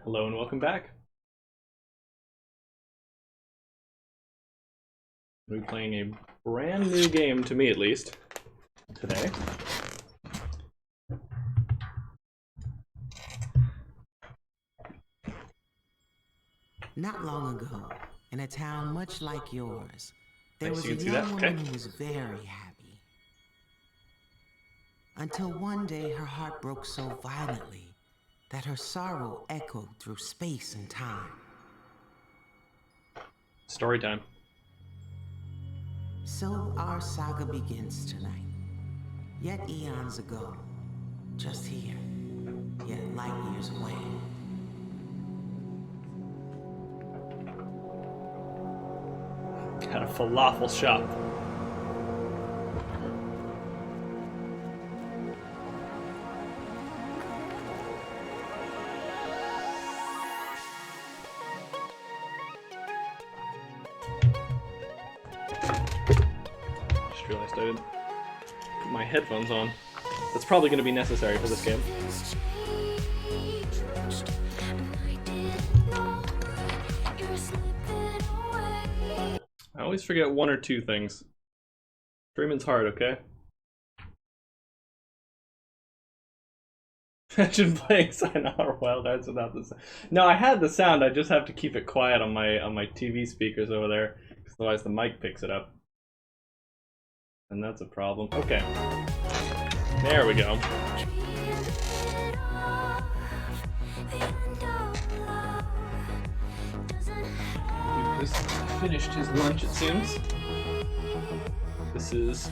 Hello and welcome back. We're playing a brand new game, to me at least, today. Not long ago, in a town much like yours, there Nice, was you a can see young that? woman Okay. who was very happy. Until one day her heart broke so violently that her sorrow echoed through space and time. Story time. So our saga begins tonight. Yet eons ago, just here, yet light years away. Got a falafel shop. Just realized I didn't put my headphones on. That's probably going to be necessary for this game. I always forget one or two things. Streaming's hard, okay? Imagine playing Sayonara Wild Hearts without the sound. No, I had the sound. I just have to keep it quiet on my TV speakers over there, because otherwise the mic picks it up, and that's a problem. Okay, there we go. He just finished his lunch, it seems. This is.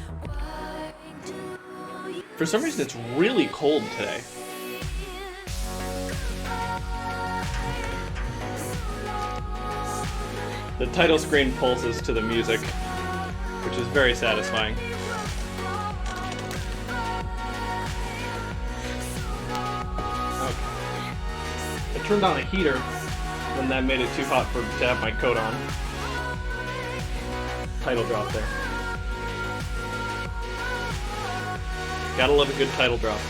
For some reason, it's really cold today. The title screen pulses to the music, which is very satisfying. Okay. I turned on a heater, and that made it too hot to have my coat on. Title drop there. Gotta love a good title drop.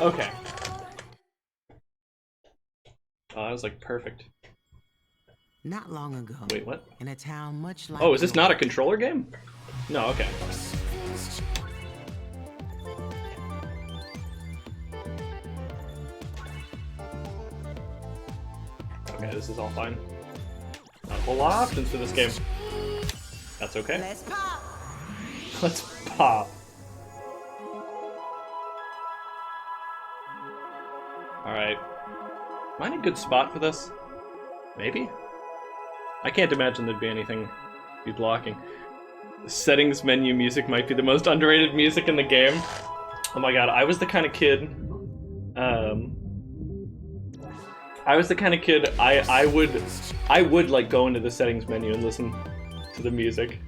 Okay. Oh, that was like perfect. Not long ago, Wait, what? in a town much like Oh, is this not a controller game? No, okay. Okay, this is all fine. Not a whole lot of options for this game. That's okay. Let's pop! Let's pop. Alright. Am I in a good spot for this? Maybe? I can't imagine there'd be anything be blocking. The settings menu music might be the most underrated music in the game. Oh my god, I was the kind of kid... I would like go into the settings menu and listen to the music.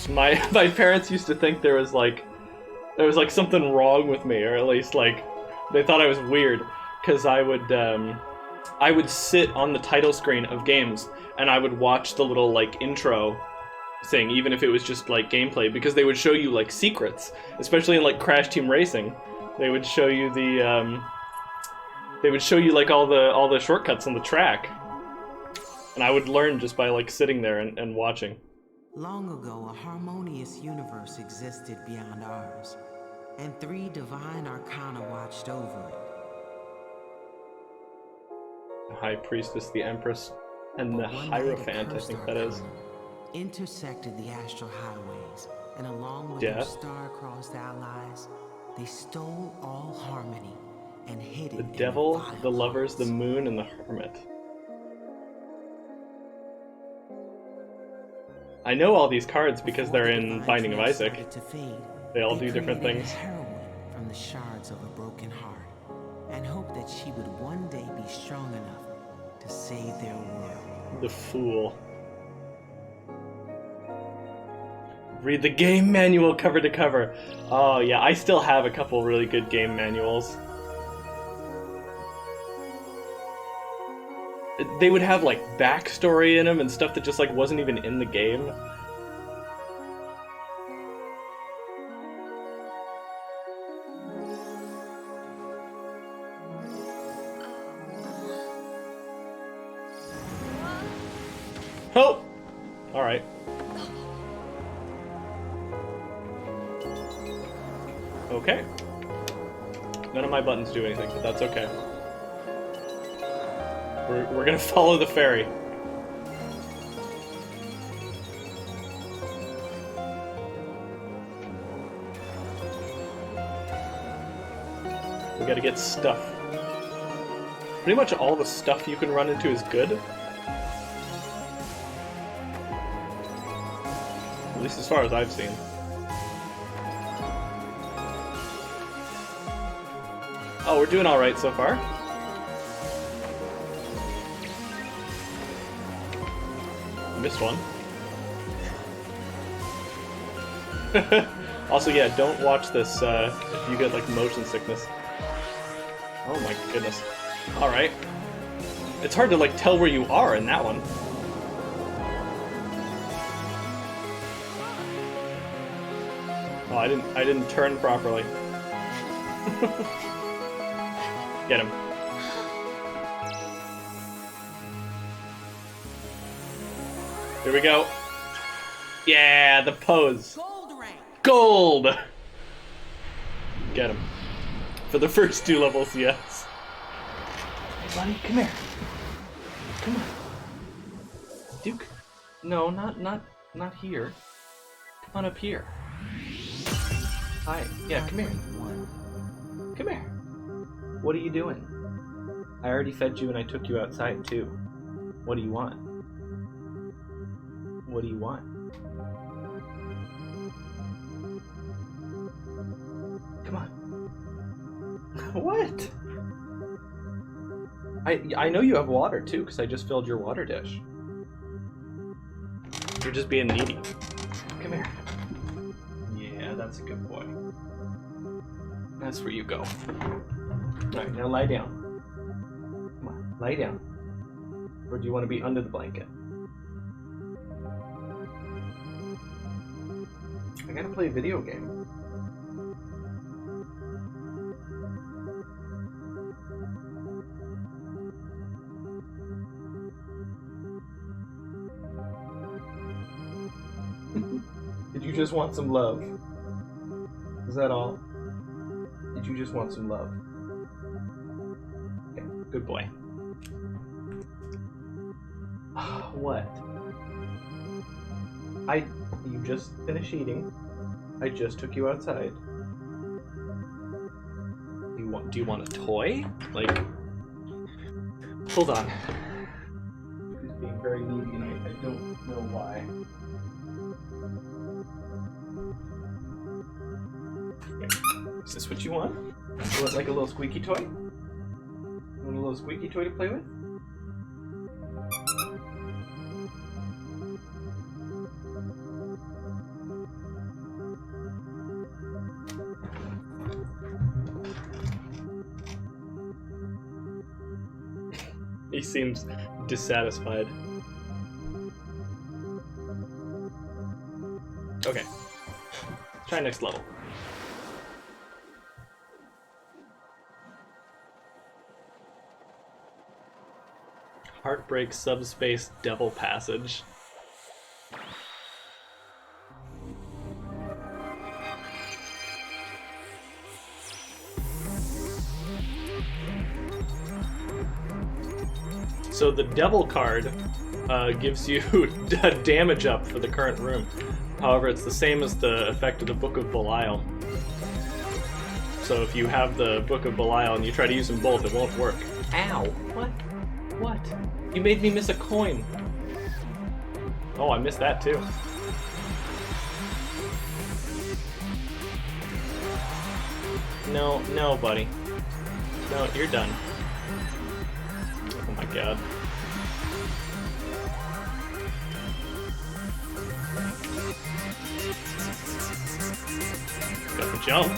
My parents used to think there was like something wrong with me, or at least like they thought I was weird, because I would sit on the title screen of games and I would watch the little like intro thing, even if it was just like gameplay, because they would show you like secrets, especially in like Crash Team Racing. They would show you the like all the shortcuts on the track, and I would learn just by like sitting there and watching. Long ago, a harmonious universe existed beyond ours, and three divine arcana watched over it. The High Priestess, the Empress, and the Hierophant, I think that is. Intersected the astral highways, and along with their star-crossed allies, they stole all harmony and hid it The in Devil, their the vile Lovers, the hearts. Moon, and the Hermit. I know all these cards because Before they're the in divine Binding of flame Isaac. started to fade, They all they do different created things. a heroine from the shards of a broken heart, and hoped that she would one day be strong enough to save their world. The Fool. Read the game manual cover to cover. Oh yeah, I still have a couple really good game manuals. They would have like backstory in them and stuff that just like wasn't even in the game. Oh! Alright. Okay. None of my buttons do anything, but that's okay. We're gonna follow the fairy. We gotta get stuff. Pretty much all the stuff you can run into is good. At least as far as I've seen. Oh, we're doing alright so far. Missed one. Also, yeah, don't watch this if you get, like, motion sickness. Oh my goodness. Alright. It's hard to, like, tell where you are in that one. Oh, I didn't turn properly. Get him. Here we go. Yeah, the pose. Gold rank. Gold! Get him. For the first 2 levels, yes. Hey, buddy, come here. Come on. Duke. No, not here. Come on up here. Hi. Yeah, come here. Come here. What are you doing? I already fed you and I took you outside too. What do you want? What do you want? Come on. What? I know you have water too, because I just filled your water dish. You're just being needy. Come here. Yeah, that's a good boy. That's where you go. Alright, now lie down. Come on, lie down. Or do you want to be under the blanket? I gotta play a video game. Did you just want some love? Is that all? Did you just want some love? Okay, good boy. What? You just finished eating. I just took you outside. Do you want a toy? Like, hold on. He's being very needy and I don't know why. Okay. Is this what you want? You want like a little squeaky toy? You want a little squeaky toy to play with? He seems dissatisfied. Okay. Try next level. Heartbreak Subspace Devil Passage. So the Devil card gives you a damage up for the current room. However, it's the same as the effect of the Book of Belial. So if you have the Book of Belial and you try to use them both, it won't work. Ow! What? What? You made me miss a coin. Oh, I missed that too. No, no, buddy. No, you're done. Oh my god. Got the jump.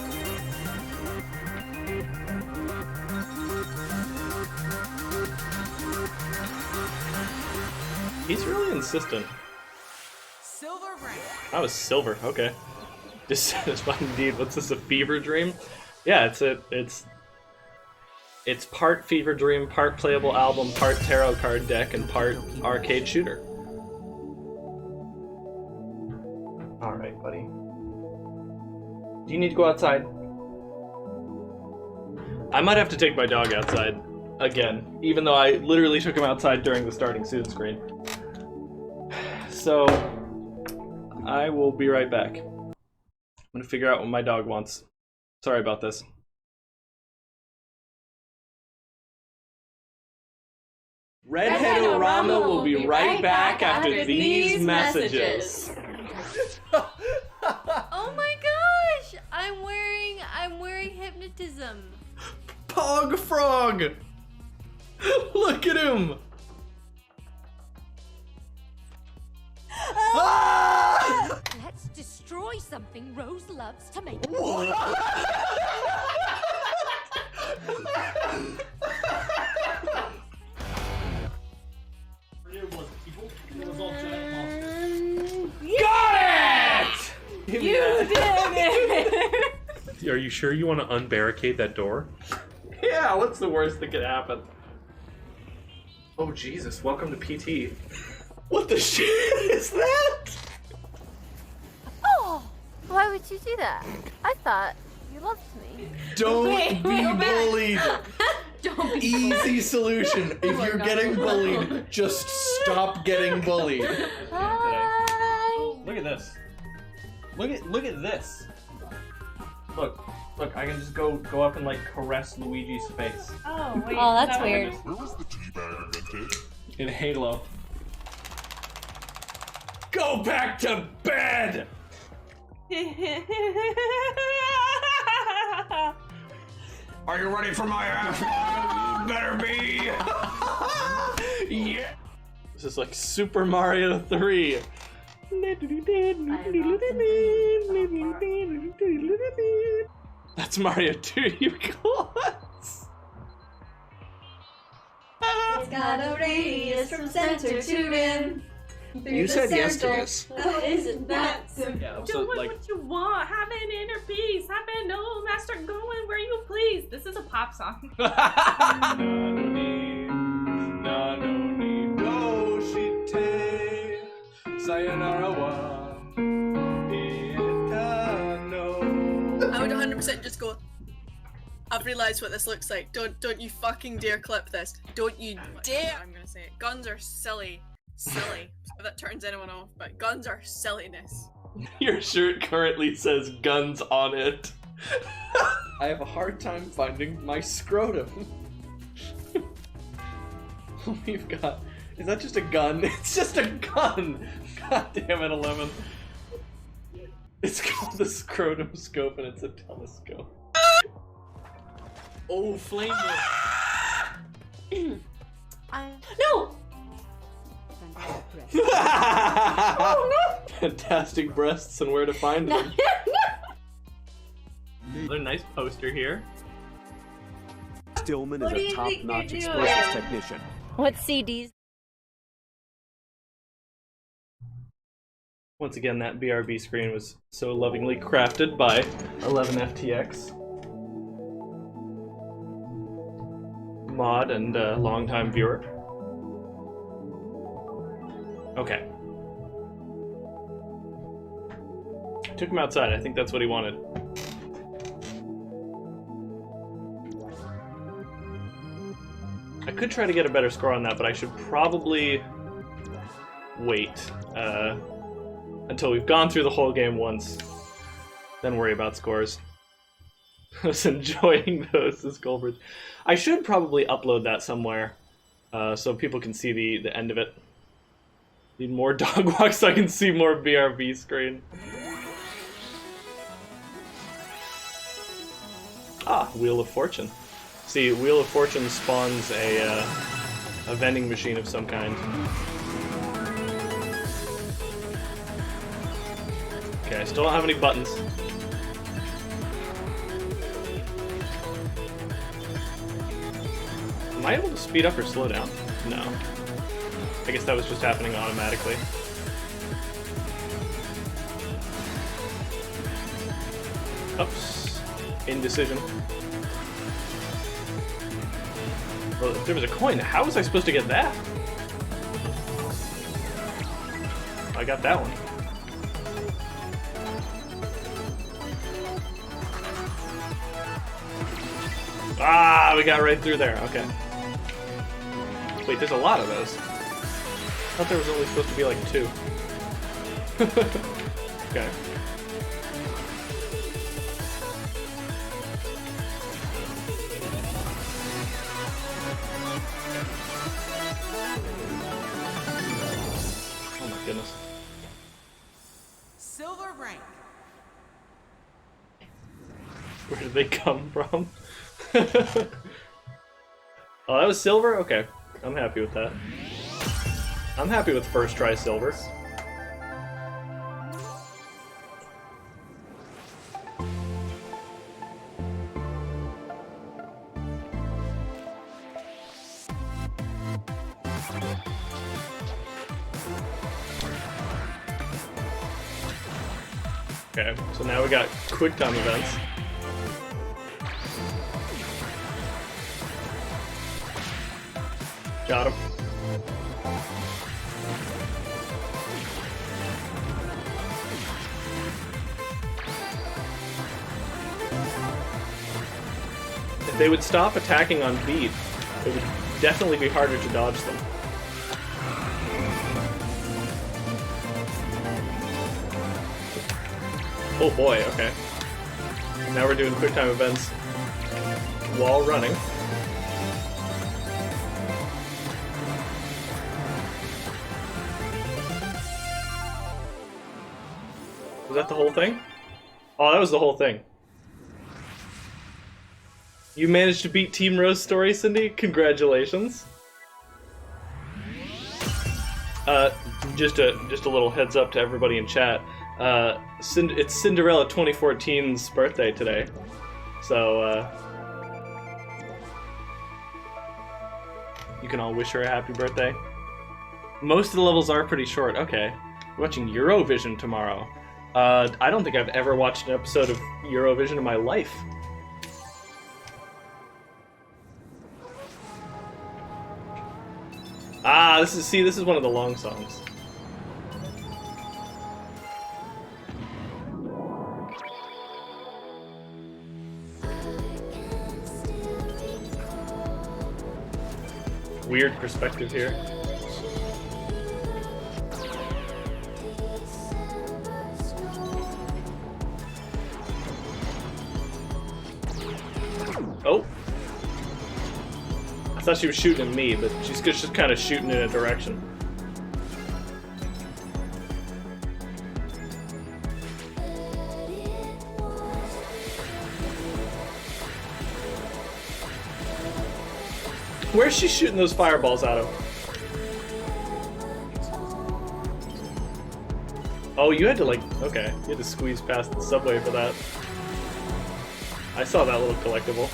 He's really insistent. Silver rank. That was silver, okay. Dissatisfied indeed. What's this, a fever dream? Yeah, it's part fever dream, part playable album, part tarot card deck, and part arcade shooter. Alright, buddy. Do you need to go outside? I might have to take my dog outside again, even though I literally took him outside during the starting season screen. So, I will be right back. I'm gonna figure out what my dog wants. Sorry about this. Redhead-O-Rama will be right back after these messages. Oh my gosh! I'm wearing hypnotism. Pog Frog! Look at him! Ah! Let's destroy something Rose loves to make. Got it! You did it! Are you sure you want to unbarricade that door? Yeah, what's the worst that could happen? Oh Jesus, welcome to PT. What the shit is that? Oh! Why would you do that? I thought you loved me. Don't be go back. bullied. Don't be Easy solution. If you're getting bullied, just stop getting bullied. Hi! Look at this. Look at this. Look, I can just go up and like caress Luigi's face. Oh, wait. Oh, that's that was- weird. Where was the teabag invented? In Halo. Go back to bed! Are you ready for my ass? Better be! Yeah! This is like Super Mario 3. That's Mario 2, you close! It's got a radius from center to rim. You said yes to this. Oh, isn't that simple? Yeah, Do what you want. Have an inner peace. Have an old master going where you please. This is a pop song. Sayonara wa I would 100% just go, I've realised what this looks like. Don't you fucking dare clip this. Don't you dare! I'm gonna say it. Guns are silly. Silly. If that turns anyone off, but guns are silliness. Your shirt currently says guns on it. I have a hard time finding my scrotum. We've got... Is that just a gun? It's just a gun! God damn it, 11. It's called the scrotum scope and it's a telescope. Oh, flame No! Oh no! Fantastic breasts and where to find them. Another nice poster here. Stillman What do is you a think top-notch you're explosives doing? technician. What CDs? Once again, that BRB screen was so lovingly crafted by 11FTX. Mod and longtime viewer. Okay. Took him outside. I think that's what he wanted. I could try to get a better score on that, but I should probably wait until we've gone through the whole game once, then worry about scores. I was enjoying those as Goldbridge. I should probably upload that somewhere so people can see the end of it. Need more dog walks so I can see more BRB screen. Ah, Wheel of Fortune. See, Wheel of Fortune spawns a vending machine of some kind. Okay, I still don't have any buttons. Am I able to speed up or slow down? No. I guess that was just happening automatically. Oops. Indecision. Well, if there was a coin, how was I supposed to get that? I got that one. Ah, we got right through there. Okay. Wait, there's a lot of those. I thought there was only supposed to be like 2. Okay. Oh my goodness. Silver rank. Where did they come from? Oh, that was silver? Okay. I'm happy with that. I'm happy with first try silver. Okay, so now we got quick time events. Got him. If they would stop attacking on beat, it would definitely be harder to dodge them. Oh boy, okay. Now we're doing quick time events while running. Was that the whole thing? Oh, that was the whole thing. You managed to beat Team Rose story, Cindy? Congratulations. Just a little heads up to everybody in chat. It's Cinderella 2014's birthday today, so you can all wish her a happy birthday. Most of the levels are pretty short. Okay, we're watching Eurovision tomorrow. I don't think I've ever watched an episode of Eurovision in my life. Ah, this is one of the long songs. Weird perspective here. Oh! I thought she was shooting at me, but she's just kind of shooting in a direction. Where's she shooting those fireballs out of? Oh, you had to okay, you had to squeeze past the subway for that. I saw that little collectible.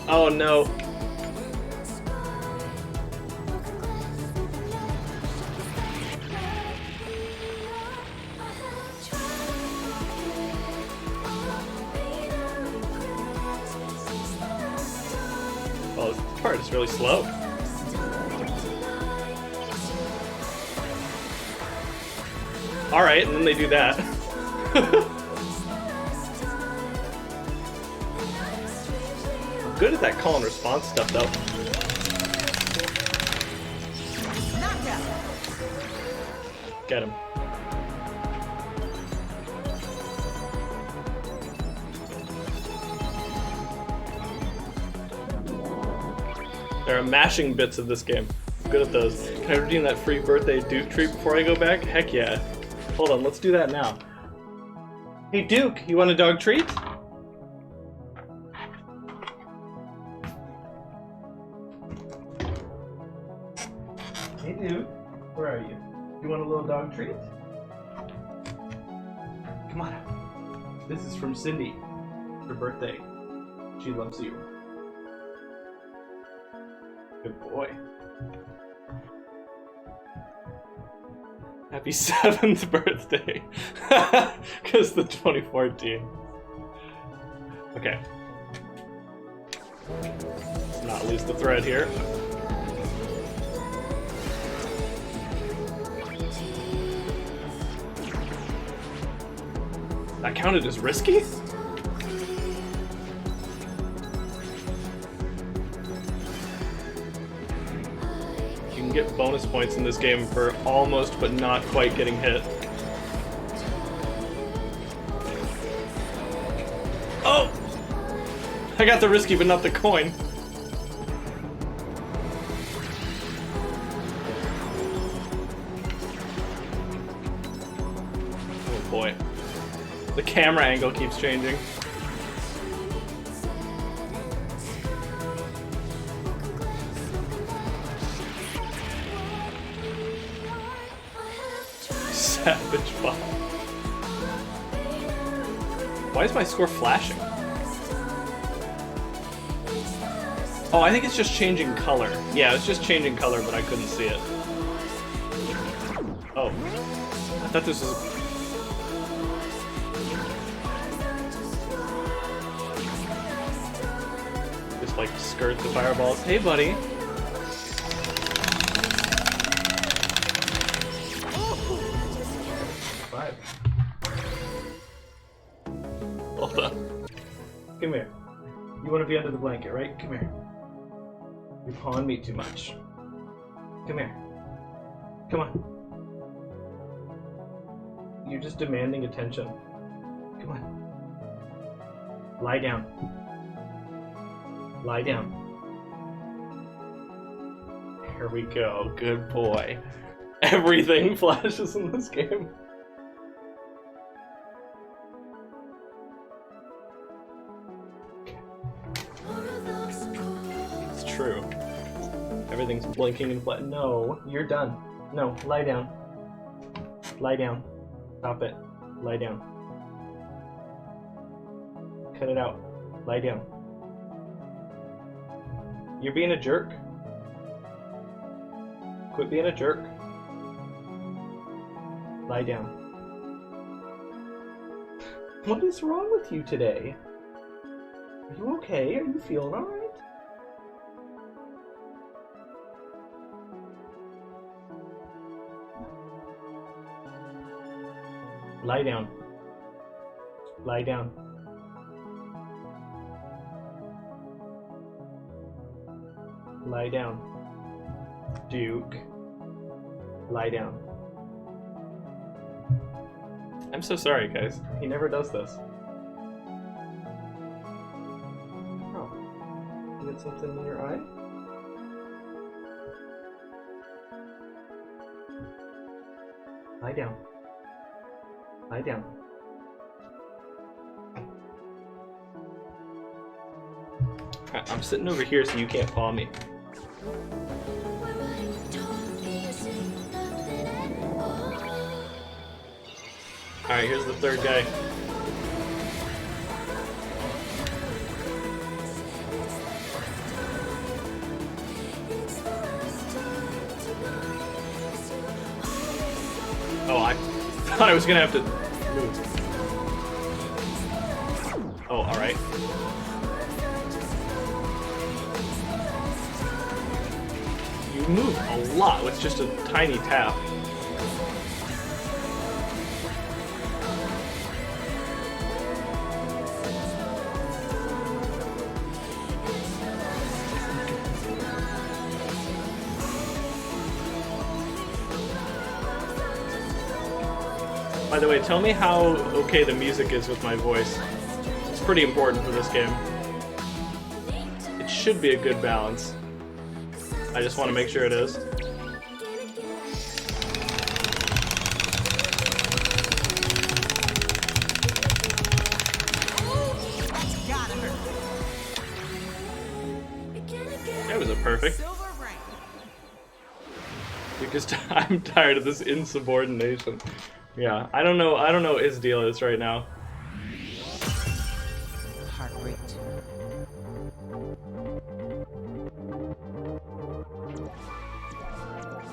Oh no. Oh, this part is really slow. Alright, and then they do that. I'm good at that call and response stuff, though. Get him. There are mashing bits of this game. I'm good at those. Can I redeem that free birthday Duke treat before I go back? Heck yeah. Hold on, let's do that now. Hey Duke, you want a dog treat? Hey Duke, where are you? You want a little dog treat? Come on. This is from Cindy. Her birthday. She loves you. Good boy. Happy 7th birthday. Because the 2014. Okay. Let's not lose the thread here. That counted as risky? You can get bonus points in this game for almost but not quite getting hit. Oh! I got the risky but not the coin. Oh boy. The camera angle keeps changing. Savage Bob. Why is my score flashing? Oh, I think it's just changing color. Yeah, it's just changing color, but I couldn't see it. Oh. I thought this was... Just like skirt the fireballs. Hey, buddy. Five. Hold on. Come here. You want to be under the blanket, right? Come here. You're pawing me too much. Come here. Come on. You're just demanding attention. Come on. Lie down. Lie down. Here we go. Good boy. Everything flashes in this game. It's true. Everything's blinking and flat. No, you're done. No, lie down. Lie down. Stop it. Lie down. Cut it out. Lie down. You're being a jerk. Quit being a jerk. Lie down. What is wrong with you today? Are you okay? Are you feeling alright? Lie down. Lie down. Lie down. Duke. Lie down. I'm so sorry, guys. He never does this. Oh. You got something in your eye? Lie down. Lie down. I'm sitting over here so you can't paw me. Alright, here's the third guy. Oh, I thought I was gonna have to move. Oh, alright. You move a lot with just a tiny tap. By the way, tell me how okay the music is with my voice. It's pretty important for this game. It should be a good balance. I just want to make sure it is. That was a perfect. Because I'm tired of this insubordination. Yeah, I don't know what his deal is right now. Heartbreak.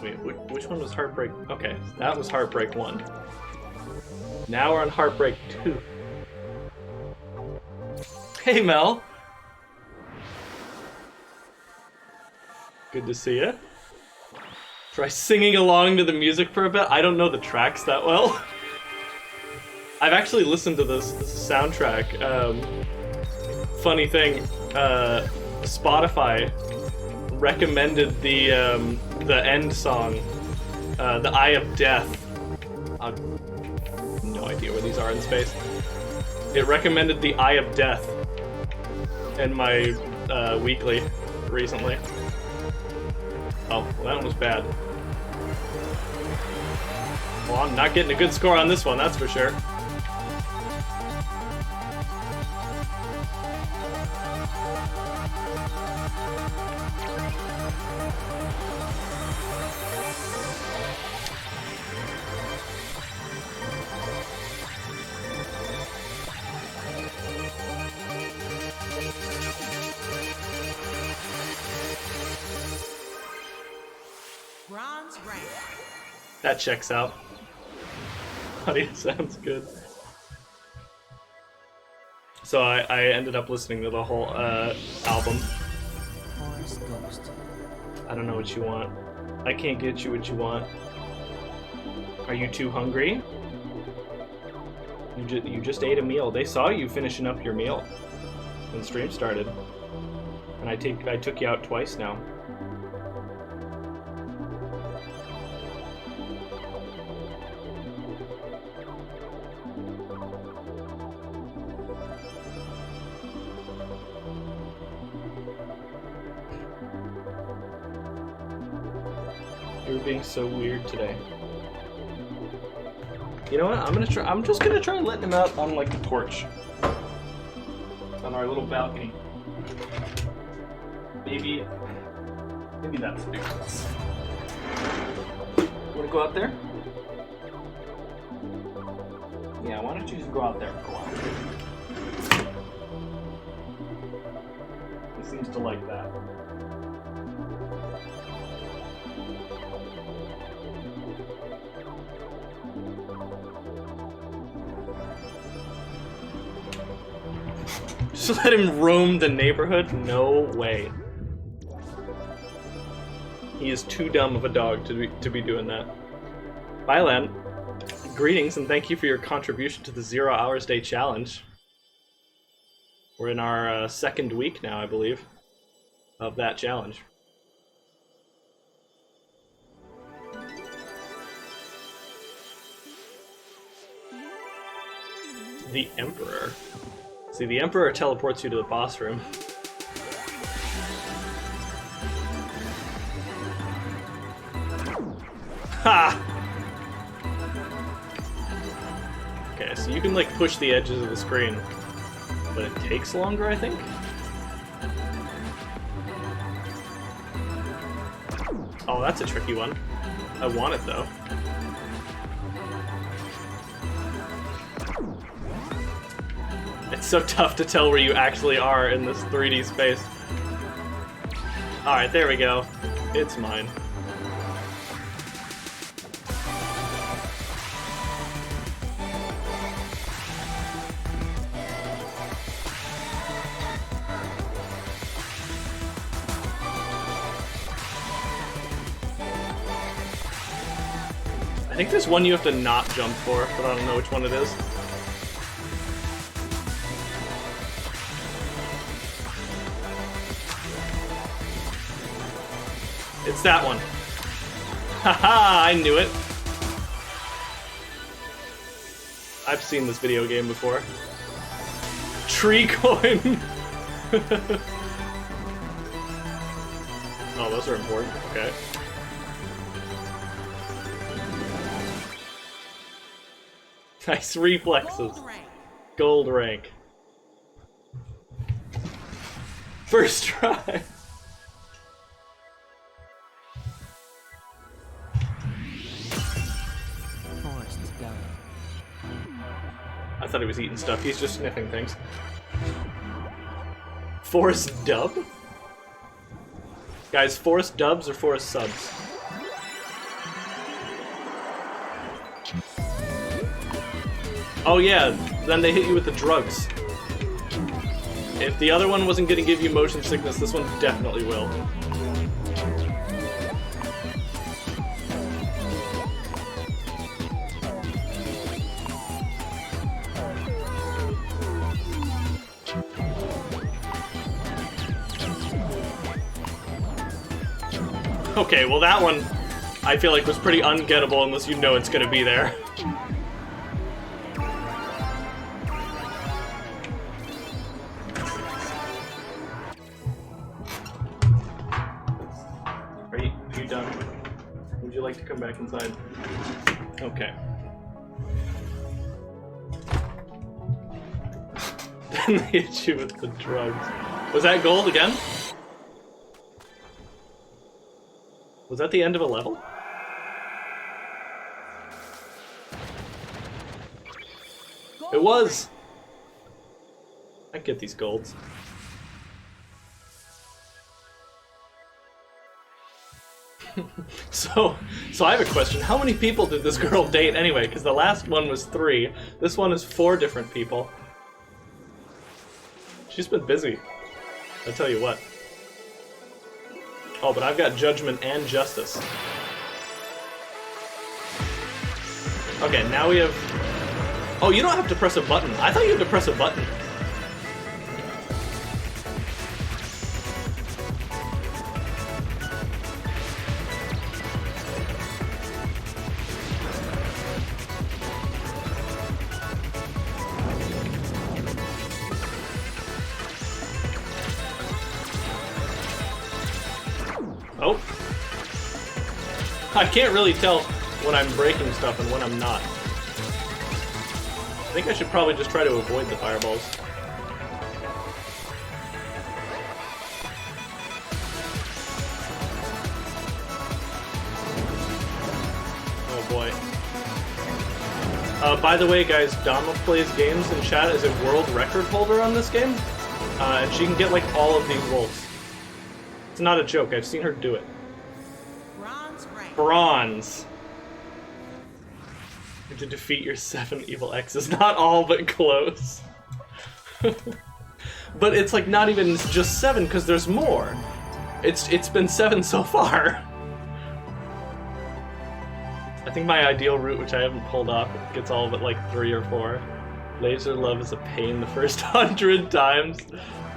Wait, which one was Heartbreak? Okay, that was Heartbreak 1. Now we're on Heartbreak 2. Hey, Mel! Good to see you. Try singing along to the music for a bit. I don't know the tracks that well. I've actually listened to this soundtrack. Funny thing, Spotify recommended the end song, the Eye of Death. No idea where these are in space. It recommended the Eye of Death in my weekly recently. Oh, well, that was bad. Well, I'm not getting a good score on this one, that's for sure. Bronze rank. That checks out. Audio sounds good. So I ended up listening to the whole album. Forest Ghost. I don't know what you want. I can't get you what you want. Are you too hungry? You just ate a meal. They saw you finishing up your meal when stream started. And I took you out twice now. You're being so weird today. You know what? I'm just gonna try letting him out on like the porch. On our little balcony. Maybe that's the difference. Wanna go out there? Yeah, why don't you just go out there for a while? He seems to like that. Just let him roam the neighborhood? No way. He is too dumb of a dog to be doing that. Bye, Len. Greetings and thank you for your contribution to the 0 Hours Day Challenge. We're in our second week now, I believe, of that challenge. The Emperor. See, the Emperor teleports you to the boss room. Ha! Okay, so you can like push the edges of the screen, but it takes longer, I think? Oh, that's a tricky one. I want it though. It's so tough to tell where you actually are in this 3D space. Alright, there we go. It's mine. I think there's one you have to not jump for, but I don't know which one it is. It's that one. Haha, I knew it. I've seen this video game before. Tree coin. Oh, those are important. Okay. Nice reflexes. Gold rank. First try. I thought he was eating stuff. He's just sniffing things. Forest dub? Guys, forest dubs or forest subs? Oh yeah, then they hit you with the drugs. If the other one wasn't gonna give you motion sickness, this one definitely will. Okay, well that one I feel like was pretty ungettable unless you know it's gonna be there. Are you done? Would you like to come back inside? Okay. Then they hit you with the drugs. Was that gold again? Was that the end of a level? It was! I get these golds. So I have a question. How many people did this girl date anyway? Because the last one was 3. This one is 4 different people. She's been busy. I'll tell you what. Oh, but I've got judgment and justice. Okay, now we have... Oh, you don't have to press a button. I thought you had to press a button. Oh. I can't really tell when I'm breaking stuff and when I'm not. I think I should probably just try to avoid the fireballs. Oh boy. By the way, guys, Dama Plays Games in chat is a world record holder on this game. And she can get like all of these wolves. It's not a joke, I've seen her do it. Bronze rank. Bronze. To defeat your 7 evil exes. Not all, but close. But it's like not even just 7, because there's more. It's been 7 so far. I think my ideal route, which I haven't pulled off, gets all but like 3 or 4. Laser love is a pain the first 100 times.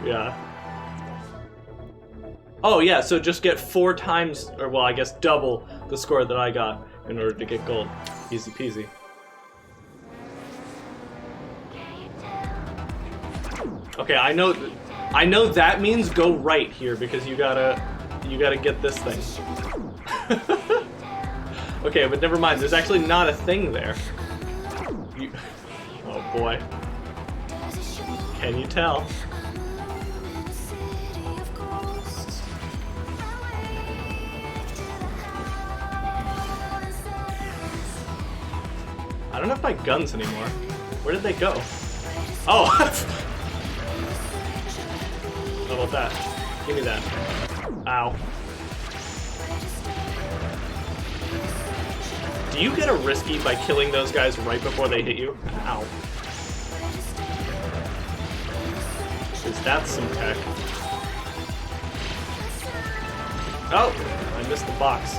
Yeah. Oh yeah, so just get 4 times, or well, I guess double the score that I got in order to get gold. Easy peasy. Okay, I know that means go right here because you gotta get this thing. Okay, but never mind. There's actually not a thing there. Oh boy. Can you tell? I don't have my guns anymore. Where did they go? Oh! How about that? Give me that. Ow. Do you get a risky by killing those guys right before they hit you? Ow. Is that some tech? Oh! I missed the box.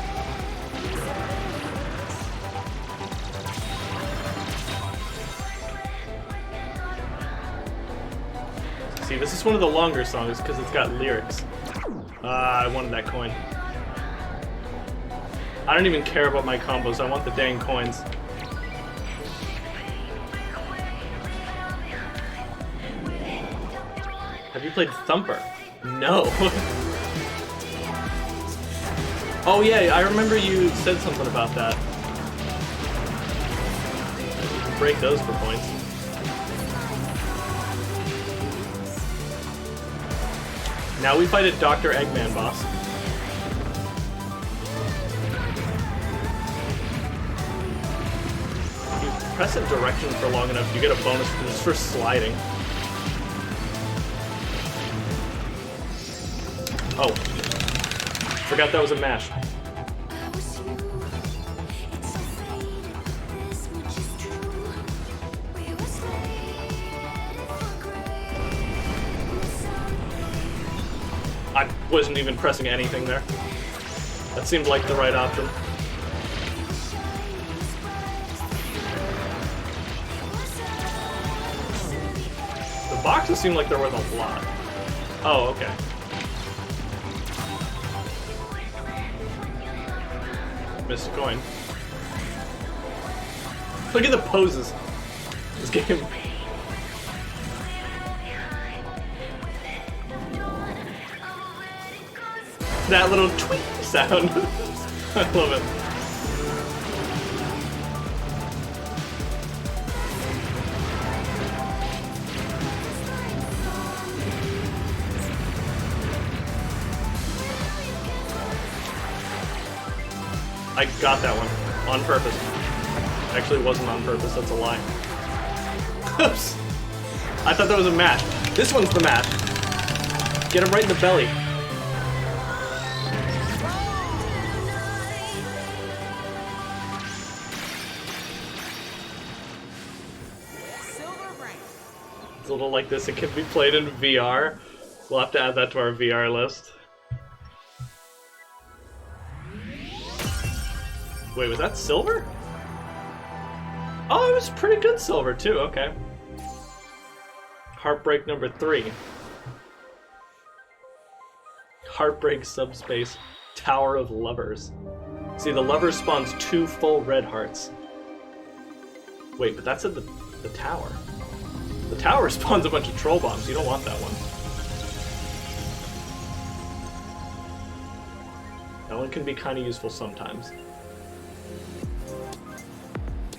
See, this is one of the longer songs because it's got lyrics. I wanted that coin. I don't even care about my combos, I want the dang coins. Have you played Thumper? No. Oh yeah, I remember you said something about that. You can break those for points. Now we fight a Dr. Eggman boss. If you press a direction for long enough, you get a bonus just for sliding. Oh. Forgot that was a mash. I wasn't even pressing anything there. That seemed like the right option. The boxes seem like they're worth a lot. Oh, okay. missed a coin. Look at the poses. This game. That little tweet sound. I love it. I got that one on purpose. Actually, it wasn't on purpose. That's a lie. Oops. I thought that was a match. This one's the match. Get him right in the belly. It's a little like this. It can be played in VR. We'll have to add that to our VR list. Wait, was that silver? Oh, it was pretty good silver too, okay. Heartbreak number 3. Heartbreak subspace Tower of Lovers. See, the lover spawns 2 full red hearts. Wait, but that's at the tower. The tower spawns a bunch of troll bombs. You don't want that one. That one can be kind of useful sometimes.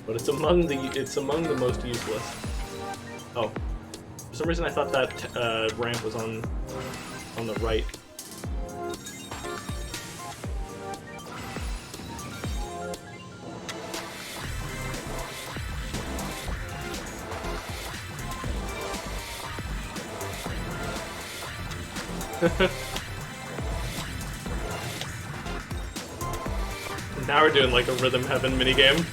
But it's among the most useless. Oh, for some reason I thought that ramp was on the right. Now we're doing like a Rhythm Heaven minigame.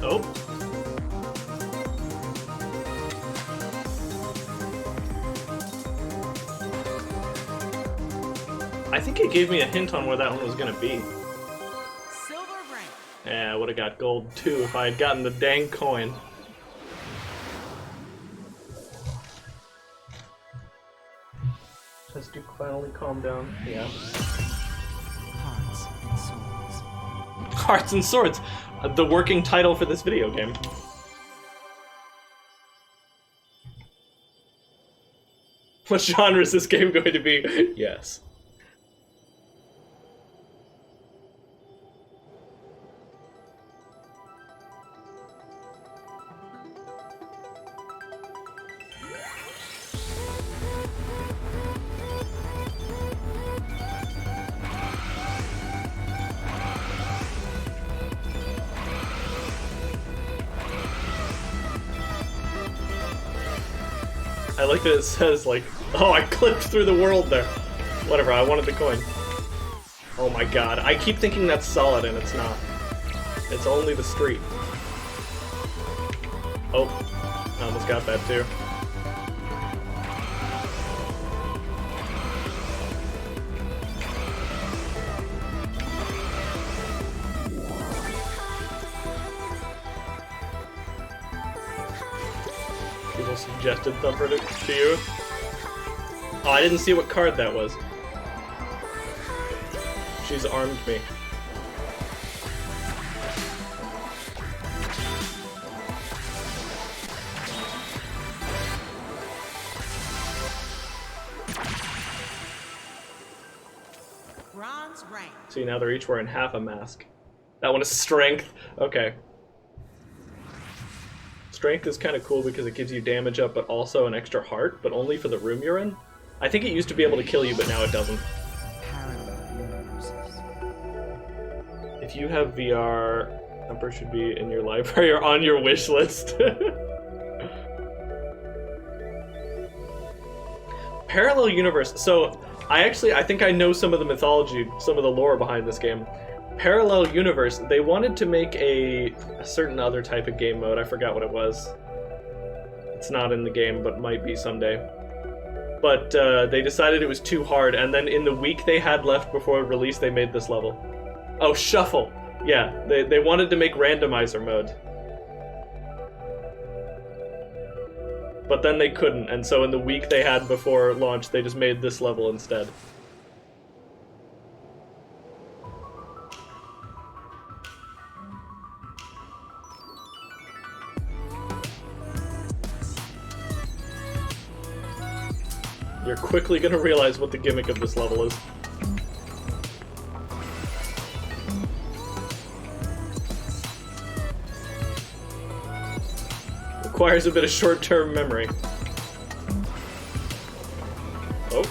Oh. I think it gave me a hint on where that one was gonna be. Silver rank. Yeah, I would have got gold too if I had gotten the dang coin. Has to finally calm down. Yeah. Hearts and swords. Hearts and Swords, the working title for this video game. What genre is this game going to be? Yes. I like that it says, like, oh, I clipped through the world there. Whatever, I wanted the coin. Oh my god, I keep thinking that's solid and it's not. It's only the street. Oh, I almost got that too. People suggested Thumper to you. Oh, I didn't see what card that was. She's armed me. Bronze rank. See, now they're each wearing half a mask. That one is strength. Okay. Strength is kind of cool because it gives you damage up, but also an extra heart, but only for the room you're in. I think it used to be able to kill you, but now it doesn't. Parallel universes. If you have VR, Thumper should be in your library or on your wish list. Parallel universe. So, I think I know some of the mythology, some of the lore behind this game. Parallel universe, they wanted to make a certain other type of game mode. I forgot what it was. It's not in the game, but might be someday. but they decided it was too hard, and then in the week they had left before release, they made this level. Oh, shuffle. Yeah, they wanted to make randomizer mode. But then they couldn't, and so in the week they had before launch, they just made this level instead. You're quickly gonna realize what the gimmick of this level is. Requires a bit of short-term memory. Oh.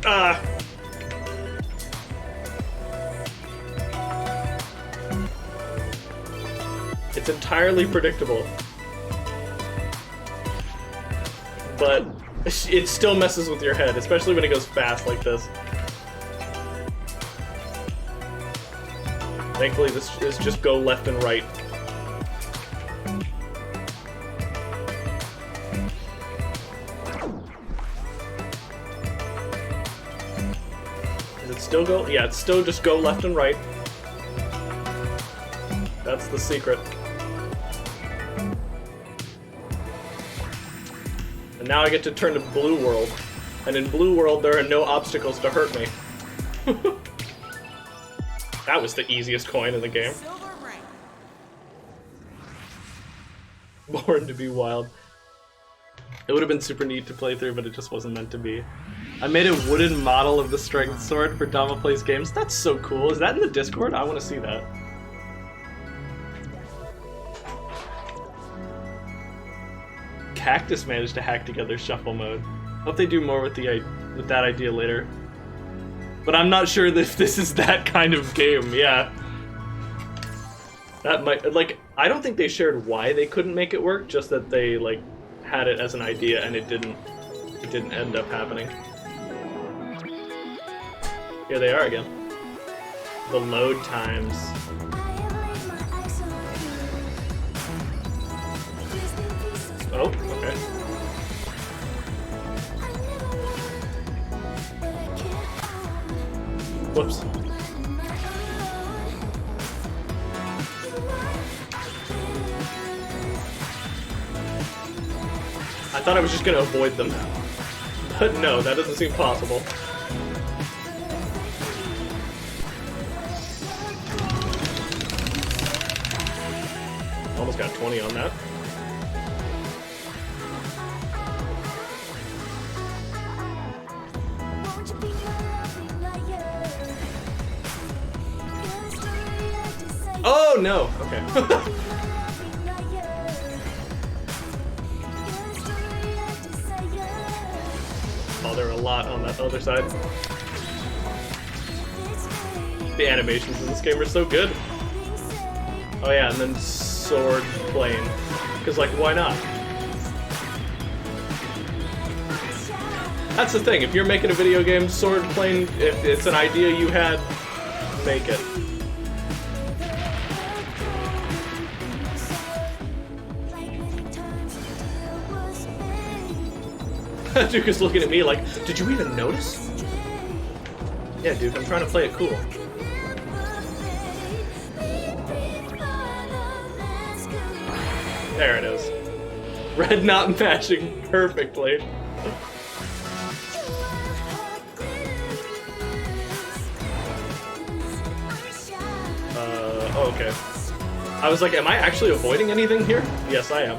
Ah! It's entirely predictable. But it still messes with your head, especially when it goes fast like this. Thankfully, this is just go left and right. Does it still go? Yeah, it's still just go left and right. That's the secret. And now I get to turn to Blue World. And in Blue World, there are no obstacles to hurt me. That was the easiest coin in the game. Born to be wild. It would have been super neat to play through, but it just wasn't meant to be. I made a wooden model of the strength sword for Dama Plays Games. That's so cool. Is that in the Discord? I want to see that. Cactus managed to hack together shuffle mode. Hope they do more with that idea later. But I'm not sure if this is that kind of game. Yeah, that might I don't think they shared why they couldn't make it work. Just that they had it as an idea and it didn't end up happening. Here they are again. The load times. Oh, okay. Whoops. I thought I was just gonna avoid them. But no, that doesn't seem possible. Almost got 20 on that. Oh no! Okay. Oh, there are a lot on that other side. The animations in this game are so good. Oh yeah, and then sword plane. Because, why not? That's the thing, if you're making a video game, sword plane, if it's an idea you had, make it. Duke is looking at me like, did you even notice? Yeah, Duke, I'm trying to play it cool. There it is. Red not matching perfectly. Oh, okay. I was like, am I actually avoiding anything here? Yes, I am.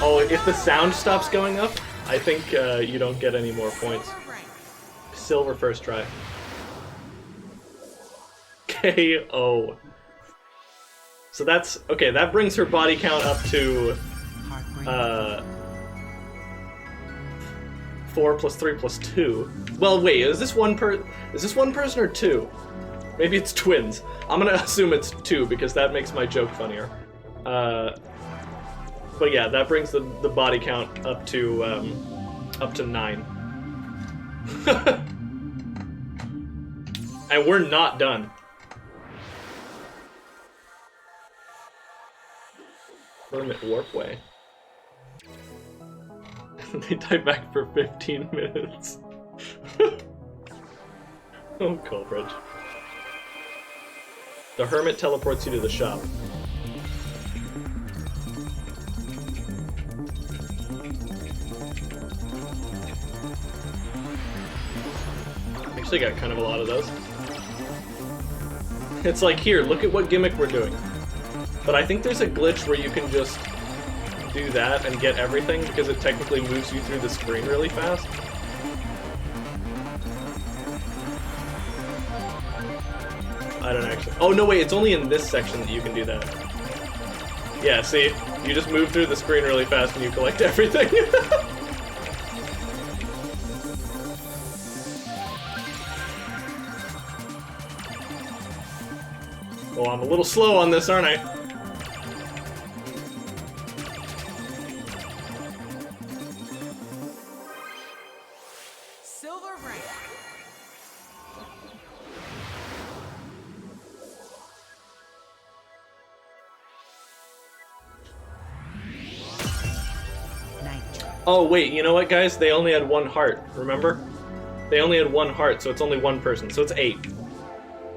Oh, if the sound stops going up, I think you don't get any more points. Silver first try. KO. So that's... Okay, that brings her body count up to... 4 plus 3 plus 2. Well, wait, is this one person or two? Maybe it's twins. I'm gonna assume it's 2 because that makes my joke funnier. But yeah, that brings the body count up to 9. And we're not done. Hermit warpway. They die back for 15 minutes. Oh, Coleridge. The hermit teleports you to the shop. Actually got kind of a lot of those. It's like, here, look at what gimmick we're doing. But I think there's a glitch where you can just do that and get everything because it technically moves you through the screen really fast. I don't actually... Oh, no, wait, it's only in this section that you can do that. Yeah, see? You just move through the screen really fast and you collect everything. Oh, I'm a little slow on this, aren't I? Silver rank. Oh, wait, you know what, guys? They only had 1 heart, remember? They only had 1 heart, so it's only 1 person, so it's 8.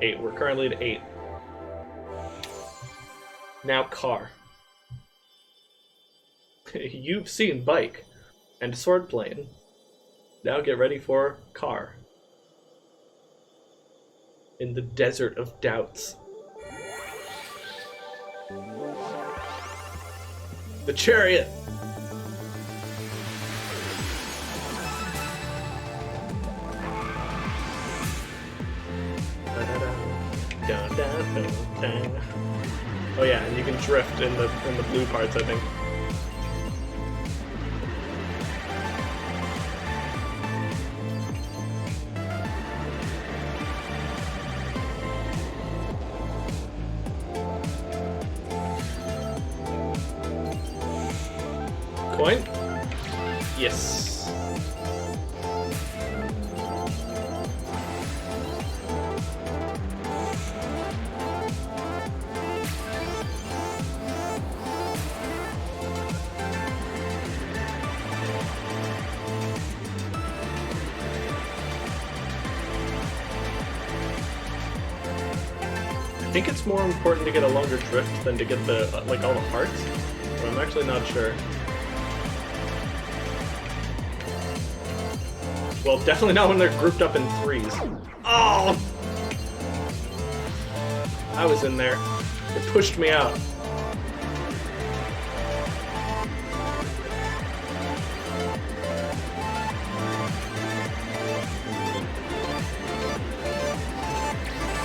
8, we're currently at 8. Now car. You've seen bike and sword plane. Now get ready for car. In the desert of doubts. The chariot! Dun, dun, dun, dun. Oh yeah, and you can drift in the blue parts, I think. Coin? Yes. I think it's more important to get a longer drift than to get the like all the hearts, but I'm actually not sure. Well, definitely not when they're grouped up in 3s. Oh! I was in there. It pushed me out.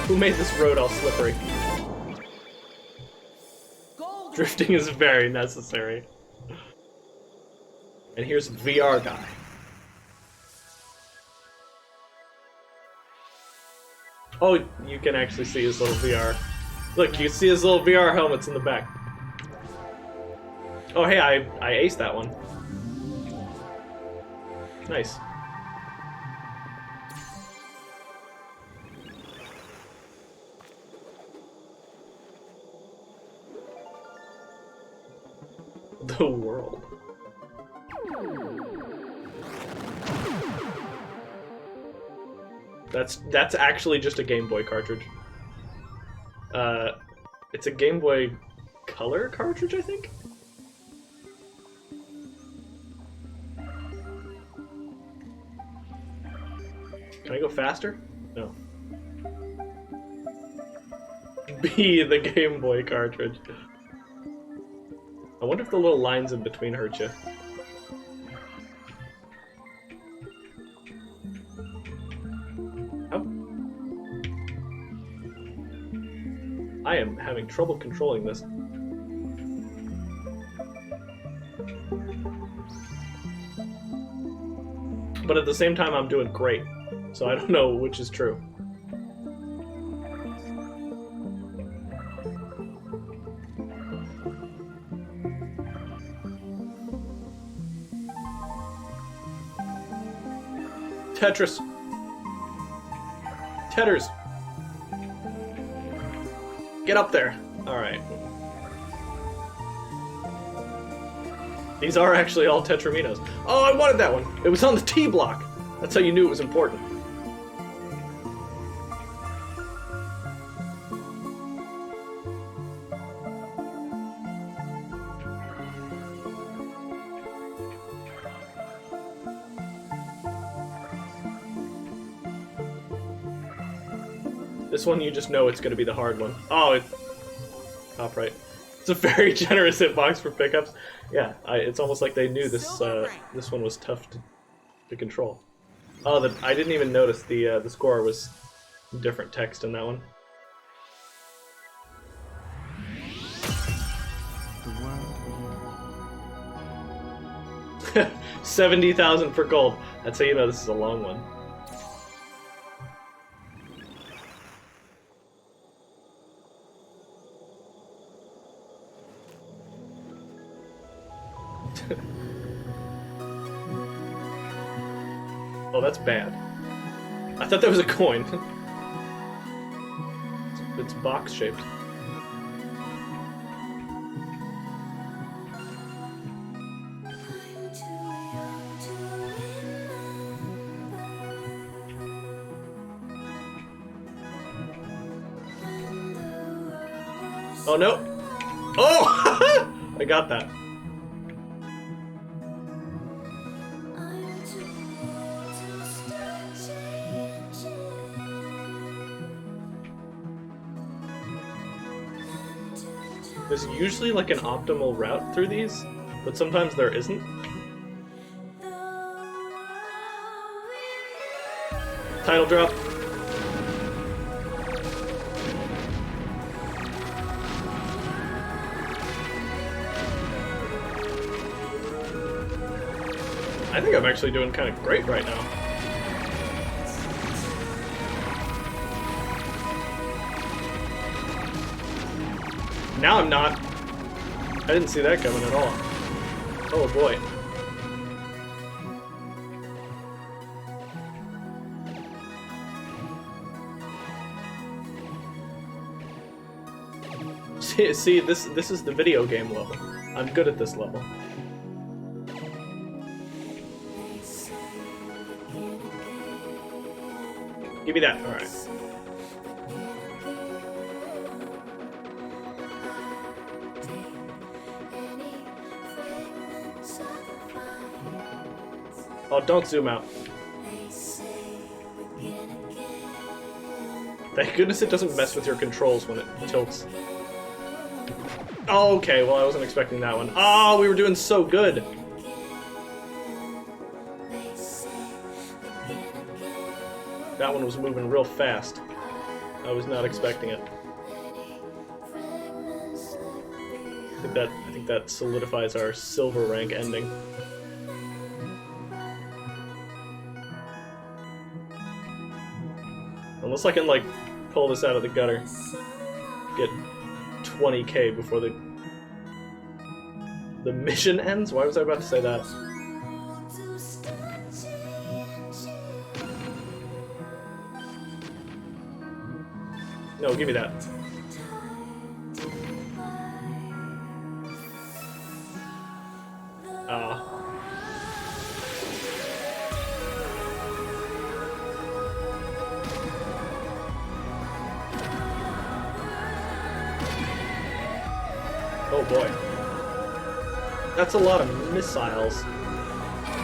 Who made this road all slippery? Drifting is very necessary. And here's VR guy. Oh, you can actually see his little VR. Look, you see his little VR helmets in the back. Oh, hey, I aced that one. Nice. The world. That's actually just a Game Boy cartridge. It's a Game Boy Color cartridge, I think? Can I go faster? No. B, the Game Boy cartridge. I wonder if the little lines in between hurt you. Oh. I am having trouble controlling this. But at the same time, I'm doing great. So I don't know which is true. Tetris. Tetters. Get up there. Alright. These are actually all Tetraminos. Oh, I wanted that one. It was on the T block. That's how you knew it was important. This one, you just know it's going to be the hard one. Oh, top right. It's a very generous hitbox for pickups. Yeah, it's almost like they knew this this one was tough to control. Oh, I didn't even notice the score was different text in that one. The world 70,000 for gold. That's how you know this is a long one. Oh, that's bad. I thought that was a coin. It's box shaped. Oh no! Oh! I got that. There's usually like an optimal route through these, but sometimes there isn't. Title drop. I think I'm actually doing kind of great right now. Now I'm not. I didn't see that coming at all. Oh boy. See, this is the video game level. I'm good at this level. Give me that. All right. Oh, don't zoom out. Thank goodness it doesn't mess with your controls when it tilts. Oh, okay, well I wasn't expecting that one. Oh, we were doing so good! That one was moving real fast. I was not expecting it. I think that solidifies our silver rank ending. Unless I can, like, pull this out of the gutter. Get 20k before the mission ends? Why was I about to say that? No, give me that. Ah. Oh boy. That's a lot of missiles.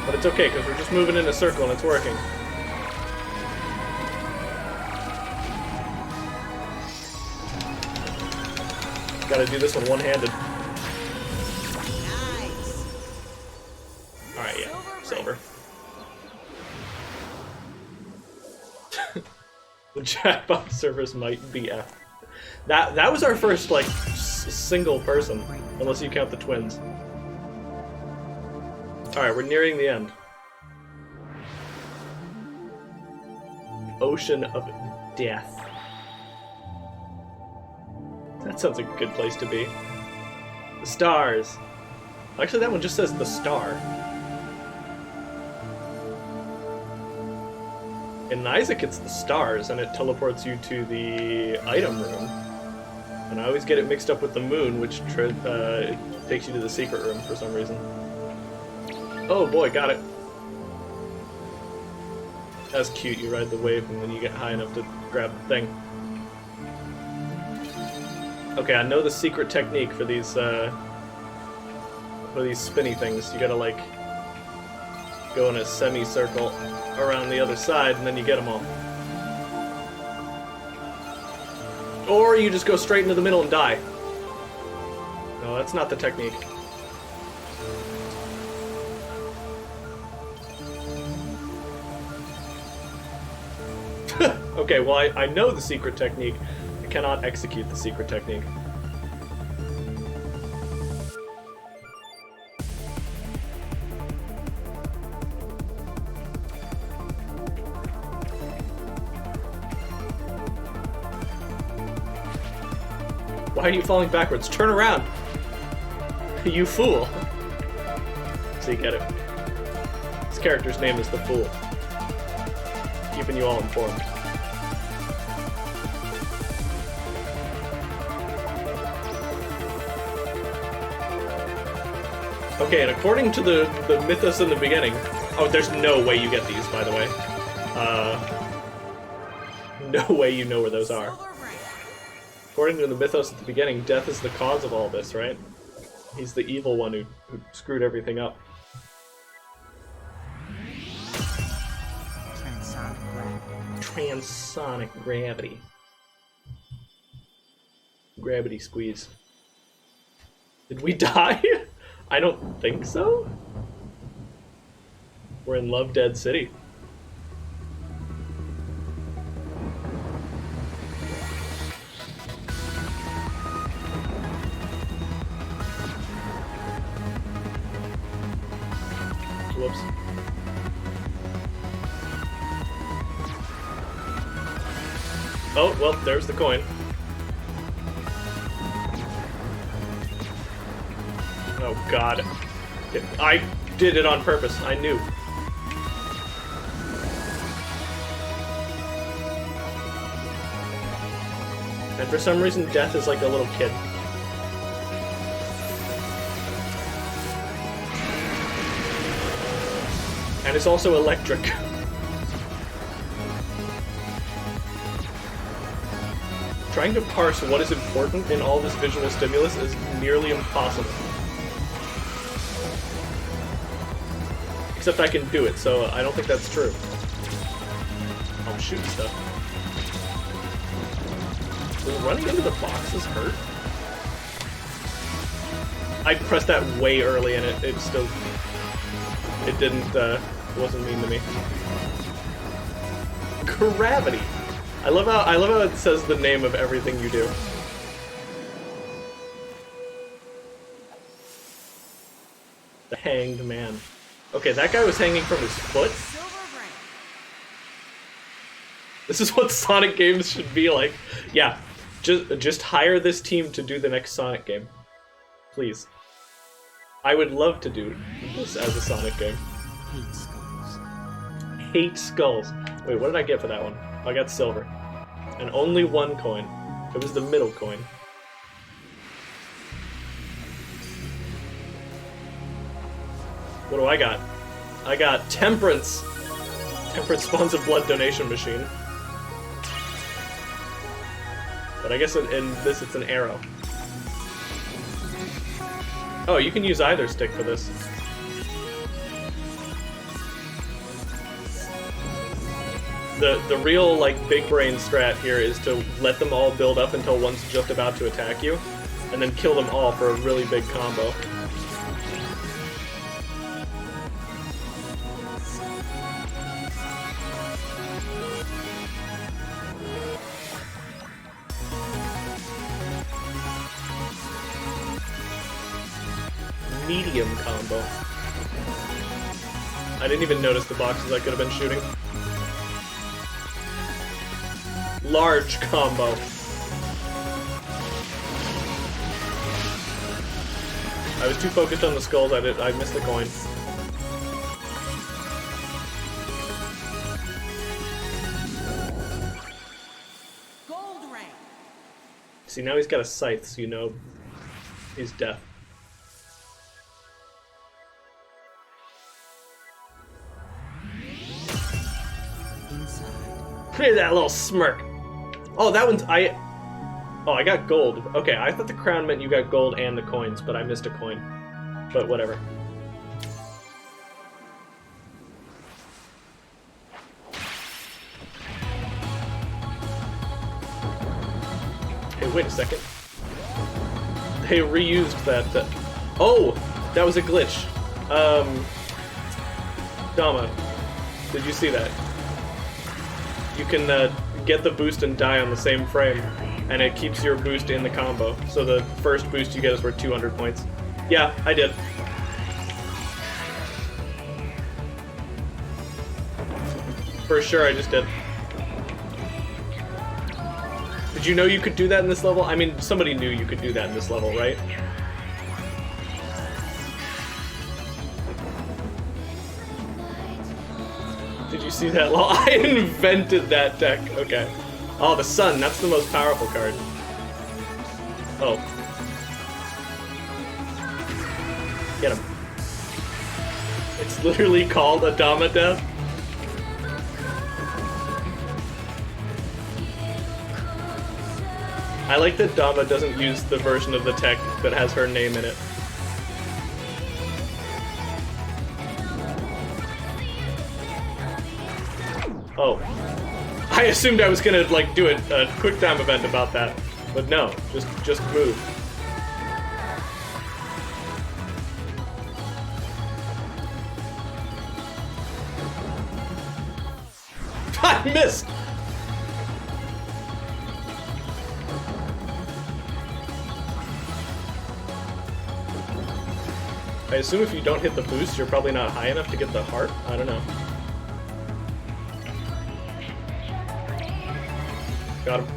But it's okay, because we're just moving in a circle and it's working. Gotta do this one one-handed. nice. Alright, yeah. Silver. The jackpot servers might be F. That was our first, like, single person, unless you count the twins. Alright, we're nearing the end. Ocean of Death. That sounds like a good place to be. The stars. Actually, that one just says the star. In Isaac, it's the stars, and it teleports you to the item room. And I always get it mixed up with the moon, which it takes you to the secret room for some reason. Oh boy, got it. That's cute, you ride the wave and then you get high enough to grab the thing. Okay, I know the secret technique for these spinny things. You gotta, like, go in a semicircle around the other side, and then you get them all. Or you just go straight into the middle and die. No, that's not the technique. Okay, well, I know the secret technique. I cannot execute the secret technique. Why are you falling backwards? Turn around! You fool! So you get it. This character's name is the Fool. Keeping you all informed. Okay, and according to the mythos in the beginning... Oh, there's no way you get these, by the way. No way you know where those are. According to the mythos at the beginning, Death is the cause of all this, right? He's the evil one who screwed everything up. Transonic gravity. Gravity squeeze. Did we die? I don't think so. We're in Love Dead City. Whoops. Oh, well, there's the coin. Oh, God. I did it on purpose. I knew. And for some reason, Death is like a little kid. And it's also electric. Trying to parse what is important in all this visual stimulus is nearly impossible. Except I can do it, so I don't think that's true. I'm shooting stuff. Was running into the boxes hurt? I pressed that way early and it still... It didn't, wasn't mean to me. Gravity! I love how it says the name of everything you do. The Hanged Man. Okay, that guy was hanging from his foot? This is what Sonic games should be like. Yeah, just hire this team to do the next Sonic game. Please. I would love to do this as a Sonic game. Hate skulls. Hate skulls. Wait, what did I get for that one? I got silver. And only one coin. It was the middle coin. What do I got? I got Temperance! Temperance spawns a blood donation machine. But I guess in this it's an arrow. Oh, you can use either stick for this. The real, like, big brain strat here is to let them all build up until one's just about to attack you, and then kill them all for a really big combo. Medium combo. I didn't even notice the boxes I could have been shooting. Large combo. I was too focused on the skulls, I missed the coin. See, now he's got a scythe, so you know he's deaf. Look at that little smirk. Oh, that one's Oh, I got gold. Okay, I thought the crown meant you got gold and the coins, but I missed a coin. But whatever. Hey, wait a second. They reused that. Oh, that was a glitch. Dama, did you see that? You can get the boost and die on the same frame, and it keeps your boost in the combo. So the first boost you get is worth 200 points. Yeah, I did. For sure, I just did. Did you know you could do that in this level? I mean, somebody knew you could do that in this level, right? Did you see that? Well, I invented that deck. Okay. Oh, the sun. That's the most powerful card. Oh. Get him. It's literally called a Dama Death. I like that Dama doesn't use the version of the tech that has her name in it. Oh. I assumed I was gonna, like, do a quick time event about that. But no, just move. I missed! I assume if you don't hit the boost, you're probably not high enough to get the heart? I don't know. Got him.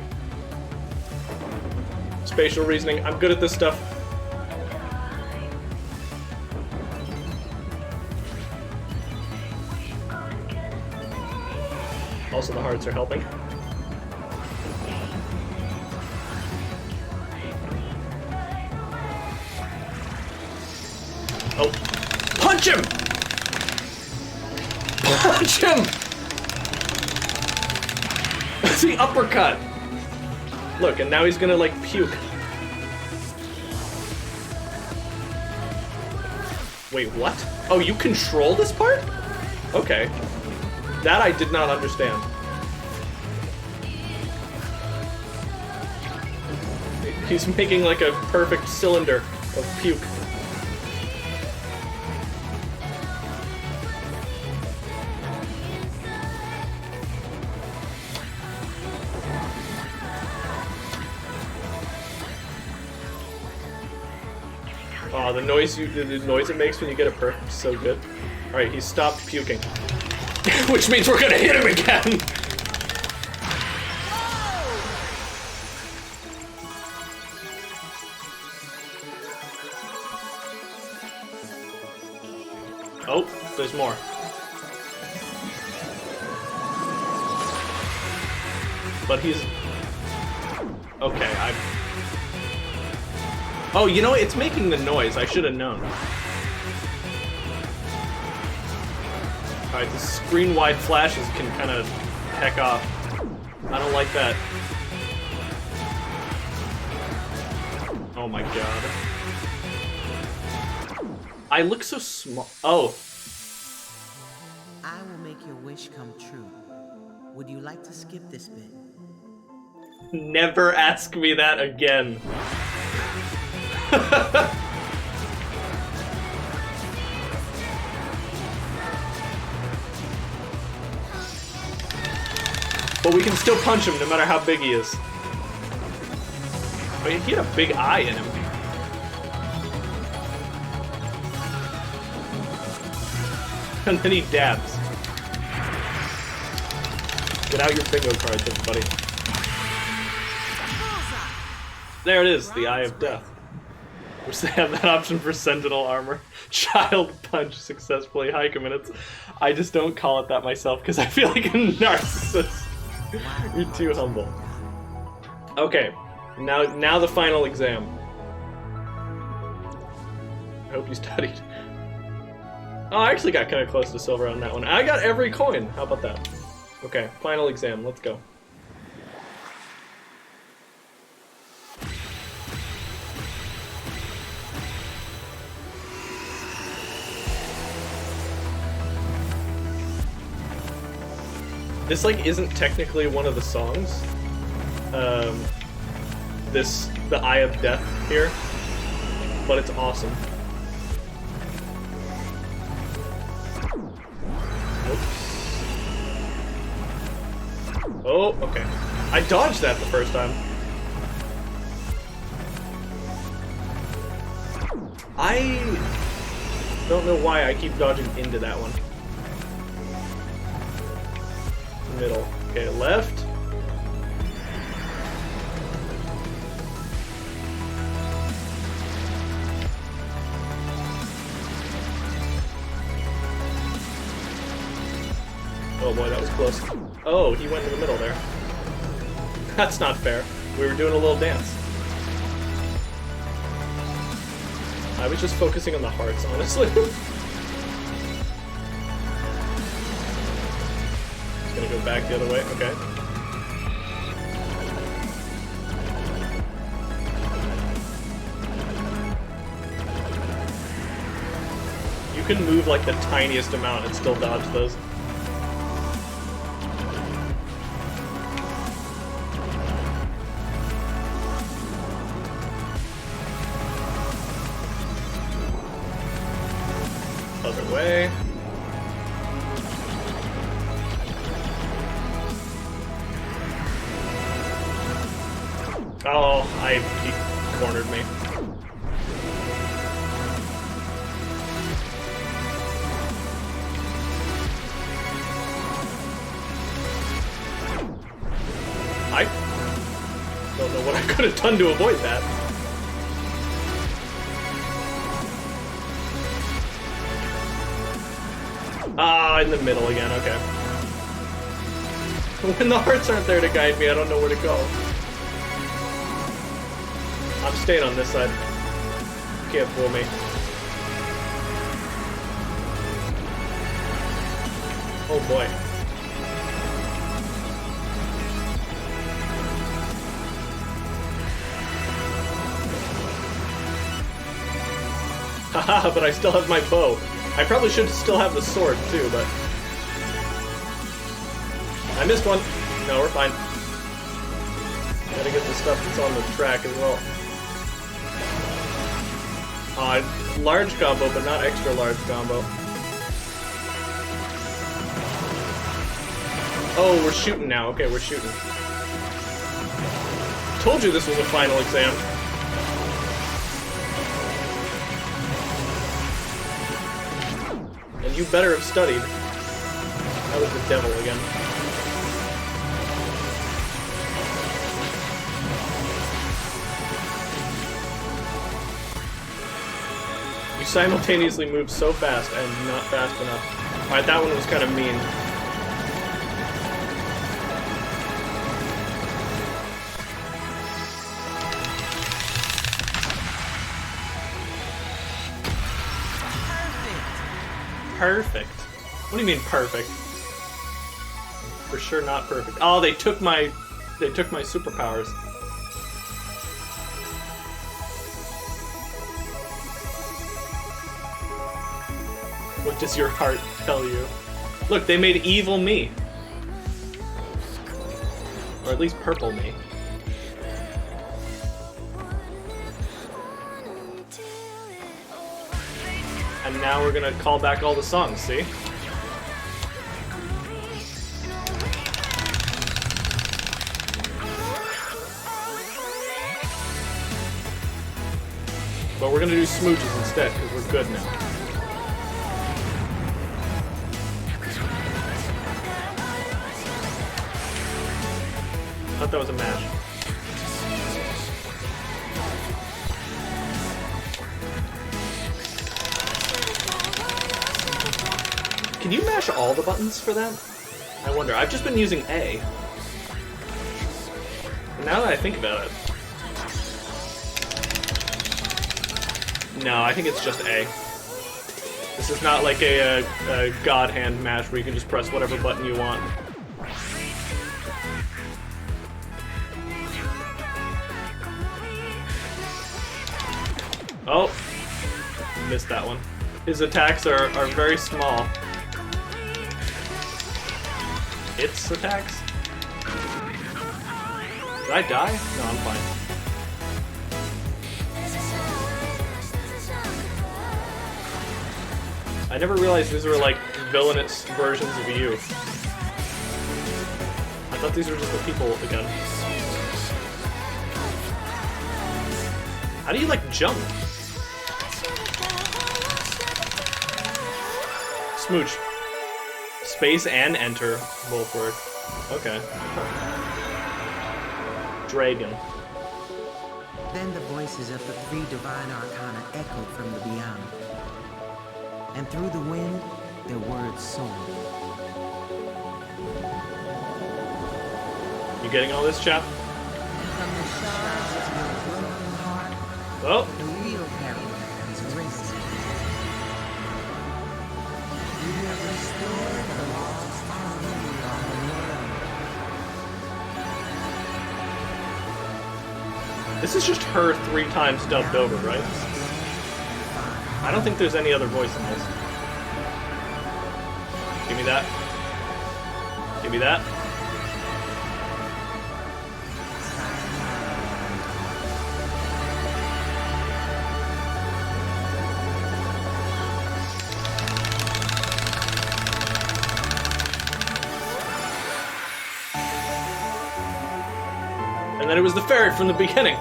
Spatial reasoning. I'm good at this stuff. Also, the hearts are helping. Oh. Punch him! Punch him! That's the uppercut! Look, and now he's gonna, like, puke. Wait, what? Oh, you control this part? Okay. That I did not understand. He's making, like, a perfect cylinder of puke. Oh, the noise it makes when you get it perfect is so good. Alright, he stopped puking. Which means we're gonna hit him again! Oh, there's more. But he's... Okay, Oh, you know what? It's making the noise. I should have known. Alright, the screen-wide flashes can kind of heck off. I don't like that. Oh my god. I look so small. Oh. I will make your wish come true. Would you like to skip this bit? Never ask me that again. But we can still punch him no matter how big he is. Wait, he had a big eye in him. And then he dabs. Get out your bingo cards, everybody. There it is, the Eye of Death. Wish they have that option for Sentinel armor. Child punch successfully. Hi, minutes. I just don't call it that myself because I feel like a narcissist. You're too humble. Okay, Now the final exam. I hope you studied. Oh, I actually got kind of close to silver on that one. I got every coin. How about that? Okay, final exam. Let's go. This like isn't technically one of the songs. The Eye of Death here, but it's awesome. Oops. Oh, okay. I dodged that the first time. I don't know why I keep dodging into that one. Middle. Okay, left. Oh boy, that was close. Oh, he went in the middle there. That's not fair. We were doing a little dance. I was just focusing on the hearts, honestly. Just gonna go back the other way. Okay. You can move like the tiniest amount and still dodge those. Other way. Oh, he cornered me. I don't know what I could have done to avoid that. Ah, in the middle again, okay. When the hearts aren't there to guide me, I don't know where to go. I'm staying on this side. You can't fool me. Oh boy. Haha, but I still have my bow. I probably should still have the sword, too, but... I missed one. No, we're fine. Gotta get the stuff that's on the track as well. Large combo, but not extra large combo. Oh, we're shooting now. Okay, we're shooting. Told you this was a final exam. And you better have studied. That was the devil again. You simultaneously move so fast and not fast enough. Alright, that one was kind of mean. Perfect. What do you mean perfect? For sure not perfect. Oh, they took my superpowers. What does your heart tell you? Look, they made evil me. Or at least purple me. And now we're gonna call back all the songs, see? But we're gonna do smooches instead, because we're good now. I thought that was a mash. Can you mash all the buttons for that? I wonder. I've just been using A. And now that I think about it, No, I think it's just A. This is not like a God Hand match where you can just press whatever button you want. Oh! Missed that one. His attacks are very small. Its attacks? Did I die? No, I'm fine. I never realized these were like villainous versions of you. I thought these were just the people again. How do you like jump? Smooch. Space and enter both work. Okay. Dragon. Then the voices of the three divine arcana echoed from the beyond. And through the wind, their words soared. You getting all this, chap? From the shards of your broken heart, Oh, the real peril is risen. You have restored the lost harmony of the world. this is just her 3 times dubbed over, right? I don't think there's any other voice in this. Give me that. Give me that. And then it was the ferret from the beginning.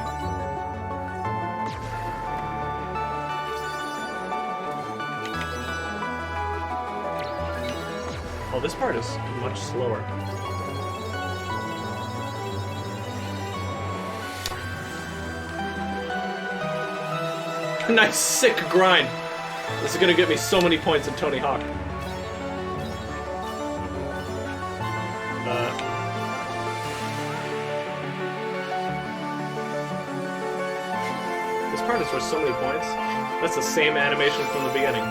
Oh, this part is much slower. Nice, sick grind. This is gonna get me so many points in Tony Hawk. This part is worth so many points. That's the same animation from the beginning.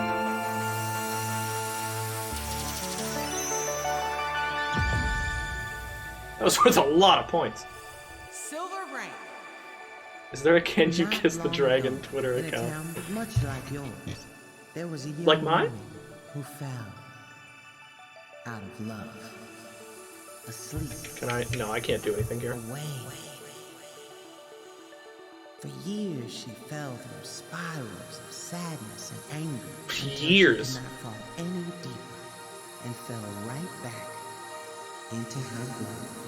That was worth a lot of points. Silver rank. Is there a Can You Not Kiss the long Dragon ago, Twitter in a account? town much like yours, there was a young Like mine? woman who fell out of love, asleep, Can I? No, I can't do anything here. away. For years, she fell through spirals of sadness and anger. until Years. She could not fall any deeper and fell right back into her groove.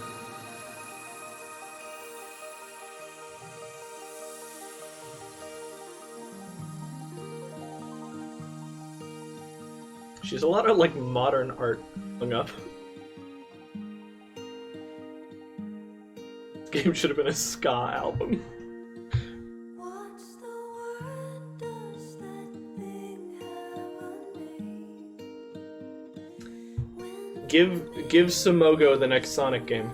She's a lot of like modern art hung up. This game should have been a ska album. Give Samogo the next Sonic game.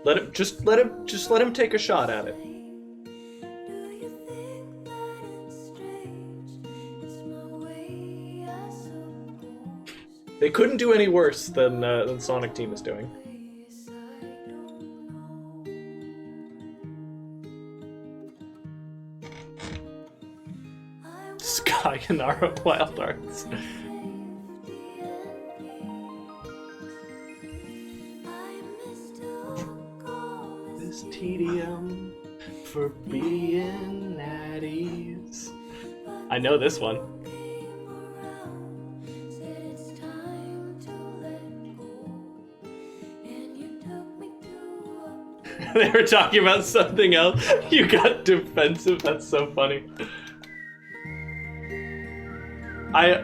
Let him take a shot at it. They couldn't do any worse than Sonic Team is doing. Sayonara Wild Arts. This tedium for being at ease. I know this one. They were talking about something else. You got defensive. That's so funny. I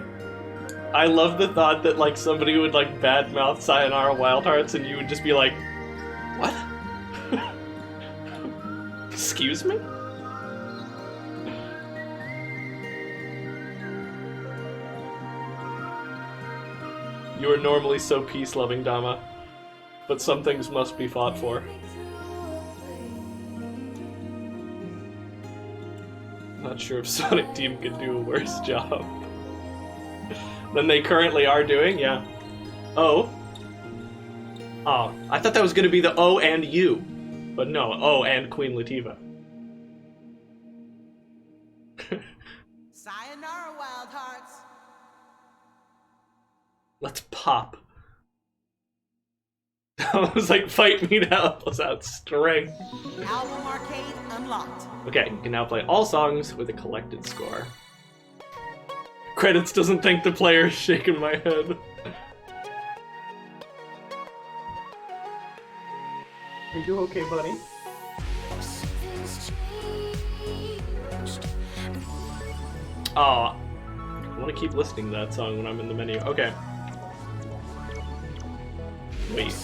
love the thought that like somebody would like badmouth Sayonara Wild Hearts and you would just be like, what? Excuse me? You are normally so peace-loving, Dama, but some things must be fought for. Not sure if Sonic Team could do a worse job than they currently are doing, yeah. Oh. Oh, I thought that was gonna be the O and U. But no, O and Queen Latifah. Sayonara, Wild Hearts. Let's pop. I was like, fight me to help us out, strength. Album arcade unlocked. Okay, you can now play all songs with a collected score. Credits doesn't think the player is shaking my head. Are you okay, buddy? Oh, I want to keep listening to that song when I'm in the menu. Okay. Wait.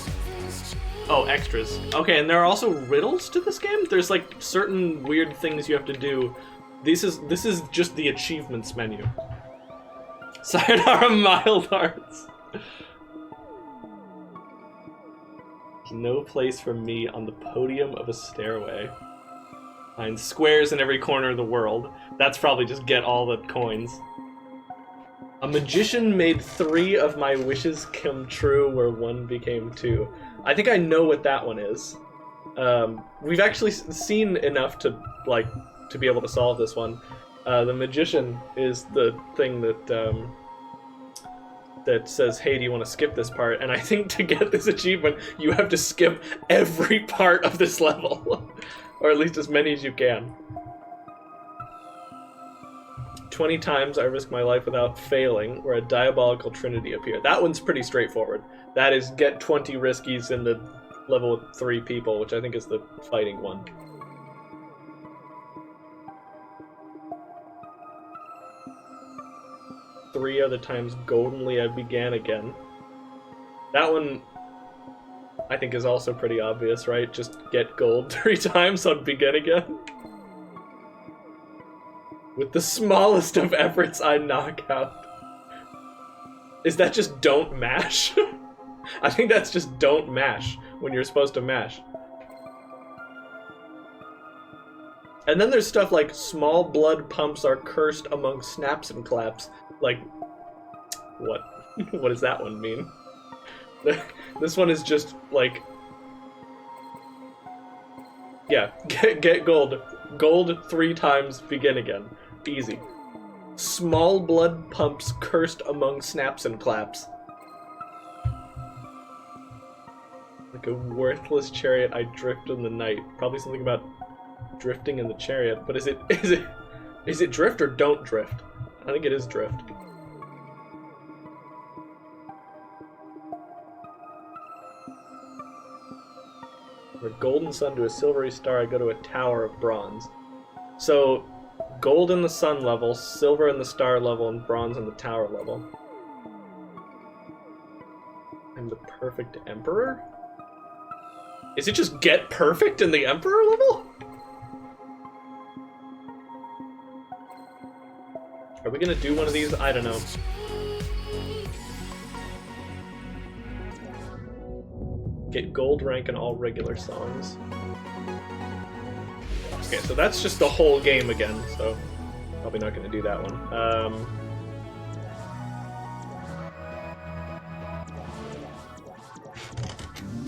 Oh, extras. Okay, and there are also riddles to this game? There's like certain weird things you have to do. This is just the achievements menu. Sayonara Mild Hearts. No place for me on the podium of a stairway. Find squares in every corner of the world. That's probably just get all the coins. A magician made 3 of my wishes come true where 1 became 2. I think I know what that one is. We've actually seen enough to be able to solve this one. The magician is the thing that that says, hey, do you want to skip this part? And I think to get this achievement, you have to skip every part of this level. Or at least as many as you can. 20 times I risk my life without failing, where a diabolical trinity appear. That one's pretty straightforward. That is get 20 riskies in the level with 3 people, which I think is the fighting one. Three other times goldenly I began again. That one I think is also pretty obvious, right? Just get gold 3 times on begin again. With the smallest of efforts I knock out. Is that just don't mash? I think that's just don't mash when you're supposed to mash. And then there's stuff like small blood pumps are cursed among snaps and claps. Like, what? What does that one mean? This one is just like, yeah, get gold. Gold 3 times, begin again. Easy. Small blood pumps cursed among snaps and claps. Like a worthless chariot I drift in the night. Probably something about drifting in the chariot, but is it drift or don't drift? I think it is drift. From a golden sun to a silvery star, I go to a tower of bronze. So, gold in the sun level, silver in the star level, and bronze in the tower level. I'm the perfect emperor? Is it just get perfect in the emperor level? Are we gonna do one of these? I don't know. Get gold rank in all regular songs. Okay, so that's just the whole game again, so probably not gonna do that one.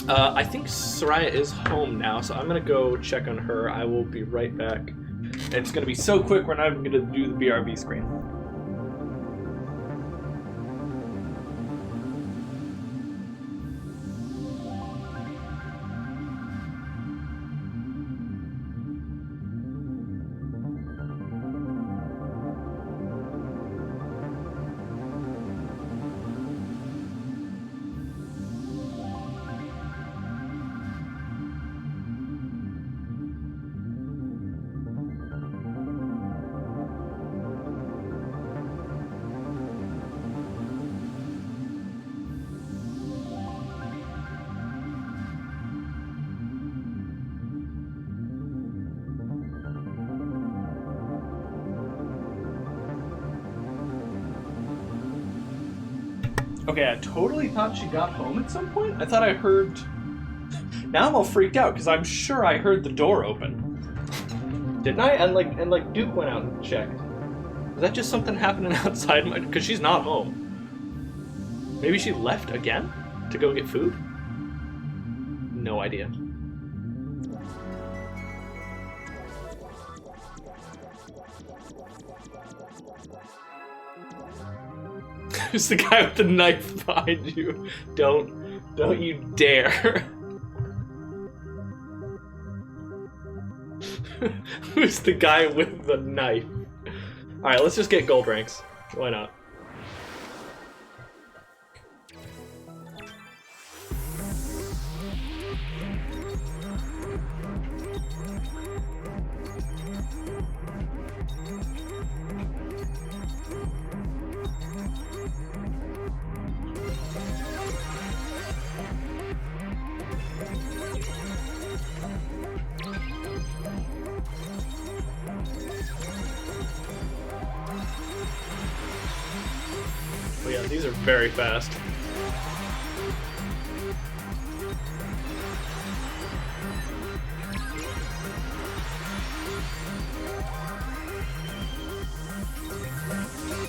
I think Soraya is home now, so I'm gonna go check on her. I will be right back. And it's gonna be so quick, we're not even gonna do the BRB screen. Okay, I totally thought she got home at some point. I thought I heard... Now I'm all freaked out, because I'm sure I heard the door open. Didn't I? And like Duke went out and checked. Is that just something happening outside my... Because she's not home. Maybe she left again? To go get food? No idea. Who's the guy with the knife behind you? Don't you dare. Who's the guy with the knife? Alright, let's just get gold ranks. Why not? Oh yeah, these are very fast.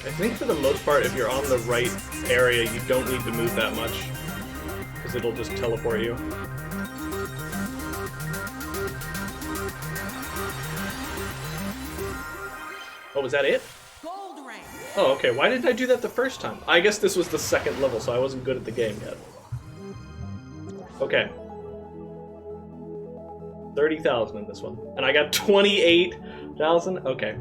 I think for the most part, if you're on the right area, you don't need to move that much, because it'll just teleport you. Oh, was that it? Oh, okay. Why didn't I do that the first time? I guess this was the second level, so I wasn't good at the game yet. Okay. 30,000 in this one. And I got 28,000? Okay.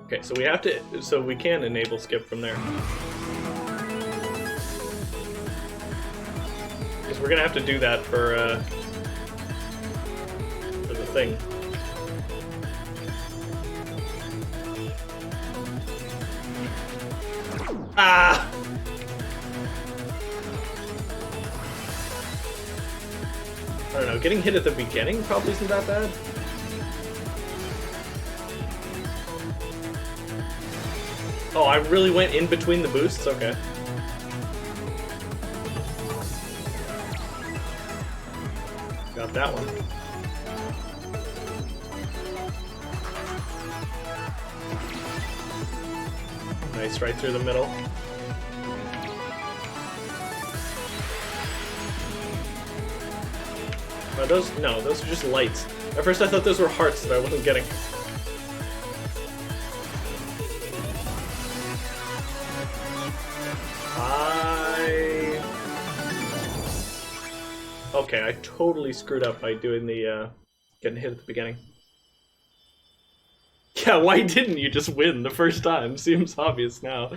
Okay, so we have to... So we can enable skip from there. We're gonna have to do that for the thing. Ah! I don't know, getting hit at the beginning probably isn't that bad. Oh, I really went in between the boosts? Okay. Got that one. Nice, right through the middle. Are those? No, those are just lights. At first I thought those were hearts that I wasn't getting. Okay, I totally screwed up by doing the, getting hit at the beginning. Yeah, why didn't you just win the first time? Seems obvious now.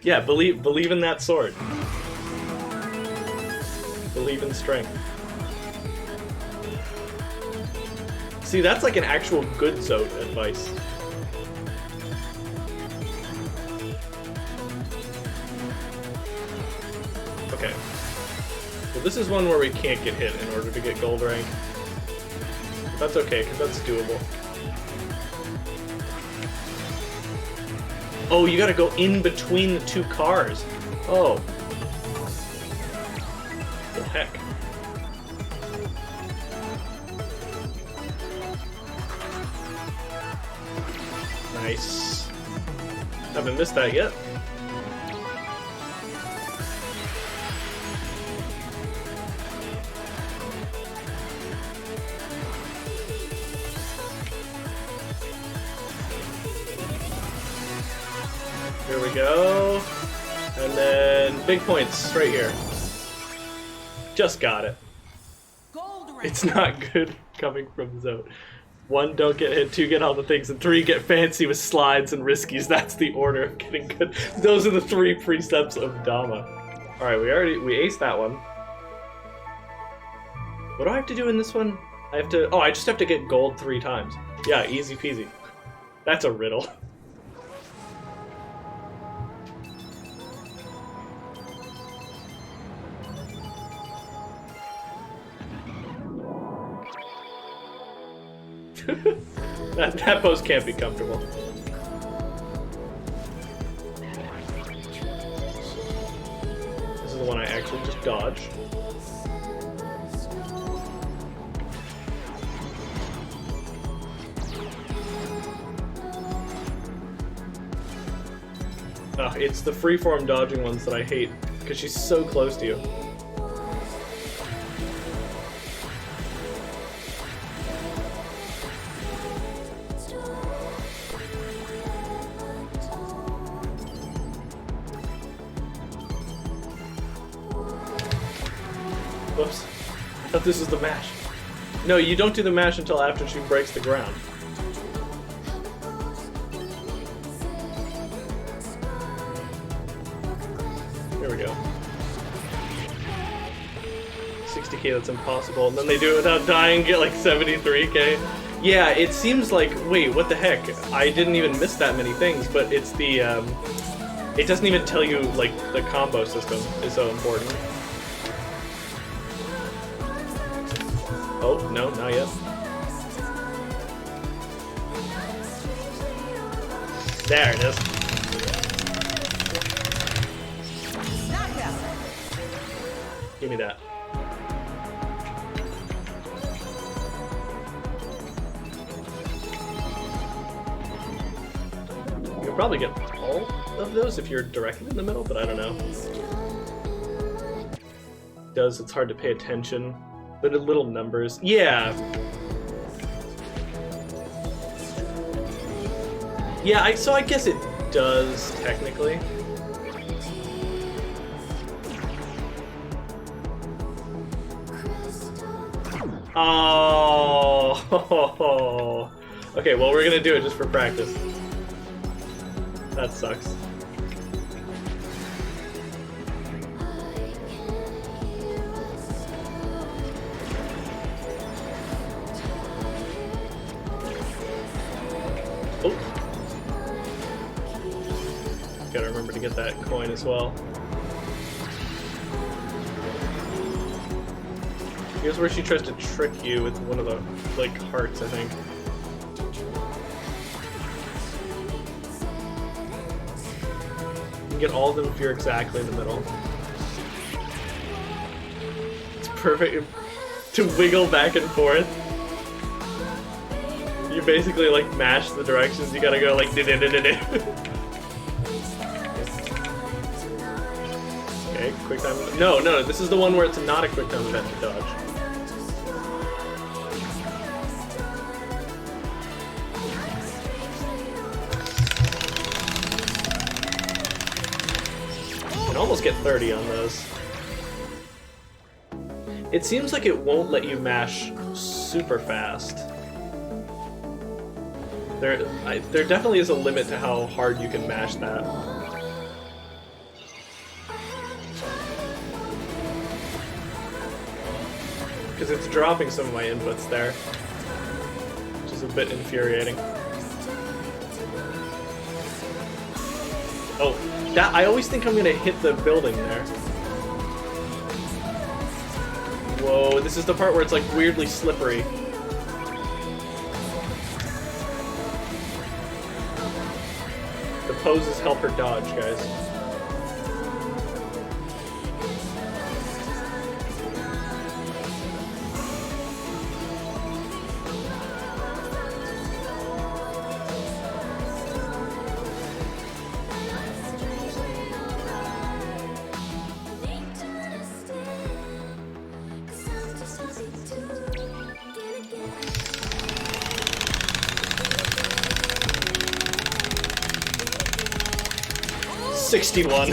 Yeah, believe in that sword. Believe in strength. See, that's like an actual good Zote advice. Okay. So this is one where we can't get hit in order to get gold rank. But that's okay, because that's doable. Oh, you gotta go in between the two cars. Oh. The heck. Nice. Haven't missed that yet. Here we go. And then big points right here. Just got it. It's not good coming from Zote. 1, don't get hit, 2, get all the things, and 3, get fancy with slides and riskies. That's the order of getting good. Those are the 3 precepts of Dhamma. Alright, we aced that one. What do I have to do in this one? I just have to get gold 3 times. Yeah, easy peasy. That's a riddle. that pose can't be comfortable. So just dodge. Ugh, it's the freeform dodging ones that I hate, because she's so close to you. Whoops. I thought this was the mash. No, you don't do the mash until after she breaks the ground. There we go. 60k, that's impossible. And then they do it without dying, get like 73k. Yeah, it seems like, wait, what the heck? I didn't even miss that many things, but it's the, it doesn't even tell you, like, the combo system is so important. Oh, no, not yet. There it is. Give me that. You'll probably get all of those if you're directly in the middle, but I don't know. It's hard to pay attention. But the little numbers. Yeah. Yeah, so I guess it does, technically. Oh. Okay, well, we're gonna do it just for practice. That sucks. Oh. Gotta remember to get that coin as well. Here's where she tries to trick you with one of the, like, hearts, I think. You can get all of them if you're exactly in the middle. It's perfect to wiggle back and forth. You basically, like, mash the directions, you gotta go, like, Okay, quick time event. No, this is the one where it's not a quick time event to dodge. You can almost get 30 on those. It seems like it won't let you mash super fast. There definitely is a limit to how hard you can mash that. Because it's dropping some of my inputs there, which is a bit infuriating. Oh, that I always think I'm gonna hit the building there. Whoa, this is the part where it's like weirdly slippery. The poses help her dodge, guys. $61.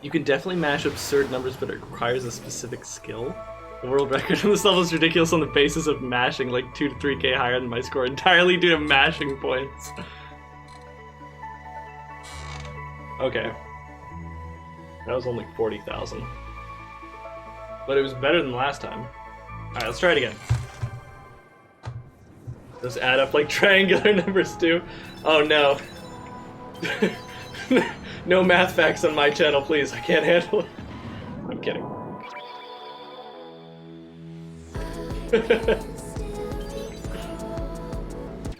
You can definitely mash absurd numbers, but it requires a specific skill. The world record on this level is ridiculous on the basis of mashing, like 2 to 3k higher than my score, entirely due to mashing points. Okay. That was only 40,000. But it was better than last time. Alright, let's try it again. Those add up like triangular numbers too. Oh no. No math facts on my channel, please. I can't handle it. I'm kidding.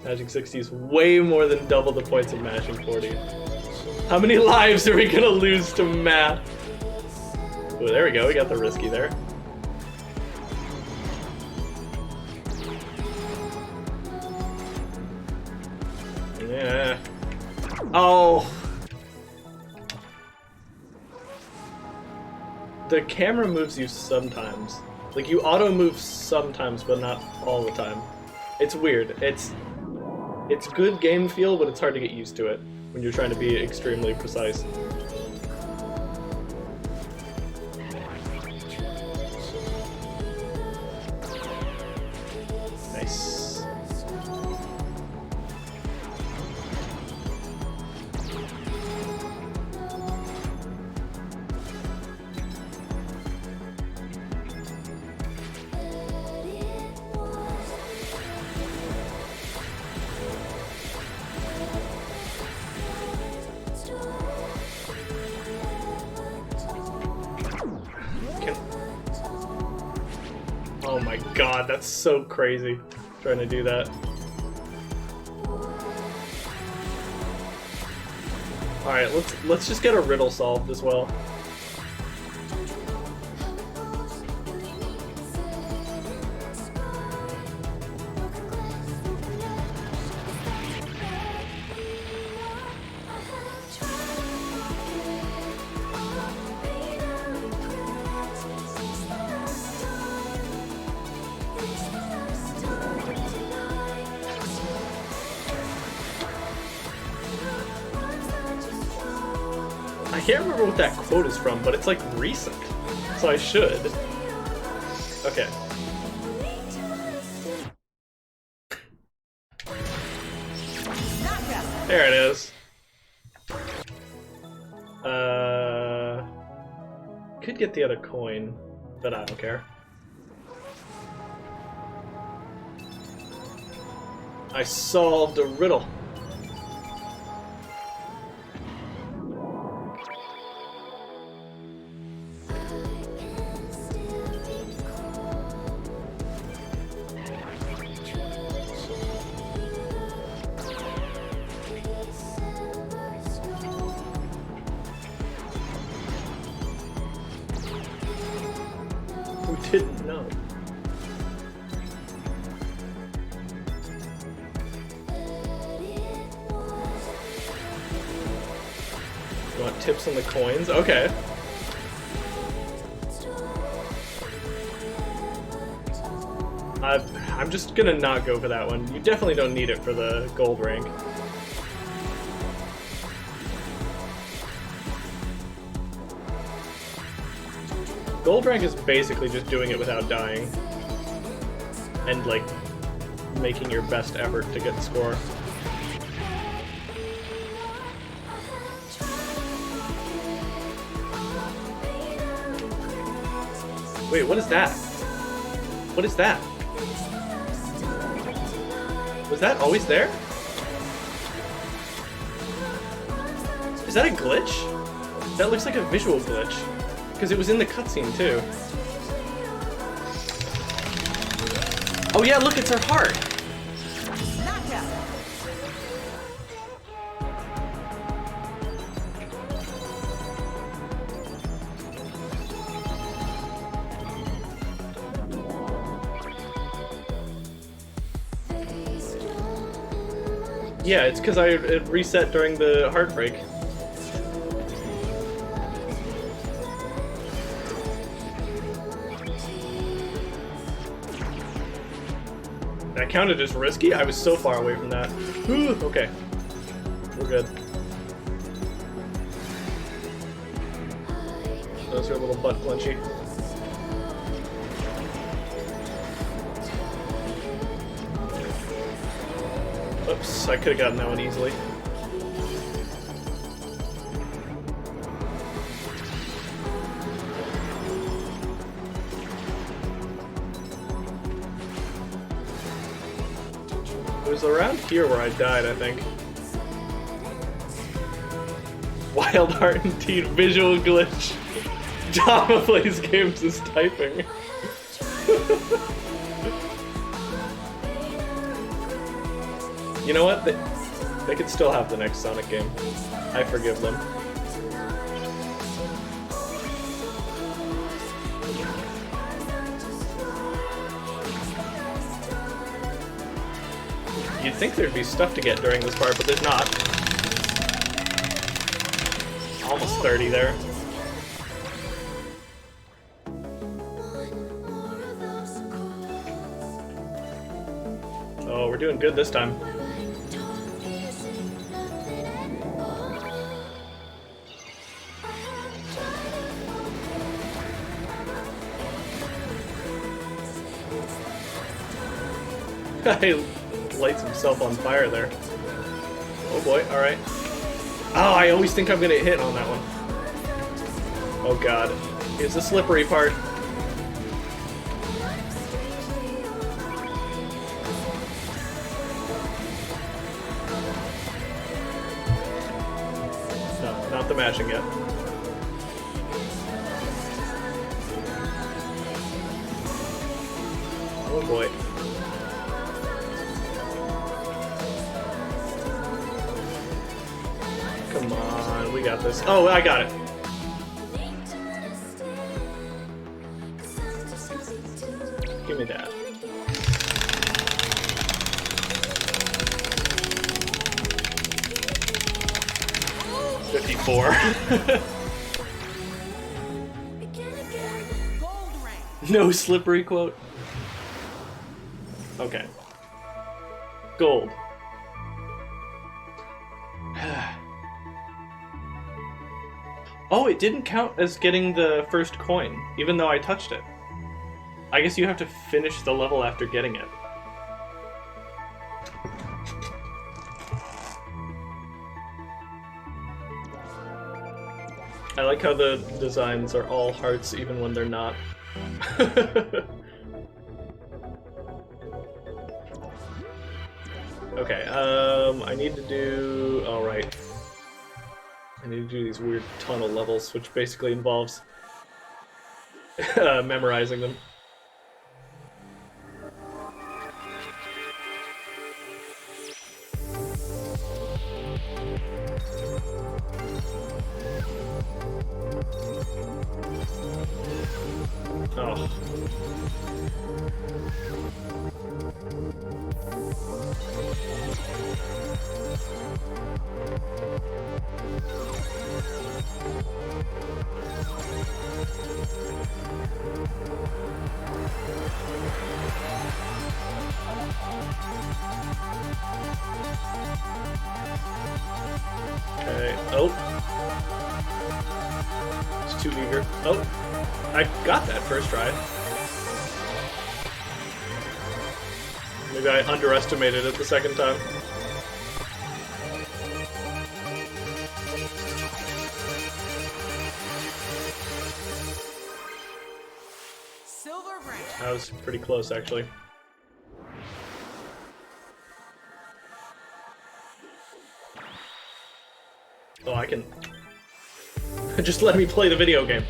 Mashing 60 is way more than double the points of mashing 40. How many lives are we gonna lose to math? Oh, there we go. We got the risky there. Yeah. Oh. The camera moves you sometimes. Like, you auto move sometimes, but not all the time. It's weird. It's good game feel, but it's hard to get used to it when you're trying to be extremely precise. Nice. Oh my god, that's so crazy, trying to do that. Alright, let's just get a riddle solved as well. I can't remember what that quote is from, but it's like recent, so I should. Okay. There it is. Could get the other coin, but I don't care. I solved a riddle. Who didn't know? You want tips on the coins? Okay. I'm just gonna not go for that one. You definitely don't need it for the gold rank. Gold rank is basically just doing it without dying. And, like, making your best effort to get the score. Wait, what is that? What is that? Was that always there? Is that a glitch? That looks like a visual glitch. Because it was in the cutscene, too. Oh yeah, look, it's her heart! Yeah, it's because it reset during the heartbreak. That counted as risky? I was so far away from that. Ooh, okay. We're good. Those are a little butt clenchy. Oops, I could have gotten that one easily. It was around here where I died, I think. Wild heart indeed, visual glitch. Java plays games as typing. You know what? They could still have the next Sonic game. I forgive them. You'd think there'd be stuff to get during this part, but there's not. Almost 30 there. Oh, we're doing good this time. He lights himself on fire there. Oh boy, alright. Oh, I always think I'm gonna hit on that one. Oh god. It's a slippery part. No, not the mashing yet. Oh boy. Come on, we got this. Oh, I got it. Give me that. $54. No slippery quote. Okay. Gold. Oh, it didn't count as getting the first coin, even though I touched it. I guess you have to finish the level after getting it. I like how the designs are all hearts even when they're not. Okay, I need to do... Alright. I need to do these weird tunnel levels, which basically involves memorizing them. Oh. Okay. Oh. It's too eager. Oh. I got that first try. Maybe I underestimated it the second time. That was pretty close, actually. Oh, I can... Just let me play the video game.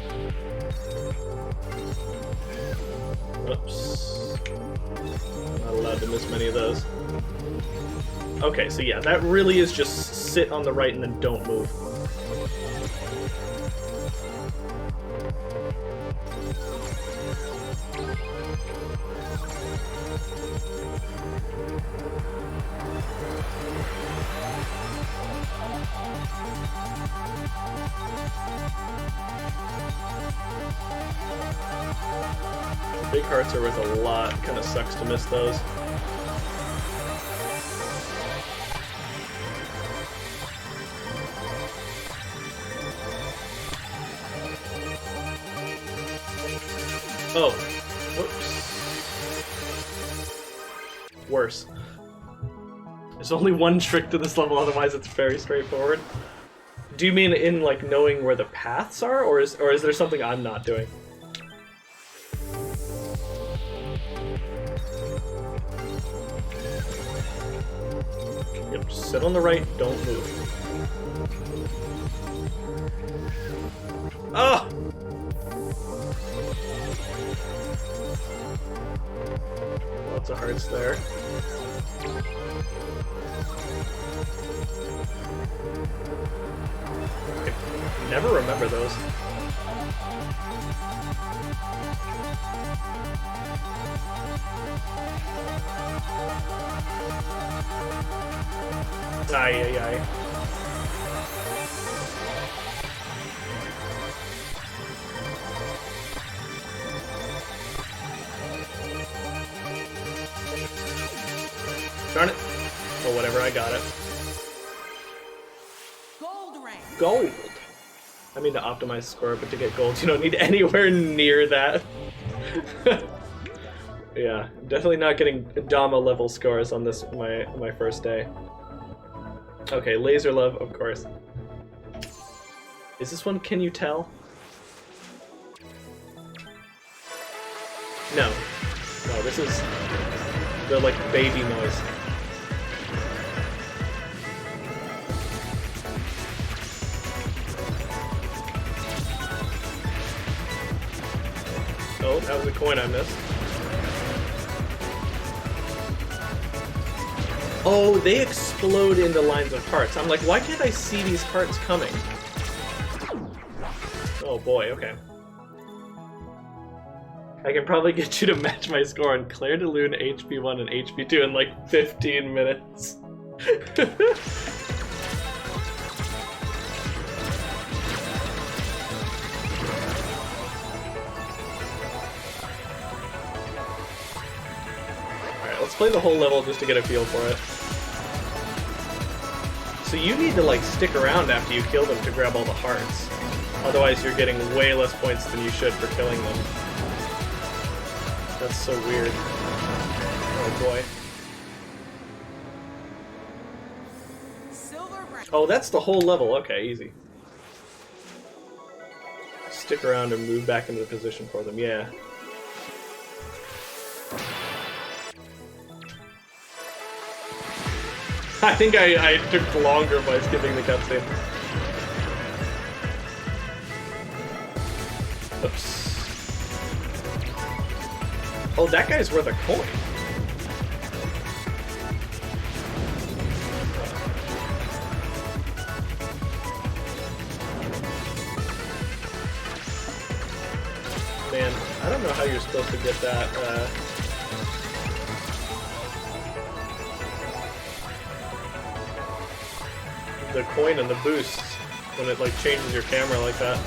Oops. Not allowed to miss many of those. Okay, so yeah, that really is just sit on the right and then don't move. Big hearts are worth a lot. Kind of sucks to miss those. Oh. Whoops. Worse. There's only one trick to this level, otherwise it's very straightforward. Do you mean in, like, knowing where the paths are, or is there something I'm not doing? Yep, just sit on the right, don't move. Ah! Lots of hearts there. I never remember those. Ay, ay, ay. Darn it. Well, whatever, I got it. Gold rank. Gold! I mean to optimize score, but to get gold, you don't need anywhere near that. Yeah, definitely not getting Dama level scores on this my first day. Okay, laser love, of course. Is this one Can You Tell? No. No, this is the like baby noise. Oh, that was a coin I missed. Oh, they explode into lines of hearts. I'm like, why can't I see these hearts coming? Oh boy, okay. I can probably get you to match my score on Claire de Lune HP1 and HP2 in like 15 minutes. Alright, let's play the whole level just to get a feel for it. So you need to like stick around after you kill them to grab all the hearts. Otherwise you're getting way less points than you should for killing them. That's so weird. Oh boy. Silver rank. Oh, that's the whole level. Okay, easy. Stick around and move back into the position for them. Yeah. I think I took longer by skipping the cutscene. Oops. Oh, that guy's worth a coin. Man, I don't know how you're supposed to get that, the coin and the boost when it like changes your camera like that.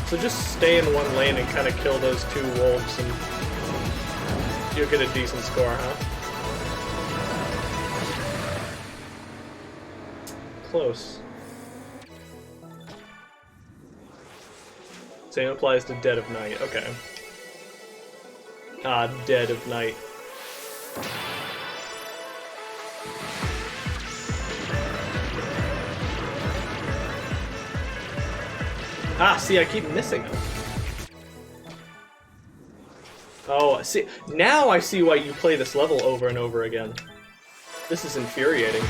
So just stay in one lane and kind of kill those two wolves and you'll get a decent score, huh? Close. Same applies to Dead of Night, okay. Ah, Dead of Night. Ah, see, I keep missing them. Oh, see, now I see why you play this level over and over again. This is infuriating.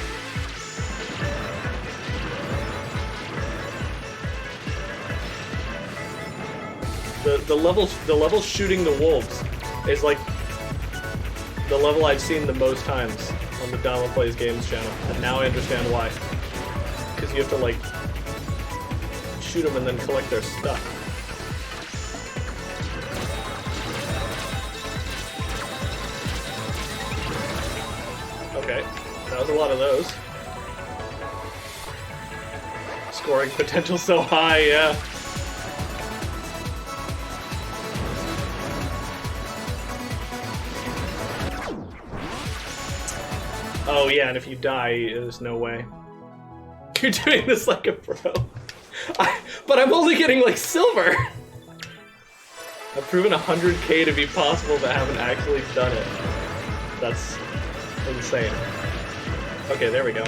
The level shooting the wolves is like the level I've seen the most times on the Dama Plays Games channel, and now I understand why. Because you have to like shoot them and then collect their stuff. Okay, that was a lot of those. Scoring potential so high, yeah. Oh yeah, and if you die, there's no way. You're doing this like a pro. But I'm only getting like silver! I've proven 100k to be possible but haven't actually done it. That's insane. Okay, there we go.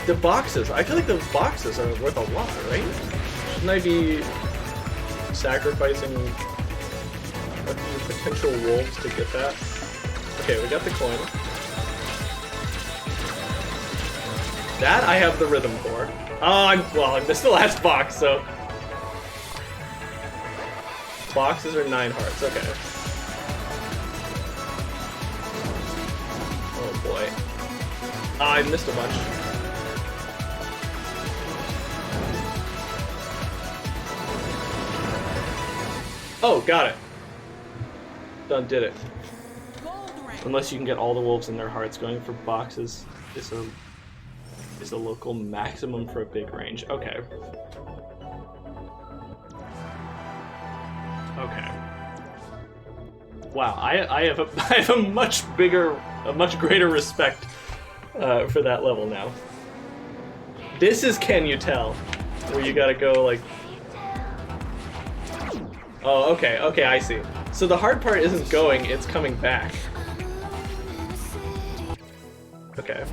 The boxes. I feel like the boxes are worth a lot, right? Shouldn't I be sacrificing a few potential wolves to get that? Okay, we got the coin. That I have the rhythm for. Oh, I missed the last box, so Boxes are 9 hearts, okay. Oh boy. Ah, I missed a bunch. Oh, got it. Done did it. Unless you can get all the wolves in their hearts, going for boxes is a local maximum for a big range. Okay. Okay. Wow, I have a much greater respect for that level now. This is Can You Tell, where you gotta go like. Oh, okay, okay, I see. So the hard part isn't going, it's coming back. Okay.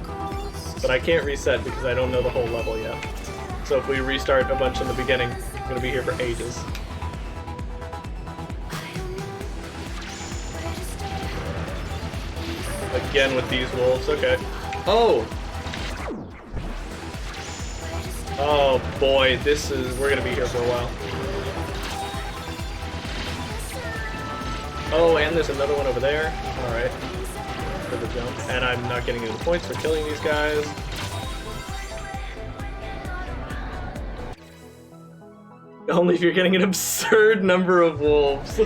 But I can't reset because I don't know the whole level yet. So if we restart a bunch in the beginning, I'm gonna be here for ages. Again with these wolves, okay. Oh! Oh boy, we're gonna be here for a while. Oh, and there's another one over there. Alright. For the jump. And I'm not getting any points for killing these guys. Only if you're getting an absurd number of wolves.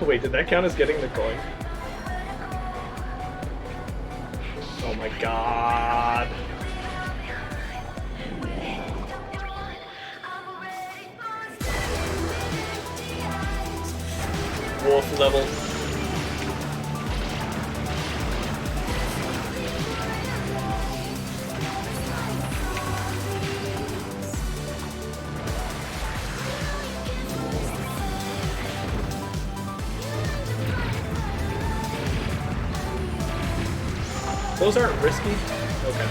Wait, did that count as getting the coin? Oh my god. Wolf level. Those aren't risky? Okay.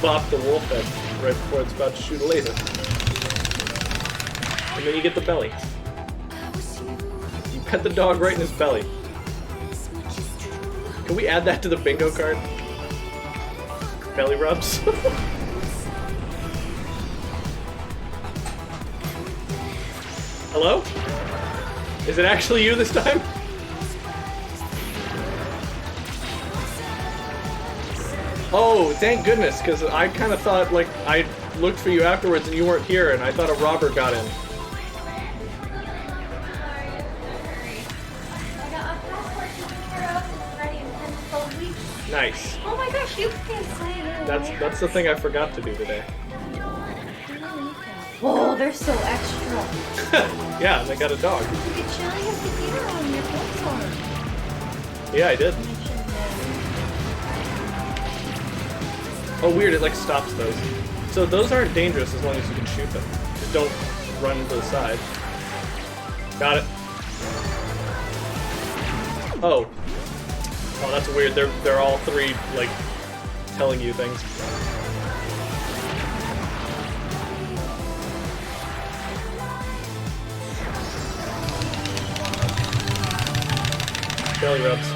Bop the wolf head right before it's about to shoot a laser. And then you get the belly. You pet the dog right in his belly. Can we add that to the bingo card? Belly rubs? Hello? Is it actually you this time? Oh, thank goodness, because I kind of thought, like, I looked for you afterwards and you weren't here, and I thought a robber got in. Nice. Oh my gosh, you can say it. That's the thing I forgot to do today. Whoa, they're so extra. Yeah, they got a dog. You could chili your computer on your phone. Yeah, I did. Oh, weird, it like stops those. So those aren't dangerous as long as you can shoot them. Just don't run to the side. Got it. Oh. Oh, that's weird. They're all three, like, telling you things. Belly rubs.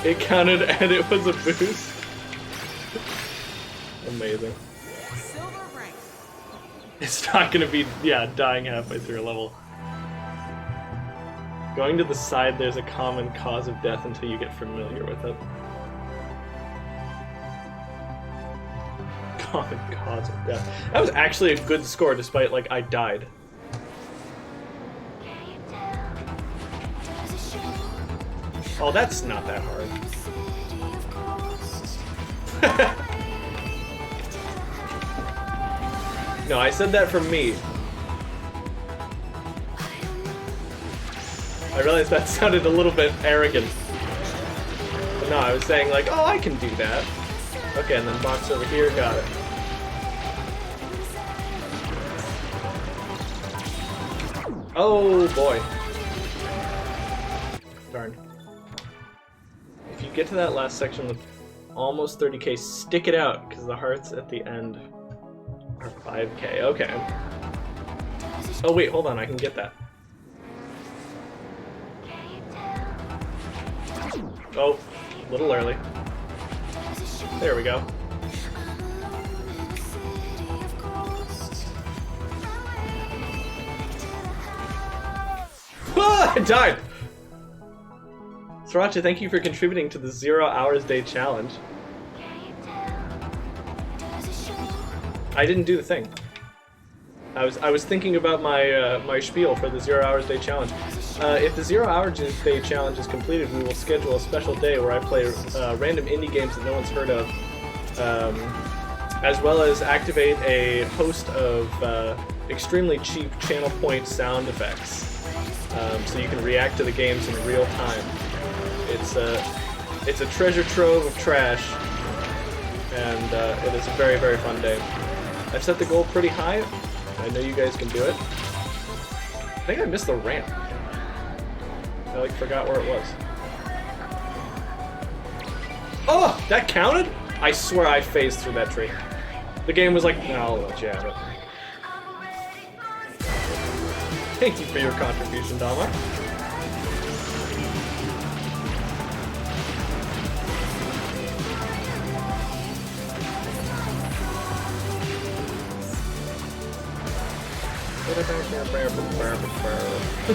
It counted and it was a boost. Amazing. It's not gonna be, yeah, dying halfway through a level. Going to the side, there's a common cause of death until you get familiar with it. Common cause of death. That was actually a good score despite, like, I died. Oh, that's not that hard. No, I said that for me. I realized that sounded a little bit arrogant. But no, I was saying like, oh, I can do that. Okay, and then box over here, got it. Oh boy. Darn. If you get to that last section with almost 30k, stick it out, because the hearts at the end are 5k. Okay. Oh wait, hold on, I can get that. Oh, A little early. There we go. Ah, I died! Sriracha, thank you for contributing to the 0 hours day challenge. I didn't do the thing. I was thinking about my my spiel for the 0 hours day challenge. If the 0 hours day challenge is completed, we will schedule a special day where I play random indie games that no one's heard of, as well as activate a host of extremely cheap channel point sound effects, so you can react to the games in real time. It's a treasure trove of trash, and it is a very, very fun day. I've set the goal pretty high. I know you guys can do it. I think I missed the ramp. I like forgot where it was. Oh, that counted? I swear I phased through that tree. The game was like, no, I'll let you have it. Thank you for your contribution, Dama.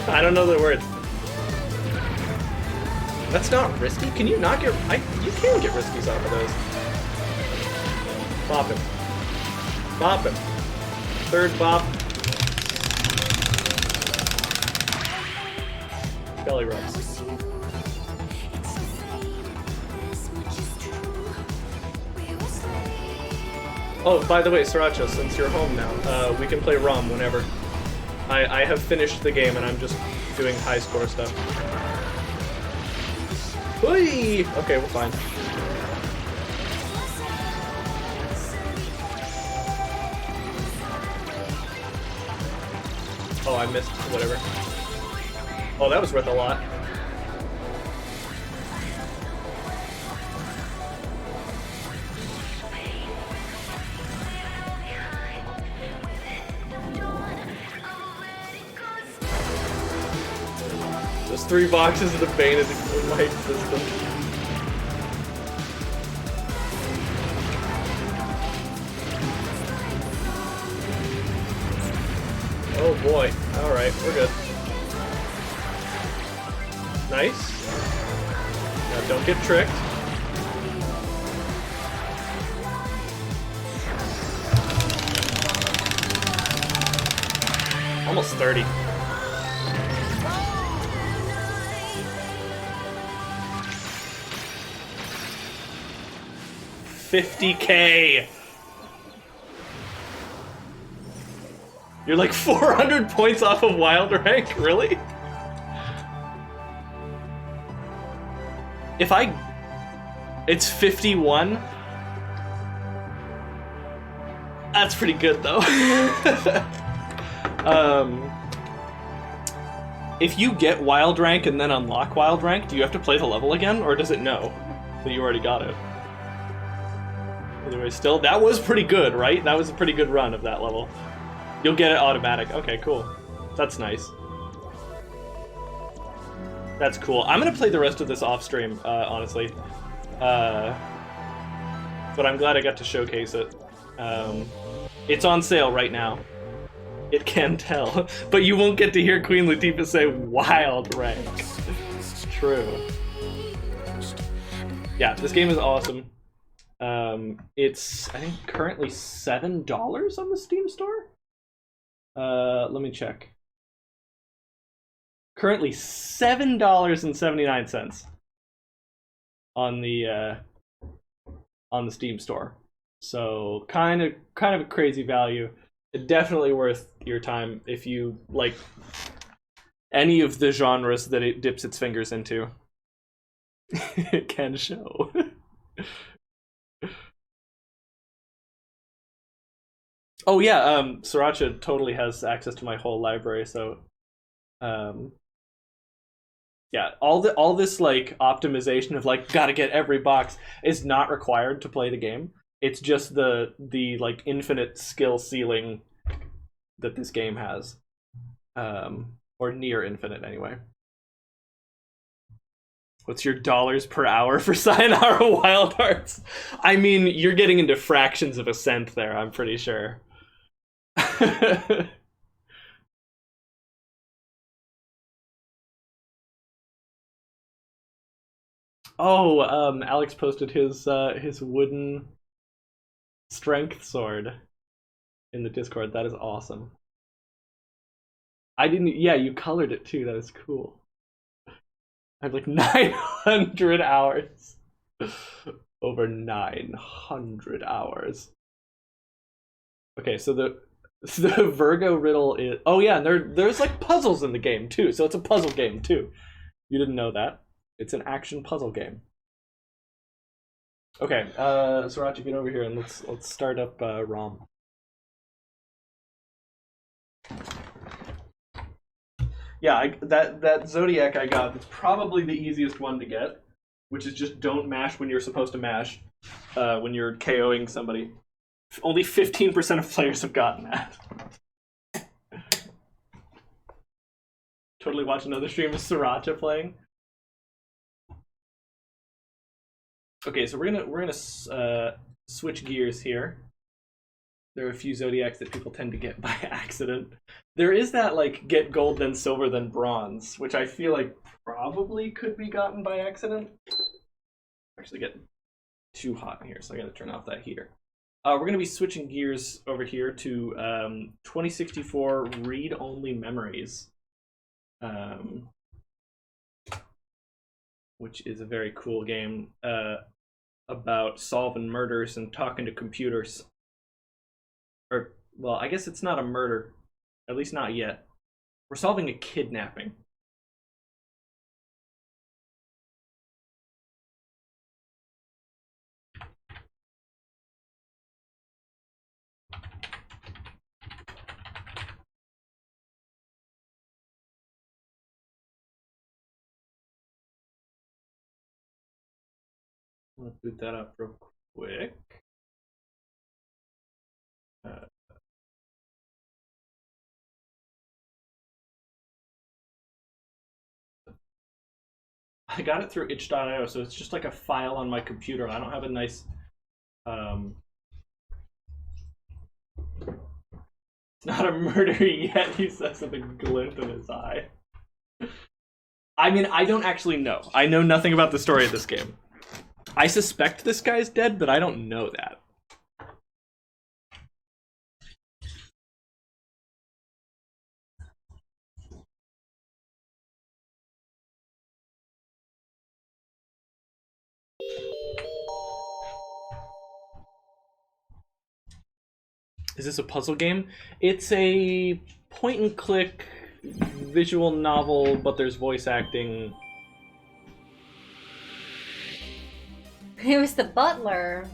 I don't know the words. That's not risky? Can you not get... you can get riskies off of those. Bop him. Bop him. Third bop. Belly rubs. Oh, by the way, Sriracha, since you're home now, we can play ROM whenever. I have finished the game and I'm just doing high score stuff. Whee! Okay, we're fine. Oh, I missed whatever. Oh, that was worth a lot. There's 3 boxes of the Bane in my system. Oh boy. Alright, we're good. Nice. Now don't get tricked. Almost 30. $50K. You're like 400 points off of Wild Rank, really? If I... It's 51? That's pretty good, though. If you get Wild Rank and then unlock Wild Rank, do you have to play the level again, or does it know that you already got it? Anyway, still, that was pretty good, right? That was a pretty good run of that level. You'll get it automatic. Okay, cool. That's nice. That's cool. I'm gonna play the rest of this off stream, honestly. But I'm glad I got to showcase it. It's on sale right now. It can tell. But you won't get to hear Queen Latifah say Wild Rank. True. Yeah, this game is awesome. It's, I think, currently $7 on the Steam store? Let me check. Currently $7.79 on the Steam store. So kind of a crazy value. Definitely worth your time if you like any of the genres that it dips its fingers into. It can show. Oh yeah, Sriracha totally has access to my whole library, so yeah, all this like optimization of like gotta get every box is not required to play the game. It's just the like infinite skill ceiling that this game has, or near infinite anyway. What's your dollars per hour for Sayonara Wild Hearts? I mean, you're getting into fractions of a cent there, I'm pretty sure. Oh, Alex posted his wooden strength sword in the Discord. That is awesome. I didn't. Yeah, you colored it too. That is cool. I have like 900 hours. Over 900 hours. Okay, so the Virgo riddle is. Oh yeah, and there's like puzzles in the game too. So it's a puzzle game too. You didn't know that? It's an action puzzle game. Okay, Sriracha, get over here and let's start up ROM. Yeah, that Zodiac I got, it's probably the easiest one to get, which is just don't mash when you're supposed to mash when you're KOing somebody. Only 15% of players have gotten that. Totally watch another stream of Sriracha playing. Okay, so we're gonna switch gears here. There are a few Zodiacs that people tend to get by accident. There is that, like, get gold, then silver, then bronze, which I feel like probably could be gotten by accident. Actually getting too hot in here, so I gotta turn off that heater. We're going to be switching gears over here to 2064 read-only memories, which is a very cool game about solving murders and talking to computers. Or, well, I guess it's not a murder, at least not yet. We're solving a kidnapping. I'm gonna boot that up real quick. I got it through itch.io, so it's just like a file on my computer. I don't have a nice it's not a murder yet, he says with a glint in his eye. I mean, I don't actually know. I know nothing about the story of this game. I suspect this guy's dead, but I don't know that. Is this a puzzle game? It's a point and click visual novel, but there's voice acting. It was the butler.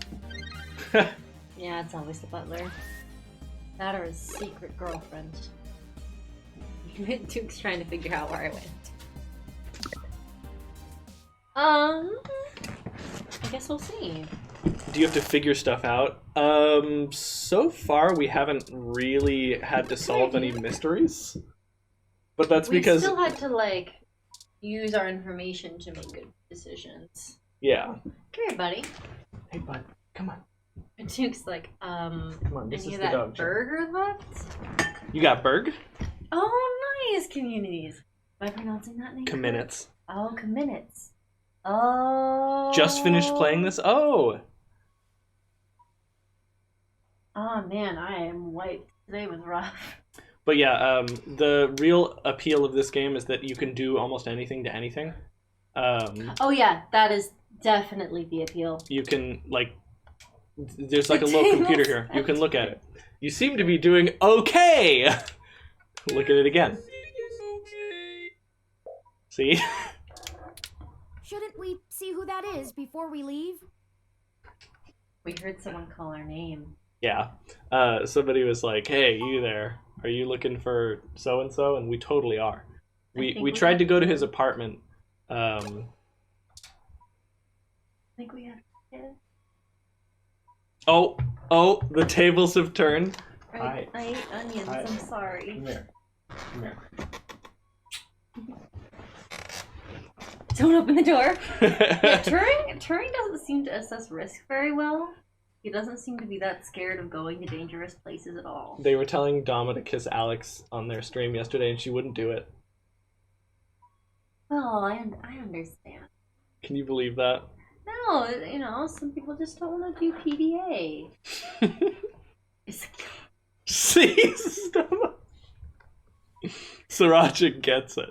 Yeah, it's always the butler. That or his secret girlfriend. Duke's trying to figure out where I went. I guess we'll see. Do you have to figure stuff out? So far we haven't really had to solve any mysteries. But that's because... We still had to, like, use our information to make good decisions. Yeah. Come here, buddy. Hey, bud. Come on. And Duke's like, Come on, this any is of the that dog. burger left? You got Berg? Oh, nice, communities. Am I pronouncing that name? Kaminets. Oh, Kaminets. Oh. Just finished playing this? Oh! Oh, man, I am wiped. Today was rough. But yeah, the real appeal of this game is that you can do almost anything to anything. Oh yeah, that is definitely the appeal. You can, like, there's like a little computer here. You can look at it. You seem to be doing okay! Look at it again. See? Shouldn't we see who that is before we leave? We heard someone call our name. Yeah. Somebody was like, hey, you there. Are you looking for so-and-so? And we totally are. We tried to go to his apartment. I think we have kids. Oh, the tables have turned. I ate onions, Hi. I'm sorry. Come here. Come here. Don't open the door. Yeah, Turing doesn't seem to assess risk very well. He doesn't seem to be that scared of going to dangerous places at all. They were telling Dama to kiss Alex on their stream yesterday, and she wouldn't do it. Oh, I understand. Can you believe that? No, you know, some people just don't want to do PDA. See, Dama. Sriracha gets it.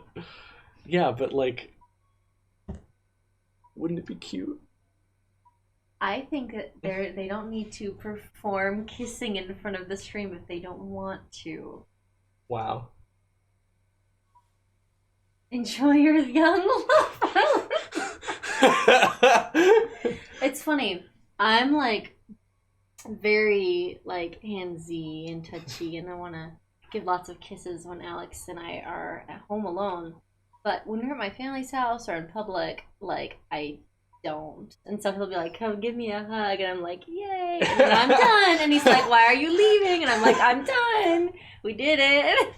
Yeah, but like, wouldn't it be cute? I think that they don't need to perform kissing in front of the stream if they don't want to. Wow. Enjoy your young love. It's funny. I'm like very like handsy and touchy, and I want to give lots of kisses when Alex and I are at home alone. But when we're at my family's house or in public, like I don't. And so he'll be like, "Come give me a hug," and I'm like, "Yay!" And then I'm done. And he's like, "Why are you leaving?" And I'm like, "I'm done. We did it."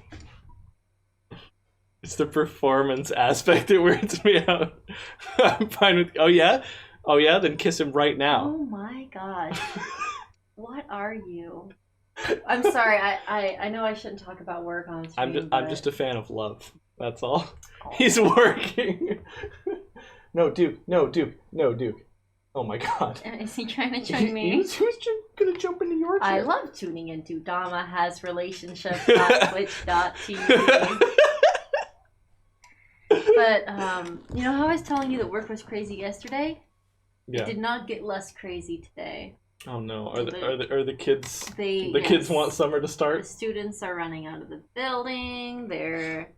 It's the performance aspect that weirds me out. I'm fine with. Oh yeah, then kiss him right now. Oh my gosh. What are you? I'm sorry. I know I shouldn't talk about work on stream. I'm just a fan of love. That's all. Oh. He's working. No, Duke. Oh my god. Is he trying to join me? Who's gonna jump into your chair? I love tuning into Dama Has Relationship.twitch.tv. But, you know how I was telling you that work was crazy yesterday? Yeah. It did not get less crazy today. Oh no. Are the kids yes, kids want summer to start? The students are running out of the building, they're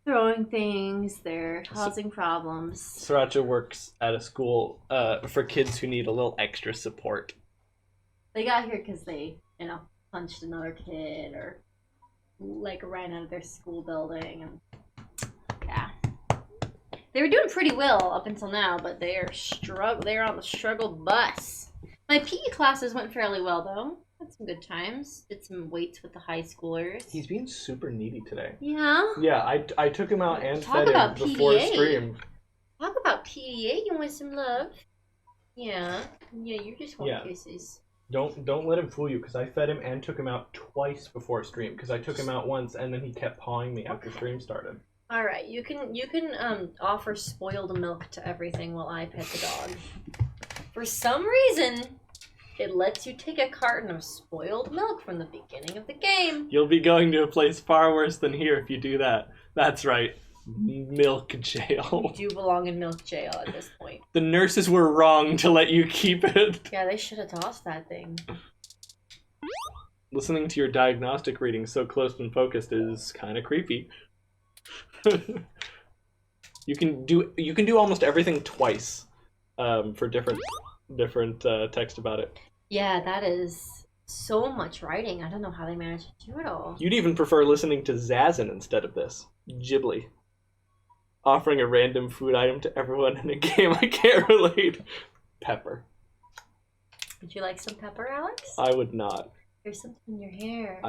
throwing things, they're causing problems. Sriracha works at a school for kids who need a little extra support. They got here because they, you know, punched another kid or like ran out of their school building, and yeah. They were doing pretty well up until now, but they're on the struggle bus. My PE classes went fairly well though. Had some good times. Did some weights with the high schoolers. He's being super needy today. Yeah? Yeah, I took him out and fed him before the stream. Talk about PDA, you want some love? Yeah. Yeah, you just want kisses. Don't let him fool you, because I fed him and took him out twice before stream, because I took him out once and then he kept pawing me after stream started. Alright, you can offer spoiled milk to everything while I pet the dog. For some reason, it lets you take a carton of spoiled milk from the beginning of the game. You'll be going to a place far worse than here if you do that. That's right. Milk jail. You do belong in milk jail at this point. The nurses were wrong to let you keep it. Yeah, they should have tossed that thing. Listening to your diagnostic reading so close and focused is kind of creepy. You can do almost everything twice for different text about it. Yeah, that is so much writing. I don't know how they managed to do it all. You'd even prefer listening to Zazen instead of this. Ghibli. Offering a random food item to everyone in a game I can't relate. Pepper. Would you like some pepper, Alex? I would not. There's something in your hair.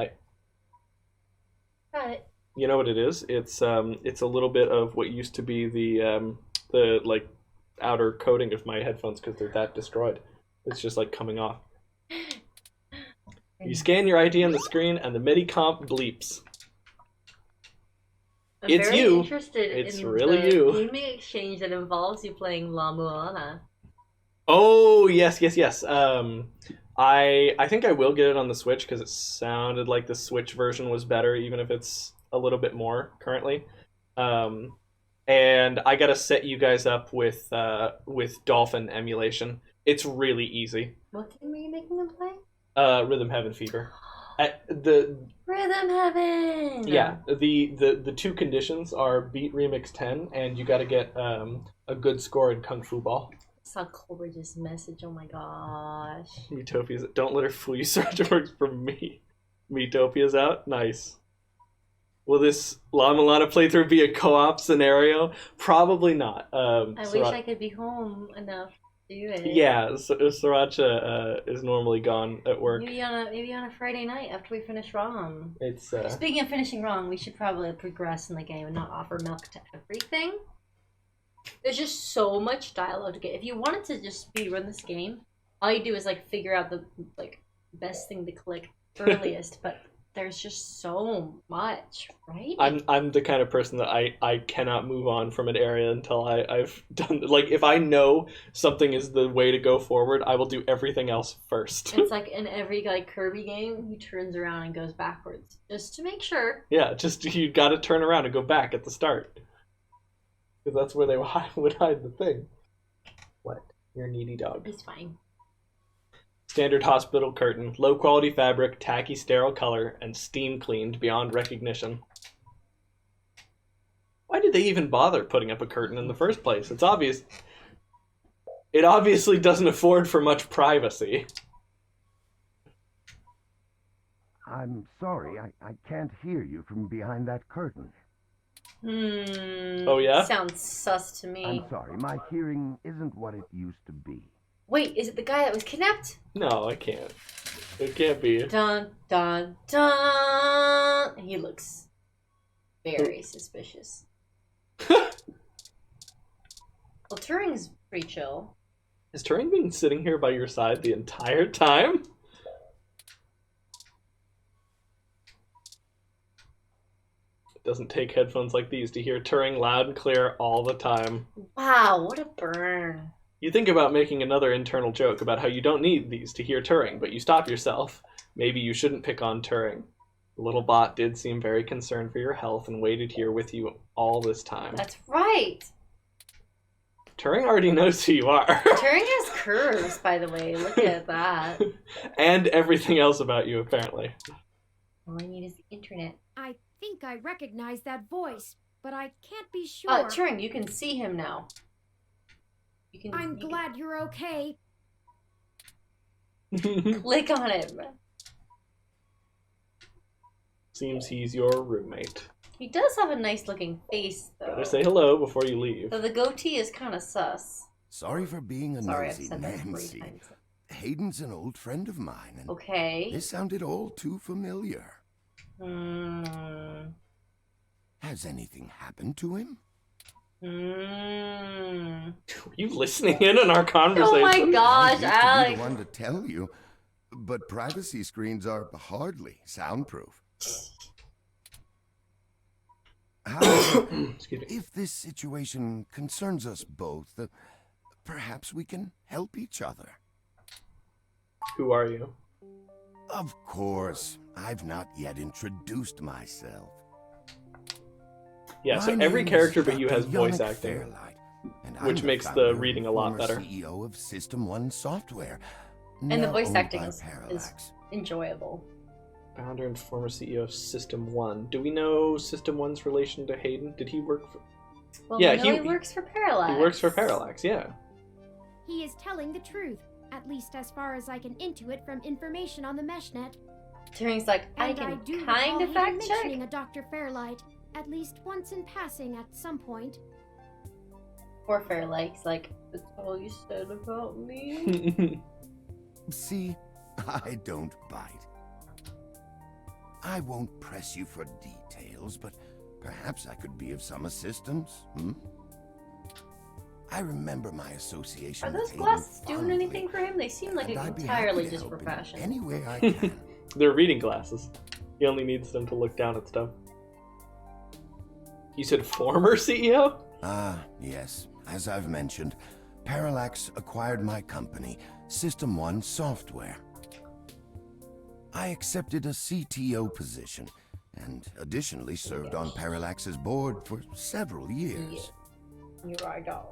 Got it. You know what it is? It's a little bit of what used to be the like outer coating of my headphones because they're that destroyed. It's just like coming off. You scan your ID on the screen and the MIDI comp bleeps. I'm it's very you. Interested it's in really the you. gaming exchange that involves you playing La Moana. Oh yes. I think I will get it on the Switch because it sounded like the Switch version was better, even if it's a little bit more currently. And I gotta set you guys up with Dolphin emulation. It's really easy. What game are you making them play? Rhythm Heaven Fever. Rhythm Heaven. Yeah, the two conditions are beat Remix 10, and you got to get a good score in Kung Fu Ball. I saw Coleridge's message. Oh my gosh. Metopia's. Don't let her fool you. Sergeant works for me. Metopia's out. Nice. Will this La Milana playthrough be a co-op scenario? Probably not. I wish I could be home enough. Yeah, Sriracha is normally gone at work. Maybe on a Friday night after we finish ROM. It's Speaking of finishing ROM, we should probably progress in the game and not offer milk to everything. There's just so much dialogue to get. If you wanted to just speedrun this game, all you do is like figure out the like best thing to click earliest, but there's just so much, right? I'm the kind of person that I cannot move on from an area until I've done, like, if I know something is the way to go forward, I will do everything else first. It's like in every like Kirby game, he turns around and goes backwards just to make sure. Yeah, just you got to turn around and go back at the start, because that's where they would hide the thing. What? You're a needy dog. It's fine. Standard hospital curtain, low quality fabric, tacky sterile color, and steam cleaned beyond recognition. Why did they even bother putting up a curtain in the first place? It's obvious. It obviously doesn't afford for much privacy. I'm sorry, I can't hear you from behind that curtain. Oh yeah? Sounds sus to me. I'm sorry, my hearing isn't what it used to be. Wait, is it the guy that was kidnapped? No, I can't. It can't be. Dun dun dun. He looks very suspicious. Well, Turing's pretty chill. Has Turing been sitting here by your side the entire time? It doesn't take headphones like these to hear Turing loud and clear all the time. Wow, what a burn. You think about making another internal joke about how you don't need these to hear Turing, but you stop yourself. Maybe you shouldn't pick on Turing. The little bot did seem very concerned for your health and waited here with you all this time. That's right. Turing already knows who you are. Turing has curves, by the way. Look at that. And everything else about you, apparently. All I need is the internet. I think I recognize that voice, but I can't be sure. Turing, you can see him now. I'm glad you're okay. Click on him. Seems he's your roommate. He does have a nice looking face, though. Better say hello before you leave. So the goatee is kind of sus. Sorry for being a Sorry, I've nosy said that 3 Nancy. times. Hayden's an old friend of mine, and Okay. this sounded all too familiar. Hmm. Has anything happened to him? Hmm. You listening in on our conversation? Oh my gosh, I hate to be Alex. the one to tell you, but privacy screens are hardly soundproof. However, Excuse me. if this situation concerns us both, perhaps we can help each other. Who are you? Of course, I've not yet introduced myself. Yeah, so My every name character is but you has Dr. voice Yannick acting. Fairlight, and I'm which the makes the founder reading a and lot former better. CEO of System 1 Software, And the now voice owned acting by is Parallax. enjoyable. Founder and former CEO of System 1. Do we know System 1's relation to Hayden? Did he work for... Well, Yeah, we know he works for Parallax. He works for Parallax, yeah. He is telling the truth, at least as far as I can intuit from information on the meshnet. Turing's like, I And can do kind of recall fact him check. mentioning a Dr. Fairlight, at least once in passing at some point. Poor Fairlight's like, that's all you said about me? See, I don't bite. I won't press you for details, but perhaps I could be of some assistance, I remember my association Are with those Hayden glasses doing fondly, anything for him? They seem like and it's I'd be entirely happy to just for help in fashion. any way I can. They're reading glasses. He only needs them to look down at stuff. You said former CEO? Ah, yes. As I've mentioned, Parallax acquired my company, System 1 Software. I accepted a CTO position, and additionally served on Parallax's board for several years. You're right, dog.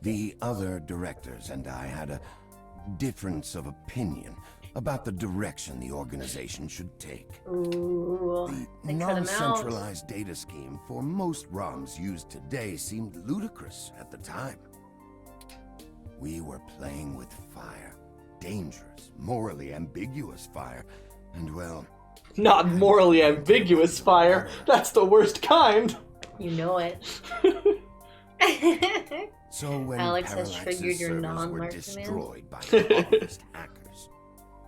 The other directors and I had a difference of opinion about the direction the organization should take. Ooh. The They cut him out. non-centralized data scheme for most ROMs used today seemed ludicrous at the time. We were playing with fire. Dangerous, morally ambiguous fire. And well... Not morally ambiguous fire. That's the worst kind. You know it. So when Alex has Parallax's triggered your servers were non-Mark destroyed by communist hackers,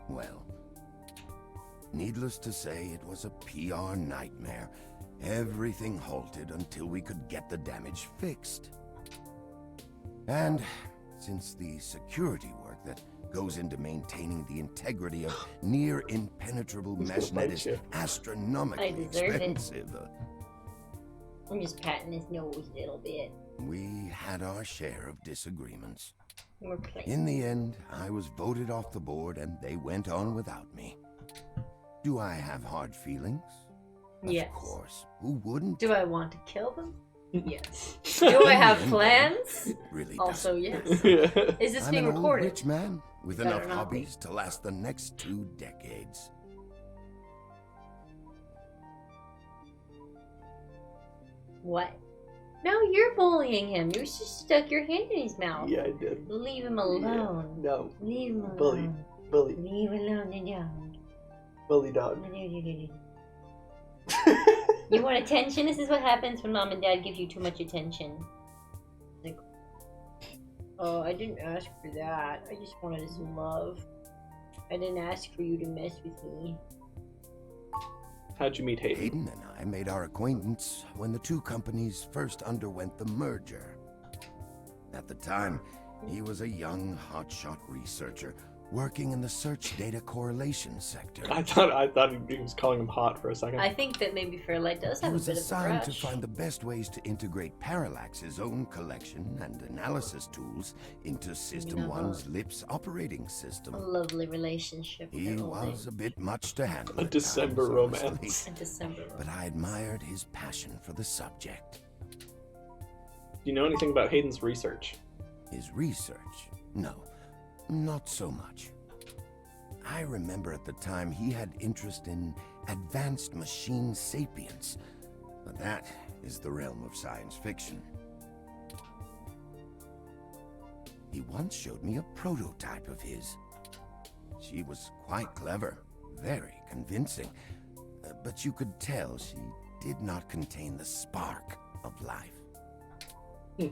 well, needless to say, it was a PR nightmare. Everything halted until we could get the damage fixed. And since the security work that goes into maintaining the integrity of near impenetrable meshnet is astronomically I deserve it. expensive, I'm just patting his nose a little bit. we had our share of disagreements. We're playing. In the end, I was voted off the board and they went on without me. Do I have hard feelings? Yes. Of course. Who wouldn't? Do I want to kill them? Yes. Do I have plans? It really Also, doesn't. yes. Is this I'm being an old recorded? rich man with Better enough not be. hobbies to last the next 2 decades. What? No, you're bullying him. You just stuck your hand in his mouth. Yeah, I did. Leave him alone. No. Leave him alone. Bully. Leave alone the dog. Bully dog. You want attention? This is what happens when mom and dad give you too much attention. Like, oh, I didn't ask for that. I just wanted some love. I didn't ask for you to mess with me. How'd you meet Hayden? Hayden and I made our acquaintance when the 2 companies first underwent the merger. At the time, he was a young, hotshot researcher working in the search data correlation sector. I thought he was calling him hot for a second. I think that maybe Fairlight does He have a was bit of a assigned to crush. find the best ways to integrate Parallax's own collection and analysis tools into System know. 1's LIPS operating A system. lovely relationship. He was a bit much to handle. A at December times, romance. honestly, A December. but I admired his passion for the subject. Do you know anything about Hayden's research? His research? No, not so much. I remember at the time he had interest in advanced machine sapience, but that is the realm of science fiction. He once showed me a prototype of his. She was quite clever, very convincing, but you could tell she did not contain the spark of life.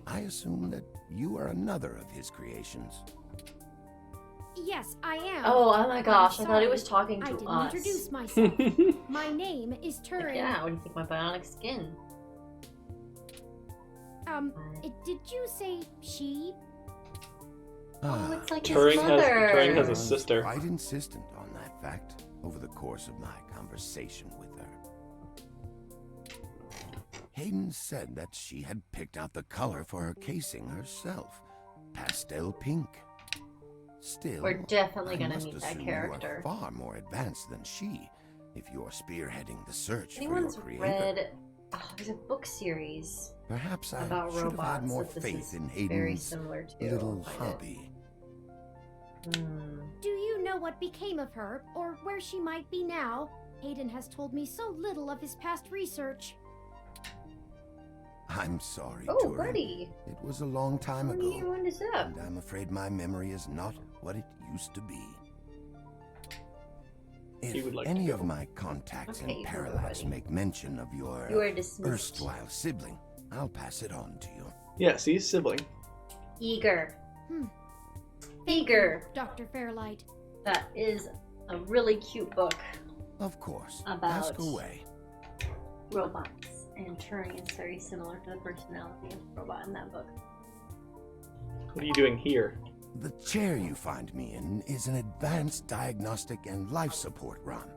I assume that you are another of his creations. Yes, I am. Oh my gosh, I I'm thought he was sorry. talking I to didn't us. introduce myself. My name is Turing. Yeah, what do you think of my bionic skin? Did you say she? Oh, it's like Turing his mother. Turing has a I was sister. quite insistent on that fact over the course of my conversation with her. Hayden said that she had picked out the color for her casing herself, pastel pink. Still, We're definitely I gonna must meet that assume character. You are far more advanced than she, if you're spearheading the search Anyone's for your creator. read? Oh, there's a book series Perhaps I about should have robots had more that this faith is in very Hayden's similar to. little I'll find it. hobby. Do you know what became of her, or where she might be now? Hayden has told me so little of his past research. I'm sorry, Oh, Turing. buddy. It was a long time What ago. do you want this up? And I'm afraid my memory is not what it used to be. He If would like to any go. of my contacts Okay, in you go, Parallax buddy. make mention of your You are dismissed. erstwhile sibling, I'll pass it on to you. Yes, he's sibling. Eager. Hmm. Eager. Dr. Fairlight. That is a really cute book Of course. About- Ask away. robots, and Turing is very similar to the personality of the robot in that book. What are you doing here? The chair you find me in is an advanced diagnostic and life support ROM.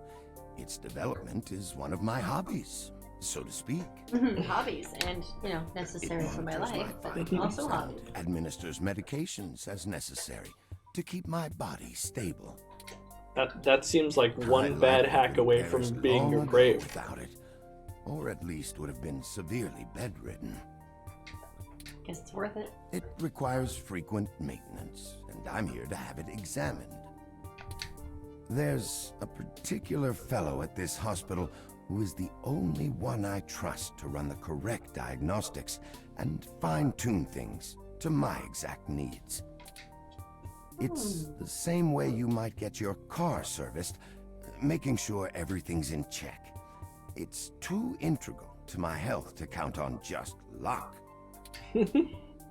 Its development is one of my hobbies, so to speak. Hobbies, and necessary for my monitors life, but vitals also and hobbies. administers medications as necessary to keep my body stable. That seems like I one bad likely hack would away have from perished being long your ago grave. without it, or at least would have been severely bedridden. Guess it's worth it. It requires frequent maintenance, and I'm here to have it examined. There's a particular fellow at this hospital who is the only one I trust to run the correct diagnostics and fine-tune things to my exact needs. It's the same way you might get your car serviced, making sure everything's in check. It's too integral to my health to count on just luck.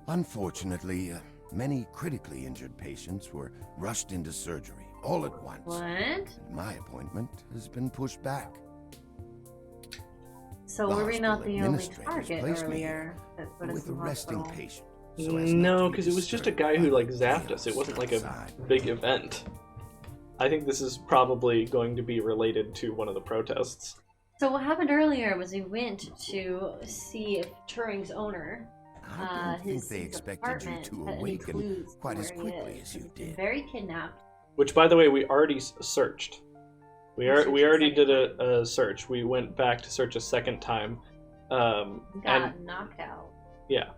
Unfortunately, many critically injured patients were rushed into surgery all at once. What? And my appointment has been pushed back. So The were we not hospital the only administrators target placed me earlier that put us with in a resting hospital? patient so as not No, to be because it was just a disturbed guy who by like the zapped us. It chaos wasn't like a outside. big event. I think this is probably going to be related to one of the protests. So what happened earlier was we went to see if Turing's owner, I don't think his they expected you apartment to had any awaken clues quite as where he quickly is. as you He's been did. very kidnapped. Which, by the way, we already searched. We searched the already second did a search. We went back to search a second time. Got And knocked out. yeah,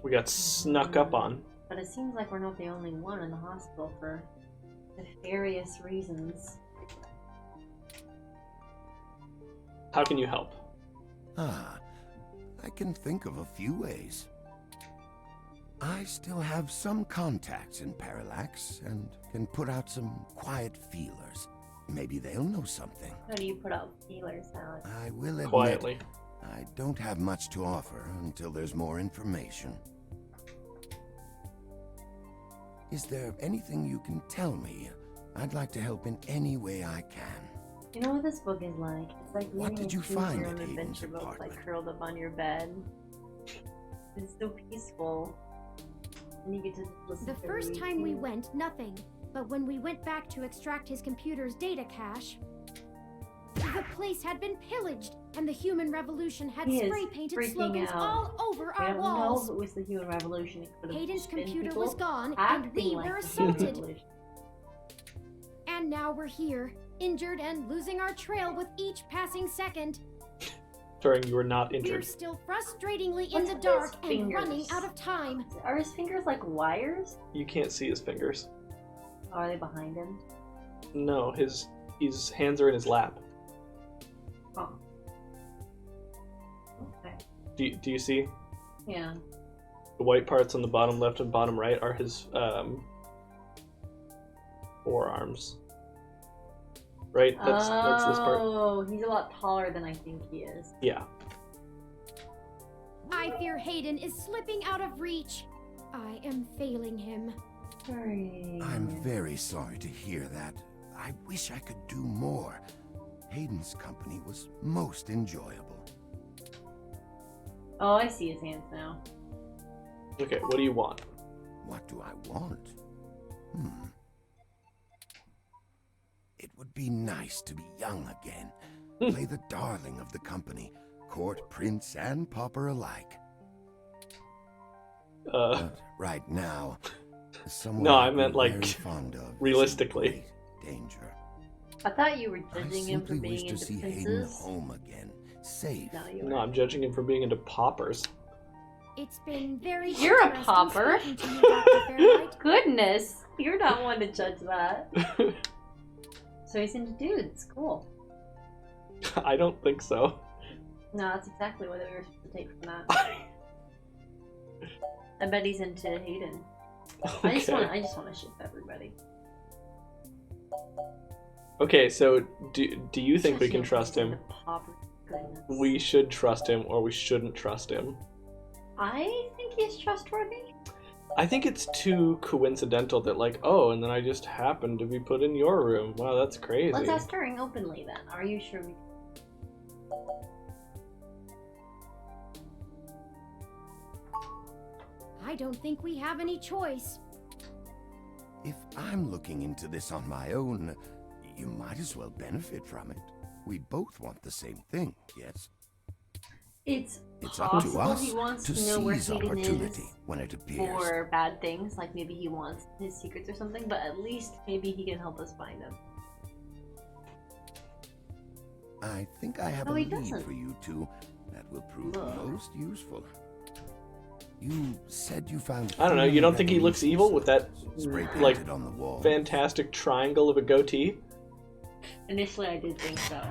we got snuck up on. But it seems like we're not the only one in the hospital for nefarious reasons. How can you help? I can think of a few ways. I still have some contacts in Parallax and can put out some quiet feelers. Maybe they'll know something. How do you put out feelers, Alex? I will admit, Quietly. I don't have much to offer until there's more information. Is there anything you can tell me? I'd like to help in any way I can. You know what this book is like? It's like What reading did you a find choose-your-own at Hayden's adventure book, like apartment? curled up on your bed. It's so peaceful. And you get to listen The to first read time we things. went, nothing. But when we went back to extract his computer's data cache, the place had been pillaged, and the human revolution had He is spray-painted freaking slogans out. all over I our don't walls. know if it was the human revolution. It could have Hayden's just been computer people was gone, and acting we like were the human assaulted. revolution. And now we're here, injured and losing our trail with each passing second. Turing, you were not We're injured. still frustratingly in What's the with dark his and fingers? running out of time. Are his fingers like wires? You can't see his fingers. Are they behind him? No, his hands are in his lap. Oh. Okay. Do you see? Yeah. The white parts on the bottom left and bottom right are his forearms. Right? That's this part. Oh, he's a lot taller than I think he is. Yeah. I fear Hayden is slipping out of reach. I am failing him. Sorry. I'm very sorry to hear that. I wish I could do more. Hayden's company was most enjoyable. Oh, I see his hands now. Okay, what do you want? What do I want? It would be nice to be young again. Play the darling of the company. Court, prince, and pauper alike. But right now, someone No, I I've meant, been like, very fond of is in realistically. great danger. I thought you were I judging him for simply wish being to into see Hayden princes. home again, safe. No, you No, were. I'm judging him for being into poppers. It's been very You're a interesting pauper. speaking to you, Dr. Fairlight. Goodness, you're not one to judge that. So he's into dudes. Cool. I don't think so. No, that's exactly what we were supposed to take from that. I bet he's into Hayden. I just Okay. want to ship everybody. Okay, so do you think we can Especially trust if he's him? into pauper. Goodness. We should trust him or we shouldn't trust him? I think he's trustworthy. I think it's too coincidental that like, oh, and then I just happened to be put in your room. Wow, that's crazy. Let's ask Turing openly then. Are you sure we... I don't think we have any choice. If I'm looking into this on my own, you might as well benefit from it. We both want the same thing, yes? It's It's up to possible us he wants to to know where seize Hayden opportunity is when it appears. for bad things. Like maybe he wants his secrets or something, but at least maybe he can help us find them. I think I have No, a he lead doesn't. for you two that will prove Look. most useful. You said you found. I don't know, you don't think he looks evil with that, spray like, painted on the wall? fantastic triangle of a goatee? Initially, I did think so.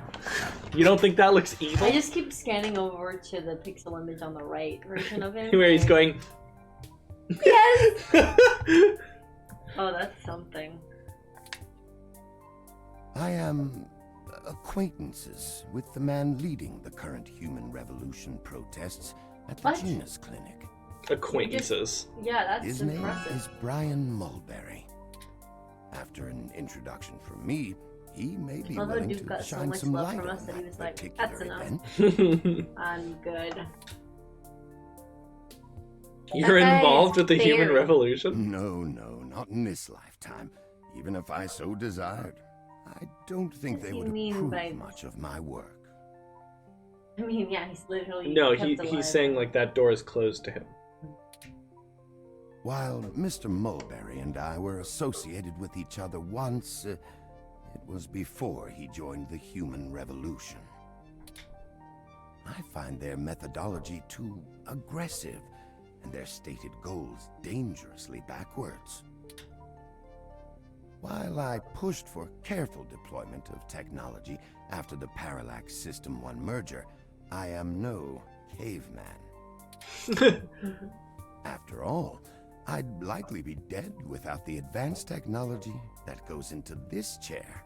You don't think that looks evil? I just keep scanning over to the pixel image on the right version of him. Where he's and- going, Yes! Oh, that's something. I am acquaintances with the man leading the current human revolution protests at the What? Genus Clinic. acquaintances. Yeah, that's His impressive. name is Brian Mulberry. After an introduction from me, he may be Although willing Duke to got so shine much some love light from on us that he that was like, particular "That's enough." event. I'm good. You're That guy involved is with the human very- revolution? No, not in this lifetime. Even if I so desired. I don't think What they do would you mean approve by- much of my work. I mean, yeah, he's literally No, kept alive. he's saying like that door is closed to him. While Mr. Mulberry and I were associated with each other once, it was before he joined the human revolution. I find their methodology too aggressive, and their stated goals dangerously backwards. While I pushed for careful deployment of technology after the Parallax System 1 merger, I am no caveman. After all, I'd likely be dead without the advanced technology that goes into this chair.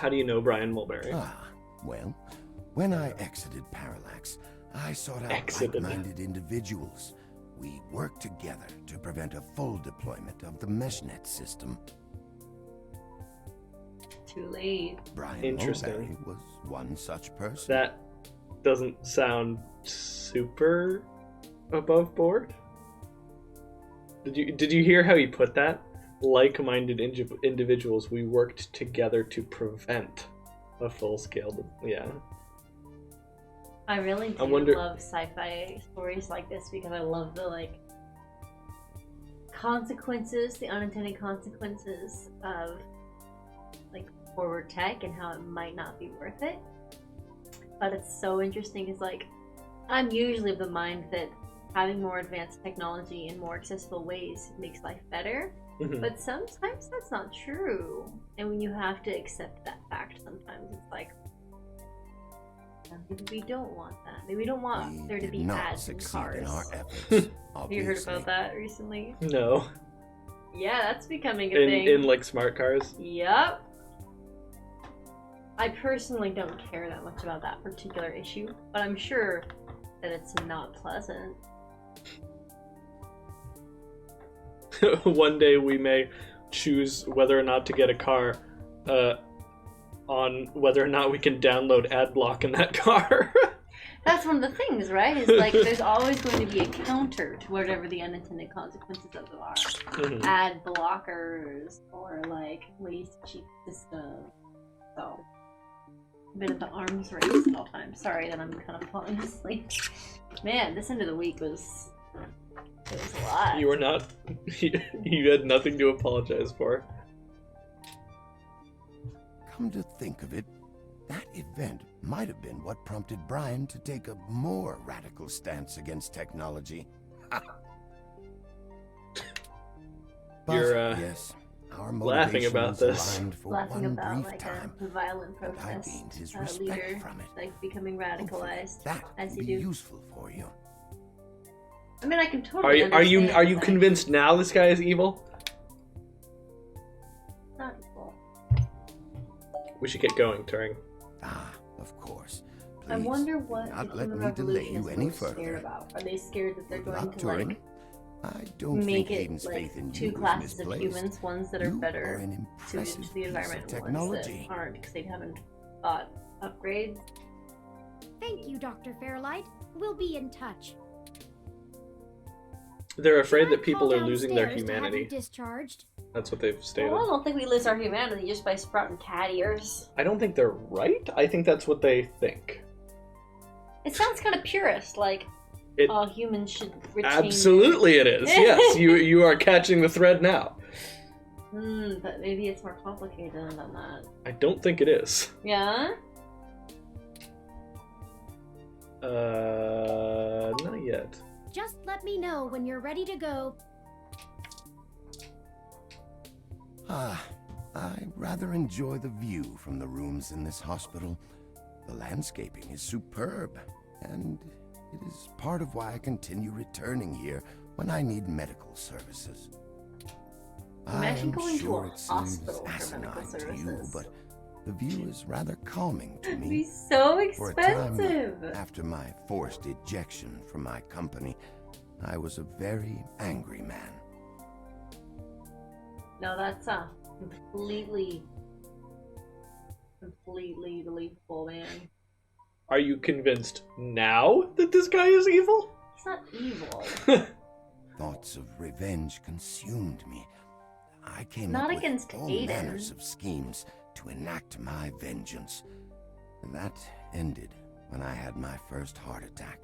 How do you know Brian Mulberry? Well, when I exited Parallax, I sought out like-minded individuals. We worked together to prevent a full deployment of the meshnet system. Too late. Brian Mulberry was one such person. That doesn't sound super above board. Did you hear how he put that? Like-minded individuals, we worked together to prevent a full-scale. Yeah. I really do love sci-fi stories like this because I love the consequences, the unintended consequences of forward tech and how it might not be worth it. But it's so interesting because I'm usually of the mind that having more advanced technology in more accessible ways makes life better. Mm-hmm. But sometimes that's not true. And when you have to accept that fact, sometimes it's like, maybe we don't want that. Maybe we don't want there to be ads in cars. In our efforts, Have you heard about that recently? No. Yeah, that's becoming a thing. In smart cars? Yep. I personally don't care that much about that particular issue, but I'm sure that it's not pleasant. One day we may choose whether or not to get a car on whether or not we can download ad block in that car. That's one of the things, right? Is there's always going to be a counter to whatever the unintended consequences of them are. Mm-hmm. Ad blockers or waste cheap systems. So a bit of the arms race at all times. Sorry that I'm kind of falling asleep. Man, this end of the week was a lot. You were not. You had nothing to apologize for. Come to think of it, that event might have been what prompted Brian to take a more radical stance against technology. But You're yes, our laughing about this. For laughing one about brief time, a violent and I protest gained his respect leader from it. becoming radicalized That as would you be do. useful for you. I mean, I can totally Are you understand, convinced now this guy is evil? Not evil. We should get going, Turing. Of course. I Please, wonder what do not the let human me delay revolution you is any most further. scared about. Are they scared that they're Good going luck, to Turing. I don't make think it Hayden's faith in two you is classes of misplaced. humans, ones that are You better an suited impressive to the piece of environment, ones that technology. aren't because they haven't thought upgrades? Thank you, Dr. Fairlight. We'll be in touch. They're afraid Can I that people call are losing their downstairs to have you humanity. discharged? That's what they've stated. Well, I don't think we lose our humanity just by sprouting cat ears. I don't think they're right. I think that's what they think. It sounds kind of purist, all humans should retain. Absolutely, it is. Yes, you are catching the thread now. But maybe it's more complicated than that. I don't think it is. Yeah? Not yet. Just let me know when you're ready to go. I rather enjoy the view from the rooms in this hospital. The landscaping is superb, and it is part of why I continue returning here when I need medical services. Imagine I going am to sure a it seems hospital for asinine medical to you, services. but the view is rather calming to It'd me. be so For a time, expensive. after my forced ejection from my company, I was a very angry man. No, that's completely believable, man. Are you convinced now that this guy is evil? He's not evil. Thoughts of revenge consumed me. I came Not up against with all Aiden. manners of schemes to enact my vengeance. That ended when I had my first heart attack.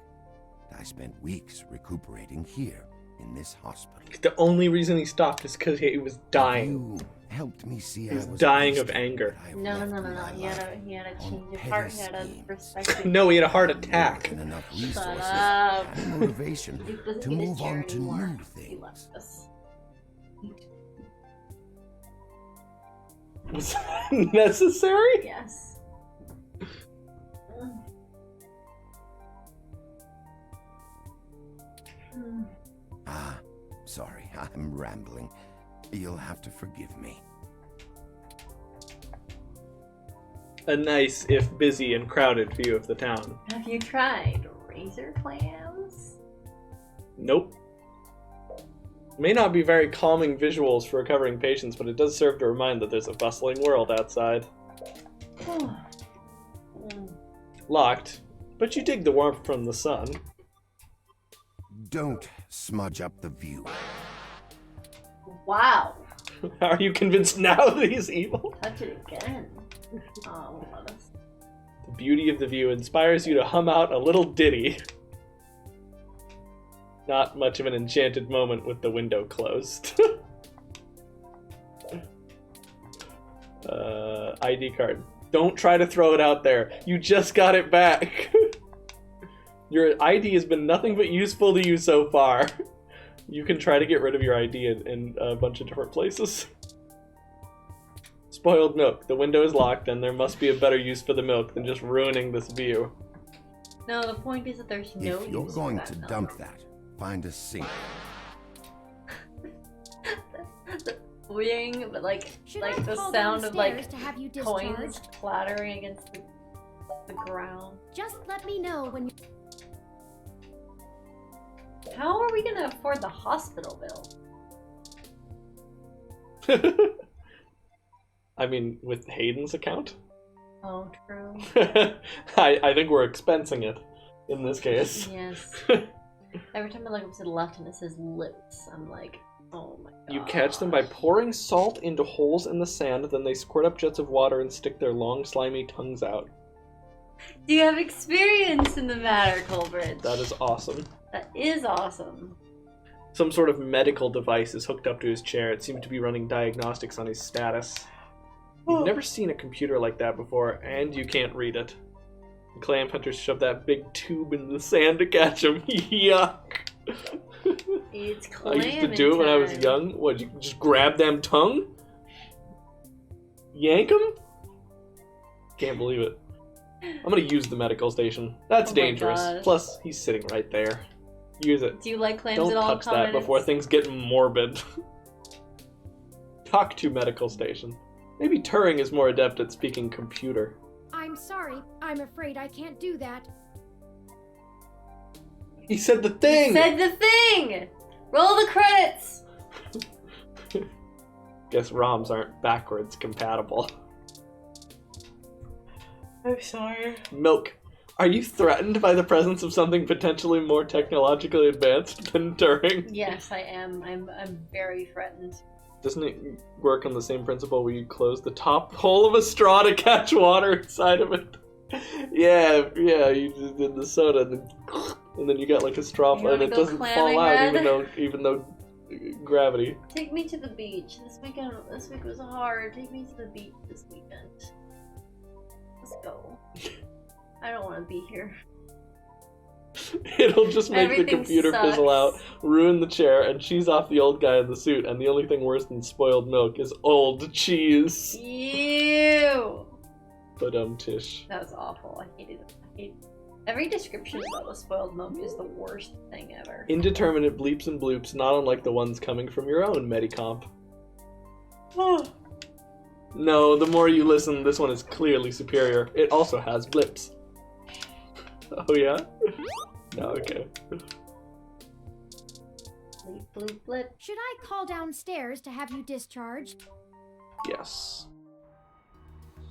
I spent weeks recuperating here in this hospital. The only reason he stopped is because he was dying. You helped me see He was I was dying of wasted, anger. but I have No. left my He had life a on change of petty heart. He had a schemes. perspective. No, he had a heart attack. And enough Shut resources up. and motivation Luke doesn't to need his move chair on to anymore. new He things. left us. Was that necessary? Yes. Ah, sorry, I'm rambling. You'll have to forgive me. A nice, if busy and crowded view of the town. Have you tried razor clams? Nope. May not be very calming visuals for recovering patients, but it does serve to remind that there's a bustling world outside. Locked, but you dig the warmth from the sun. Don't smudge up the view. Wow. Are you convinced now that he's evil? Touch it again. Oh, let us. The beauty of the view inspires you to hum out a little ditty. Not much of an enchanted moment with the window closed. ID card. Don't try to throw it out there. You just got it back. Your ID has been nothing but useful to you so far. You can try to get rid of your ID in a bunch of different places. Spoiled milk. The window is locked, and there must be a better use for the milk than just ruining this view. No, the point is that there's no If you're use for going that to milk. dump that, find a sink. Ring, but like Should I the call sound of like downstairs to have you coins discharged? clattering against the ground. Just let me know when you... How are we gonna afford the hospital bill? I mean, with Hayden's account? Oh, true. I think we're expensing it in this case. Yes. Every time I look up to the left and it says lips, I'm like, oh my god. You catch them by pouring salt into holes in the sand, then they squirt up jets of water and stick their long, slimy tongues out. Do you have experience in the matter, Coleridge? That is awesome. That is awesome. Some sort of medical device is hooked up to his chair. It seemed to be running diagnostics on his status. You've never seen a computer like that before, and you can't read it. The clam hunters shove that big tube into the sand to catch him. Yuck! It's I clam used to do it when I was young. What, you just grab them tongue? Yank them? Can't believe it. I'm gonna use the medical station. That's Oh my dangerous. gosh. Plus, he's sitting right there. Use it. Do you like clams Don't at all? touch that before things get morbid. Talk to medical station. Maybe Turing is more adept at speaking computer. I'm sorry. I'm afraid I can't do that. He said the thing! Said the thing! Roll the credits! Guess ROMs aren't backwards compatible. I'm sorry. Milk. Are you threatened by the presence of something potentially more technologically advanced than Turing? Yes, I am. I'm very threatened. Doesn't it work on the same principle where you close the top hole of a straw to catch water inside of it? Yeah, you just did the soda and then you got like a straw You and wanna it go doesn't clamming, fall out Red? even though gravity. Take me to the beach. This week was hard. Take me to the beach this weekend. Let's go. I don't want to be here. It'll just make Everything the computer sucks. fizzle out, ruin the chair, and cheese off the old guy in the suit, and the only thing worse than spoiled milk is old cheese. Ew! But Tish. That was awful. I hated it. Every description about a spoiled milk is the worst thing ever. Indeterminate bleeps and bloops, not unlike the ones coming from your own Medicomp. No, the more you listen, this one is clearly superior. It also has blips. Oh yeah? No, okay. Bleep, bloop, blip. Should I call downstairs to have you discharged? Yes.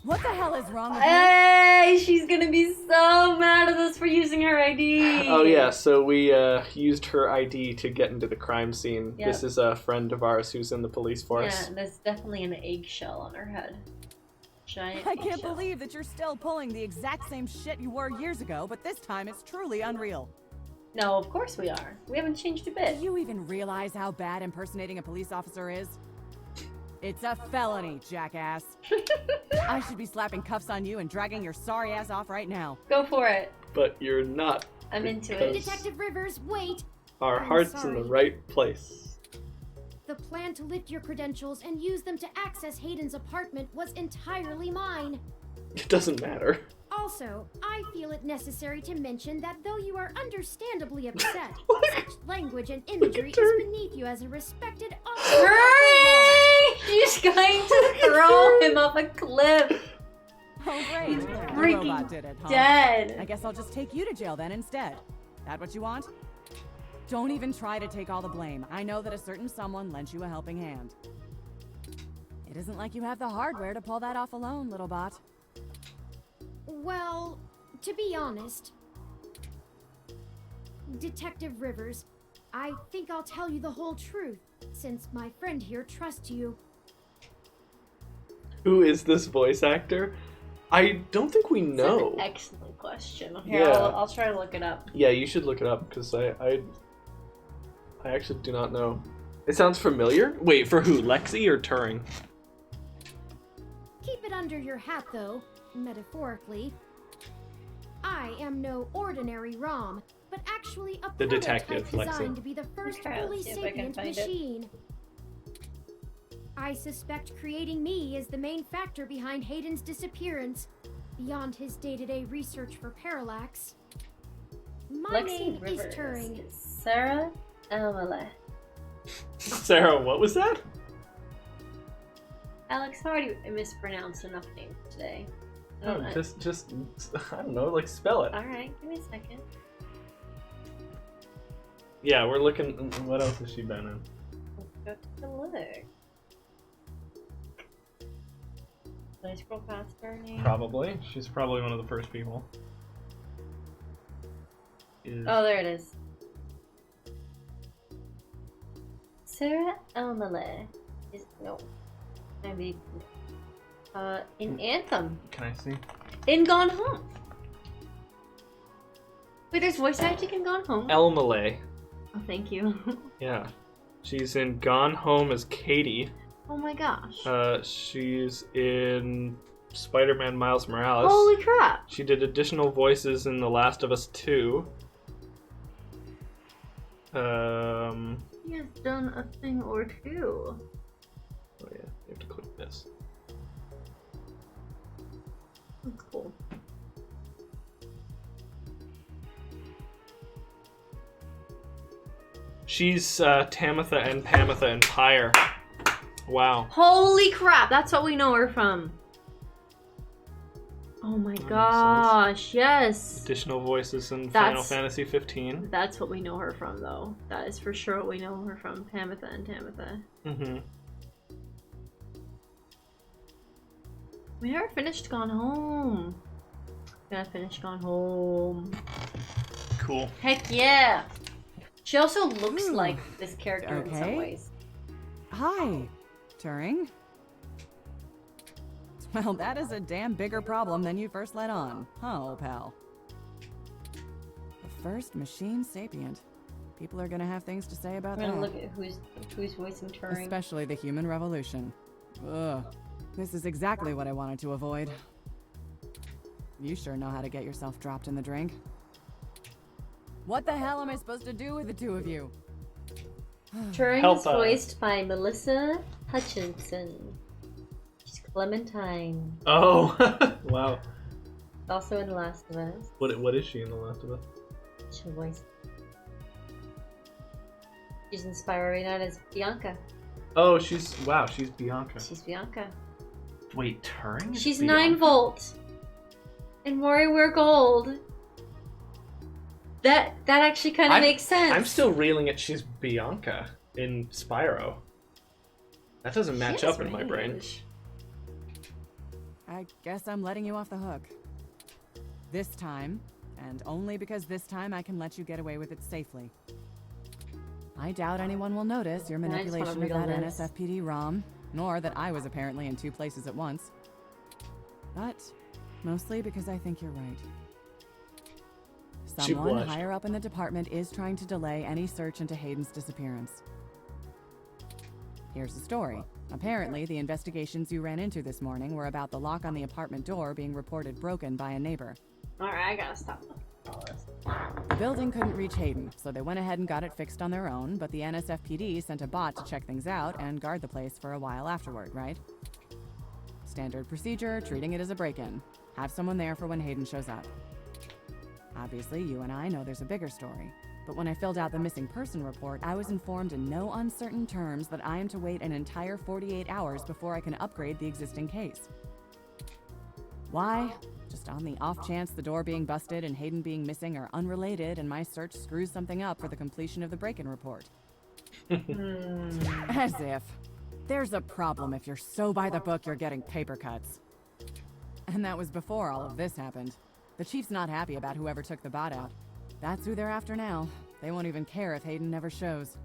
What the hell is wrong with you? Hey, she's gonna be so mad at us for using her ID. Oh yeah, so we used her ID to get into the crime scene. Yep. This is a friend of ours who's in the police force. Yeah, there's definitely an eggshell on her head. Giant I can't eggshell. believe that you're still pulling the exact same shit you were years ago, but this time it's truly unreal. No, of course we are. We haven't changed a bit. Do you even realize how bad impersonating a police officer is? It's a felony, jackass. I should be slapping cuffs on you and dragging your sorry ass off right now. Go for it. But you're not. I'm into because it. Detective Rivers, wait! Our I'm heart's in the sorry. right place. The plan to lift your credentials and use them to access Hayden's apartment was entirely mine. It doesn't matter. Also, I feel it necessary to mention that though you are understandably upset, such language and imagery is beneath you as a respected officer. Hooray! She's going to throw him off a cliff. Oh great, the Freaking robot did it, huh? dead. I guess I'll just take you to jail then instead. That what you want? Don't even try to take all the blame. I know that a certain someone lent you a helping hand. It isn't like you have the hardware to pull that off alone, little bot. Well, to be honest, Detective Rivers, I think I'll tell you the whole truth, since my friend here trusts you. Who is this voice actor? I don't think we That's know. an excellent question. Here, Yeah. I'll try to look it up. Yeah, you should look it up because I actually do not know. It sounds familiar. Wait, for who? Lexi or Turing? Keep it under your hat, though, metaphorically. I am no ordinary ROM, but actually a The prototype detective, Lexi. designed to be the first Okay, fully let's see if I can sapient find it. machine. I suspect creating me is the main factor behind Hayden's disappearance, beyond his day-to-day research for parallax. My name Lexi Rivers is Turing. is Sarah Elmele. Sarah, what was that? Alex, how already mispronounced enough names today. I don't Oh, know. just I don't know, like spell it. Alright, give me a second. Yeah, we're looking. What else has she been in? Let's go to the look. Did I scroll past her name? Probably. She's probably one of the first people. Oh, there it is. Sarah Elmele is maybe in Anthem. Can I see? In Gone Home. Wait, there's voice acting in Gone Home? Elmele. Oh, thank you. Yeah. She's in Gone Home as Katie. Oh my gosh. She's in Spider-Man Miles Morales. Holy crap. She did additional voices in The Last of Us 2. He has done a thing or two. Oh yeah, you have to click this. Cool. She's Tamitha and Pamitha and Pyre. Wow. Holy crap, that's what we know her from. Oh my gosh, yes. Additional voices in Final That's- Fantasy 15. That's what we know her from, though. That is for sure what we know her from. Pamitha and Tamitha. Mm-hmm. We never finished Gone Home. Gotta finish Gone Home. Cool. Heck yeah! She also looks like this character in some Okay. ways. Hi, Turing. Well, that is a damn bigger problem than you first let on, huh, old pal? The first machine sapient. People are gonna have things to say about I'm gonna that. look at who's voicing Turing. Especially the human revolution. Ugh. This is exactly what I wanted to avoid. You sure know how to get yourself dropped in the drink. What the hell am I supposed to do with the two of you? Turing Help is us. voiced by Melissa Hutchinson. She's Clementine. Oh, wow. Also in The Last of Us. What is she in The Last of Us? She voiced. She's in Spyro Reignited as Bianca. Oh, she's Bianca. She's Bianca. Wait, Turing? is She's Bianca? 9 Volt. In WarioWare Gold. That actually kind of makes sense. I'm still reeling it. She's Bianca in Spyro. That doesn't match She has up in my brain. range. I guess I'm letting you off the hook. This time, and only because this time I can let you get away with it safely. I doubt anyone will notice your manipulation of that NSFPD ROM, nor that I was apparently in 2 places at once. But mostly because I think you're right. Someone higher up in the department is trying to delay any search into Hayden's disappearance. Here's the story. Apparently, the investigations you ran into this morning were about the lock on the apartment door being reported broken by a neighbor. Alright, I gotta stop all this. The building couldn't reach Hayden, so they went ahead and got it fixed on their own, but the NSFPD sent a bot to check things out and guard the place for a while afterward, right? Standard procedure, treating it as a break-in. Have someone there for when Hayden shows up. Obviously, you and I know there's a bigger story, but when I filled out the missing person report, I was informed in no uncertain terms that I am to wait an entire 48 hours before I can upgrade the existing case. Why? Just on the off chance the door being busted and Hayden being missing are unrelated and my search screws something up for the completion of the break-in report. As if. There's a problem if you're so by the book you're getting paper cuts. And that was before all of this happened. The chief's not happy about whoever took the bot out. That's who they're after now. They won't even care if Hayden never shows.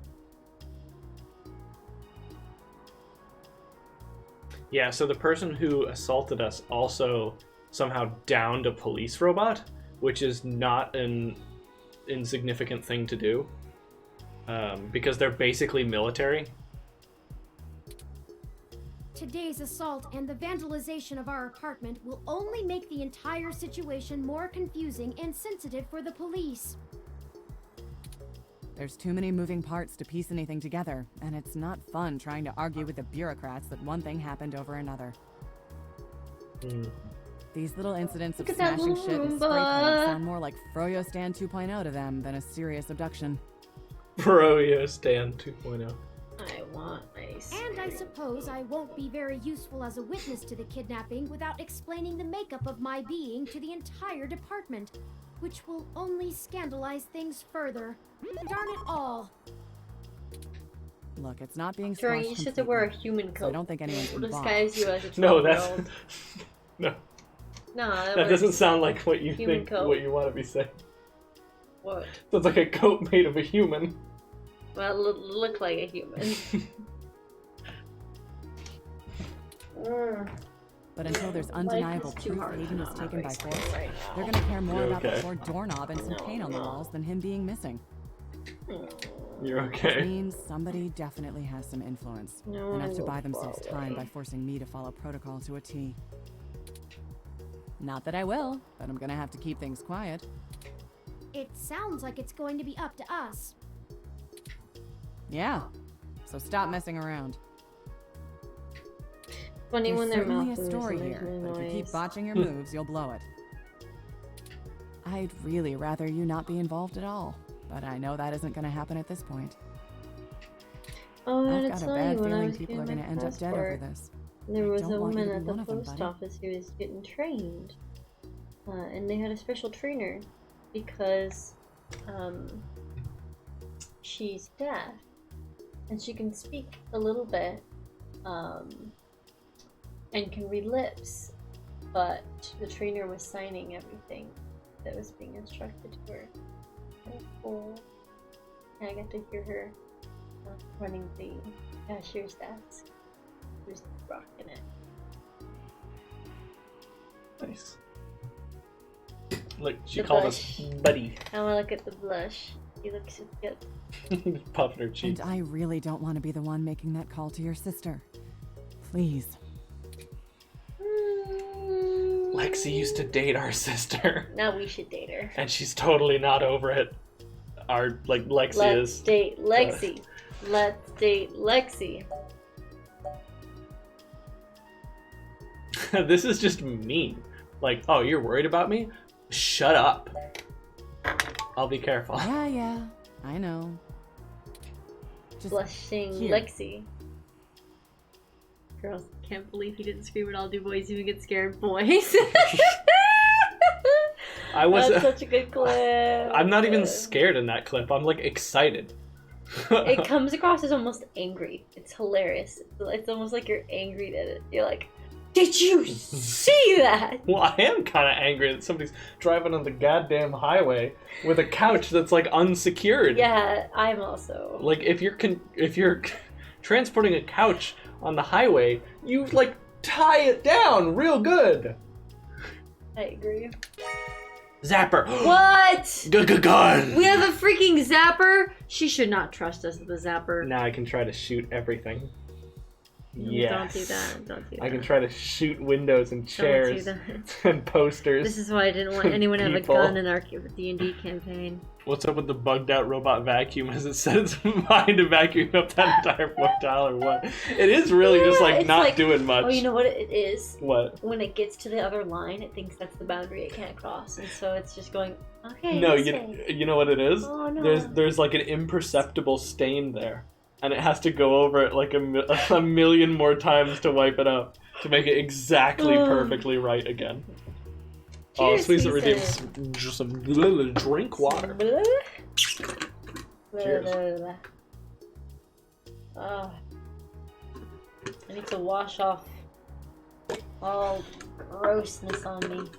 Yeah, so the person who assaulted us also somehow downed a police robot, which is not an insignificant thing to do, because they're basically military. Today's assault and the vandalization of our apartment will only make the entire situation more confusing and sensitive for the police. There's too many moving parts to piece anything together, and it's not fun trying to argue with the bureaucrats that one thing happened over another. These little incidents of smashing shit and spray paint sound more like Froyo Stand 2.0 to them than a serious abduction. Froyo Stand 2.0. I want ice. And I suppose I won't be very useful as a witness to the kidnapping without explaining the makeup of my being to the entire department, which will only scandalize things further. Darn it all. Look, it's not being Sure, you just have to wear a human coat. I don't think anyone's We'll involved. disguise you as a 12-year-old. No, that's no. No, That doesn't sound like what you human think. coat. What you want to be saying. What? Sounds like a coat made of a human. Well, look like a human. But until there's undeniable proof Hayden was taken by force, they're gonna care more about the poor doorknob and some paint on the walls than him being missing. You're Which okay. means somebody definitely has some influence. No, Enough to buy go themselves away. time by forcing me to follow protocol to a T. Not that I will, but I'm gonna have to keep things quiet. It sounds like it's going to be up to us. Yeah. So stop messing around. Funny There's when their certainly mouth a moves story and here, there's but if you keep noise. botching your moves, you'll blow it. I'd really rather you not be involved at all, but I know that isn't gonna happen at this point. Oh, I I've had got to a tell bad you when I feeling was people getting are my gonna end up dead over passport, this. there I was don't a want you woman to be at the one of them, post buddy. office who was getting trained, and they had a special trainer because she's deaf and she can speak a little bit and can read lips, but the trainer was signing everything that was being instructed to her. Kind of cool. And I got to hear her running the cashier's desk. She was rocking it. Nice. Look, she The called blush. us buddy. I want to look at the blush. You look so good. Puffing her cheeks. And I really don't want to be the one making that call to your sister. Please. Lexi used to date our sister, Now we should date her. and she's totally not over it. Lexi Let's is. date Lexi. Let's date Lexi. This is just mean. Like, oh, you're worried about me? Shut up. I'll be careful. Yeah, I know. Just Blushing here. Lexi. Girls, can't believe he didn't scream at all. Do boys even get scared? Boys. I was. That's such a good clip. I'm not even scared in that clip. I'm like excited. It comes across as almost angry. It's hilarious. It's almost like you're angry at it. You're like, Did you see that? Well, I am kind of angry that somebody's driving on the goddamn highway with a couch that's like unsecured. Yeah, I'm also. Like if you're transporting a couch on the highway, you like tie it down real good. I agree. Zapper. What? Gun. We have a freaking zapper? She should not trust us with a zapper. Now I can try to shoot everything. No, Yes. Don't do that. Don't do that. I can try to shoot windows and chairs Don't do that. and posters. This is why I didn't want anyone to have a People. gun in our D&D campaign. What's up with the bugged out robot vacuum? Has it set its mind to vacuum up that entire portal or what? It is really just like It's not like- doing much. Oh, you know what it is? What? When it gets to the other line, it thinks that's the boundary it can't cross, and so it's just going, okay. No, this way. you know what it is? Oh, no. There's like an imperceptible stain there, and it has to go over it like a million more times to wipe it out to make it exactly perfectly right again. Oh, Cheers, squeeze it, Lisa. redeem just some drink water. Cheers. Oh, I need to wash off all grossness on me.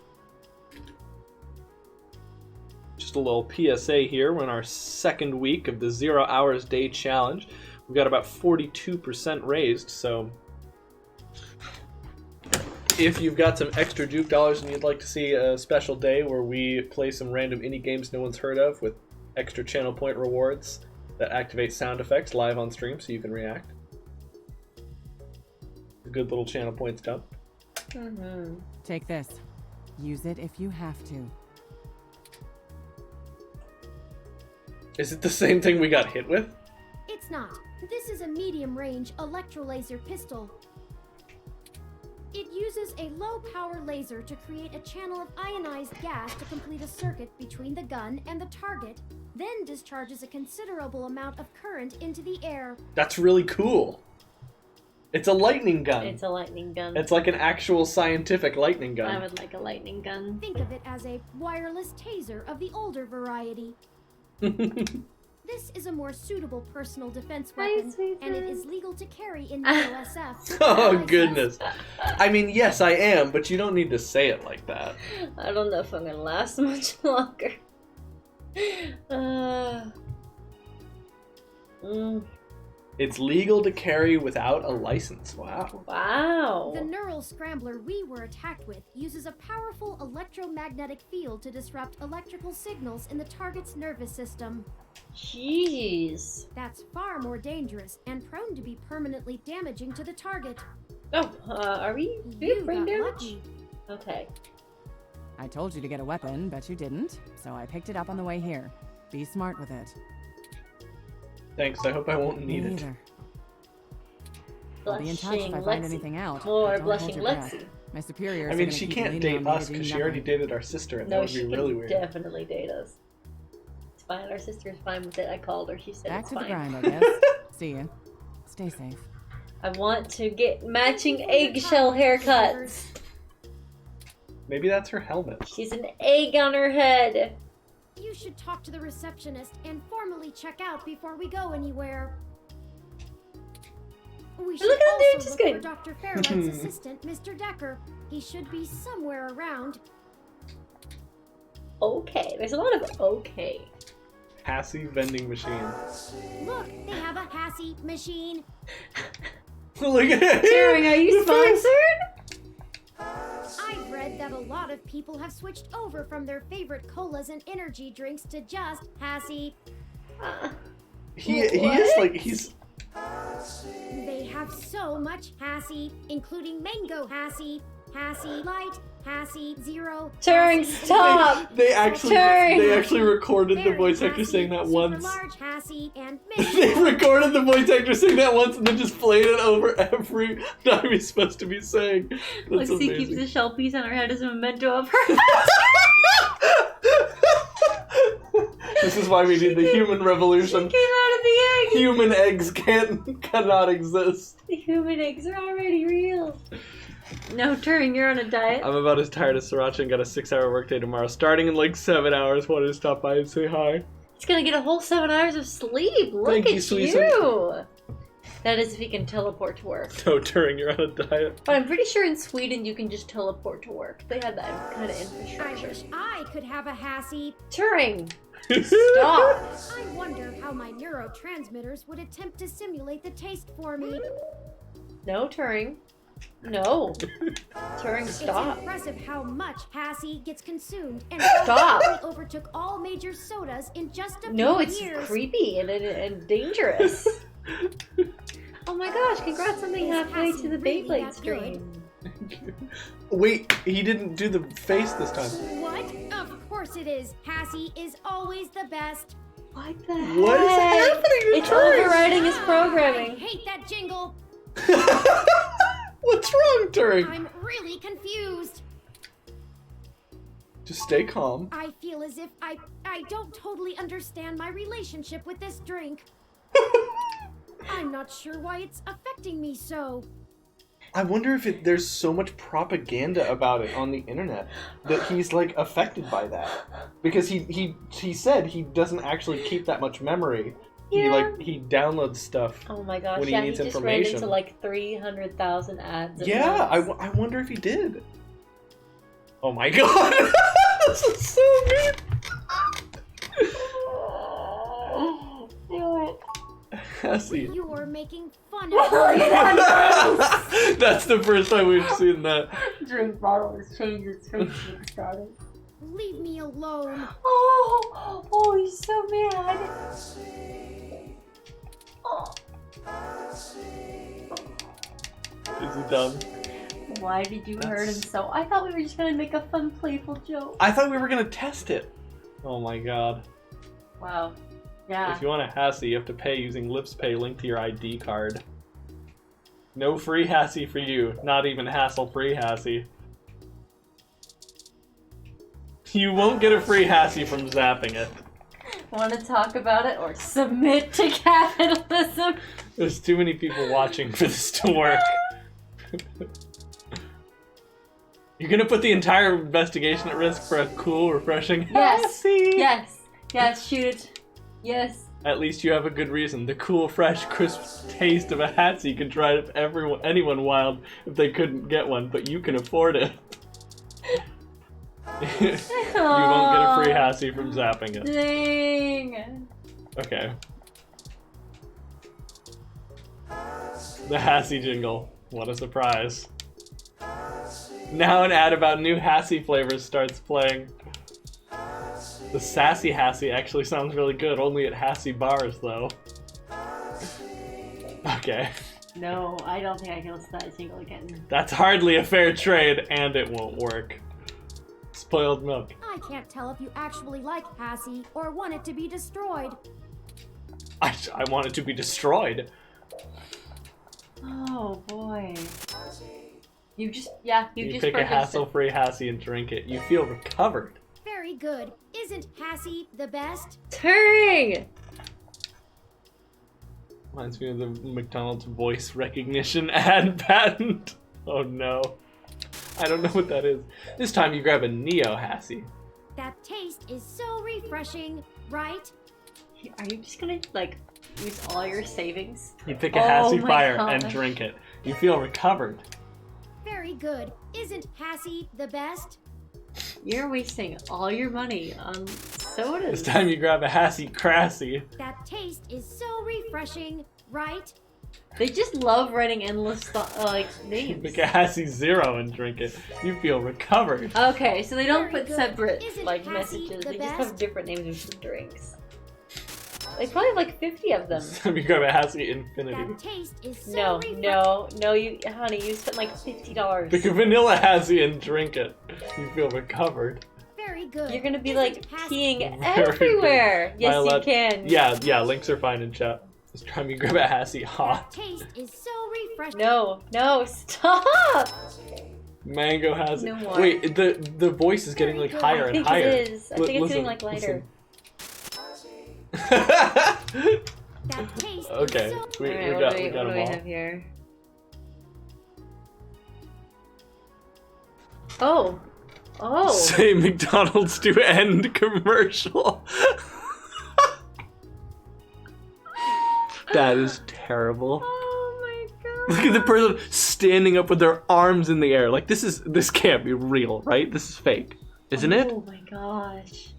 Just a little PSA here. We're in our second week of the 0 hours day challenge. We've got about 42% raised, so if you've got some extra juke dollars and you'd like to see a special day where we play some random indie games no one's heard of with extra channel point rewards that activate sound effects live on stream so you can react. A good little channel points dump. Mm-hmm. Take this. Use it if you have to. Is it the same thing we got hit with? It's not. This is a medium-range electrolaser pistol. It uses a low-power laser to create a channel of ionized gas to complete a circuit between the gun and the target, then discharges a considerable amount of current into the air. That's really cool. It's a lightning gun. It's a lightning gun. It's like an actual scientific lightning gun. I would like a lightning gun. Think of it as a wireless taser of the older variety. This is a more suitable personal defense weapon, and it is legal to carry in the OSF. Oh, goodness. I mean, yes, I am, but you don't need to say it like that. I don't know if I'm gonna last much longer. It's legal to carry without a license. Wow. Wow. The neural scrambler we were attacked with uses a powerful electromagnetic field to disrupt electrical signals in the target's nervous system. Jeez. That's far more dangerous and prone to be permanently damaging to the target. Oh, are we? Do we You have brain got damage? lucky. Okay. I told you to get a weapon, but you didn't, so I picked it up on the way here. Be smart with it. Thanks, I hope I won't need it. Neither. I'll be in touch if I Blushing find Lexi. anything out. More but don't hold blushing your breath. Lexi. My superiors I are mean, gonna she keep can't leaning date on me to us do because she already nothing. dated our sister, and that No, would she be really can weird. definitely date us. It's fine. Our sister's fine with it. I called her. She said Back it's to the fine. grind, I guess. See ya. Stay safe. I want to get matching eggshell haircuts. Maybe that's her helmet. She's an egg on her head. You should talk to the receptionist and formally check out before we go anywhere. We should Look at that dude, also just look going. for Dr. Fairlight's assistant, Mr. Decker. He should be somewhere around. Okay. There's a lot of okay. Passy vending machine. Look, they have a Hassie machine. Look at it. Sharing, are you sponsored? I've read that a lot of people have switched over from their favorite colas and energy drinks to just Hassie. He is like, he's... They have so much Hassie, including Mango Hassie, Hassie Light, Hassie Zero. Turing, Hassie stop! They actually Turing. recorded the Very voice actor Hassie, saying that super once. large Hassie, and They recorded the voice actor saying that once and then just played it over every time he's supposed to be saying. That's Lexi amazing. keeps a shell piece on her head as a memento of her. This is why we need the human revolution. Came out of the egg. Human eggs cannot exist. The human eggs are already real. No, Turing, you're on a diet. I'm about as tired as Sriracha and got a 6-hour workday tomorrow. Starting in like 7 hours. Wanted to stop by and say hi. He's gonna get a whole 7 hours of sleep. Look Thank at you, sweet you. That is if he can teleport to work. No, Turing, you're on a diet. But I'm pretty sure in Sweden you can just teleport to work. They have that kind of I infrastructure. wish I could have a Hassie. Turing! Stop! I wonder how my neurotransmitters would attempt to simulate the taste for me. No, Turing. No. Turing, stop. It's impressive how much Hassie gets consumed and Stop. how overtook all major sodas in just a few No, it's years. creepy and dangerous. Oh my gosh, congrats on being halfway to the really Beyblade that stream. Wait, he didn't do the face this time. What? Of course it is. Hassie is always the best. What the heck? What is happening to It's Turing? overriding his I programming. hate that jingle. What's wrong, Turing? I'm really confused. Just stay calm. I feel as if I don't totally understand my relationship with this drink. I'm not sure why it's affecting me so. I wonder if there's so much propaganda about it on the internet that he's like affected by that. Because he said he doesn't actually keep that much memory. Yeah. He downloads stuff. Oh my gosh, when he yeah, he needs just ran information. into like 300,000 ads. at Yeah, once. I wonder if he did. Oh my god! This is so good! Do it. Hassie. You're making fun Oh of my me. god, That's the first time we've seen that. no! Drink bottle has changed its face and started. Leave me alone. Oh, he's so mad. Oh. Is he done? Why did you hurt him so? I thought we were just gonna make a fun, playful joke. I thought we were gonna test it. Oh my god. Wow. Yeah. If you want a Hassie, you have to pay using Lips Pay linked to your ID card. No free Hassie for you. Not even hassle-free Hassie. You won't get a free Hassie from zapping it. Want to talk about it or submit to capitalism? There's too many people watching for this to work. You're gonna put the entire investigation at risk for a cool, refreshing Yes. Hassie? Yes. Yes, shoot it. Yes. At least you have a good reason. The cool, fresh, crisp taste of a Hassie could drive anyone wild if they couldn't get one, but you can afford it. You won't get a free Hassie from zapping it. Dang. Okay. The Hassie jingle. What a surprise. Now an ad about new Hassie flavors starts playing. The Sassy Hassie actually sounds really good, only at Hassie bars though. Okay. No, I don't think I can listen to that jingle again. That's hardly a fair trade, and it won't work. Spoiled milk. I can't tell if you actually like Hassie or want it to be destroyed. I want it to be destroyed. Oh boy. You just You pick a purchased it. hassle-free Hassie and drink it. You feel recovered. Very good. Isn't Hassie the best? Turing! Reminds me of the McDonald's voice recognition ad patent. Oh no. I don't know what that is. This time you grab a Neo Hassie. That taste is so refreshing, right? Are you just gonna like use all your savings? You pick a Oh Hassie my Fire and gosh. drink it. You feel recovered. Very good. Isn't Hassie the best? You're wasting all your money on sodas. This time you grab a Hassie Crassy. That taste is so refreshing, right? They just love writing endless You names. pick a Hassie Zero and drink it. You feel recovered. Okay, so they don't Very put good. separate Isn't like Hassie messages. the They just best? have different names for drinks. They probably have like 50 of them. This time you grab a Hassie Infinity. That taste is so No, refreshing. no, you, honey, you spent like $50. Pick a Vanilla Hassie and drink it. You feel recovered. Very good. You're gonna be Isn't like Hassie- peeing Very everywhere. good. Yes, Am I you allowed- can. Yeah, links are fine in chat. This time you grab a Hassie Hot. That taste is so refreshing. No, stop! Mango Hassie. No more. Wait, the voice is getting like Very good. higher I and think higher. it is. I think it's getting listen, like lighter. listen. That taste Okay, is so we Alright, got what do we them all. have here? Oh. Say McDonald's to end commercial. That is terrible. Look at the person standing up with their arms in the air. Like, this can't be real, right? This is fake, isn't it? Oh my gosh.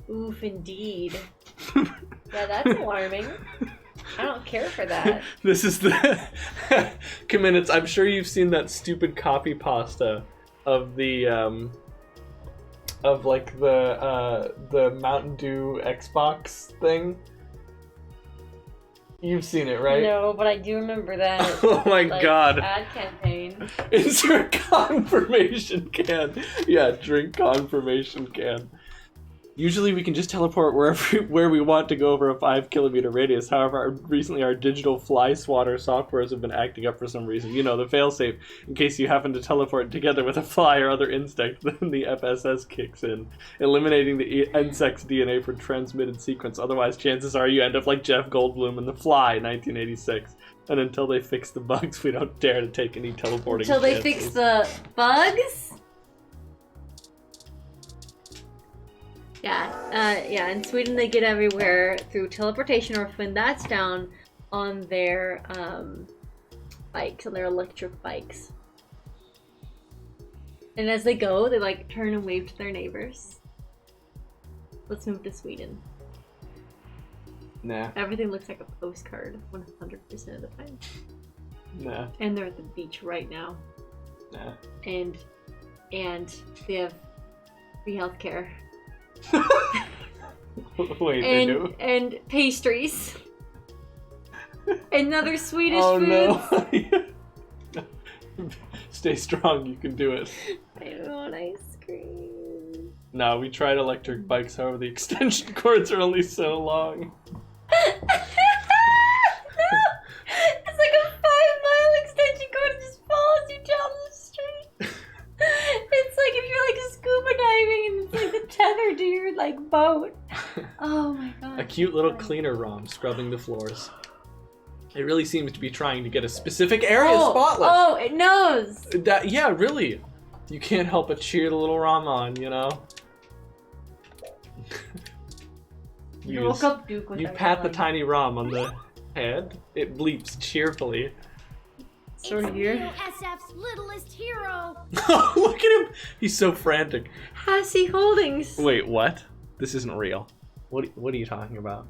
Oof, indeed. Yeah, that's alarming. I don't care for that. This is the Kaminitz, I'm sure you've seen that stupid copy pasta of the of like the Mountain Dew Xbox thing. You've seen it, right? No, but I do remember that. Oh my god. Ad campaign. Insert confirmation can. Yeah, drink confirmation can. Usually we can just teleport where we want to go over a 5-kilometer radius. However, recently our digital fly swatter softwares have been acting up for some reason. You know, the failsafe. In case you happen to teleport together with a fly or other insect, then the FSS kicks in, eliminating the insect's DNA for transmitted sequence. Otherwise, chances are you end up like Jeff Goldblum in The Fly, 1986. And until they fix the bugs, we don't dare to take any teleporting Until they chances. fix the bugs? Yeah, in Sweden they get everywhere through teleportation, or when that's down, on their bikes, on their electric bikes. And as they go, they like turn and wave to their neighbors. Let's move to Sweden. Nah. Everything looks like a postcard 100% of the time. Nah. And they're at the beach right now. Nah. And they have free healthcare. Wait, they do? And pastries. And other Swedish foods. No. Stay strong, you can do it. I want ice cream. No, we tried electric bikes, however the extension cords are only so long. No! It's like a 5-mile extension cord that just follows you down the street. It's like if you're like scuba diving and it's like the tether to your like boat. Oh my god. A cute little cleaner ROM scrubbing the floors. It really seems to be trying to get a specific area spotless. Oh, it knows. Yeah, really. You can't help but cheer the little ROM on, you know? You woke up Duke with You pat the tiny ROM on the head, it bleeps cheerfully. Sort of here. SF's littlest hero. Look at him! He's so frantic. Hassie Holdings. Wait, what? This isn't real. What are you talking about?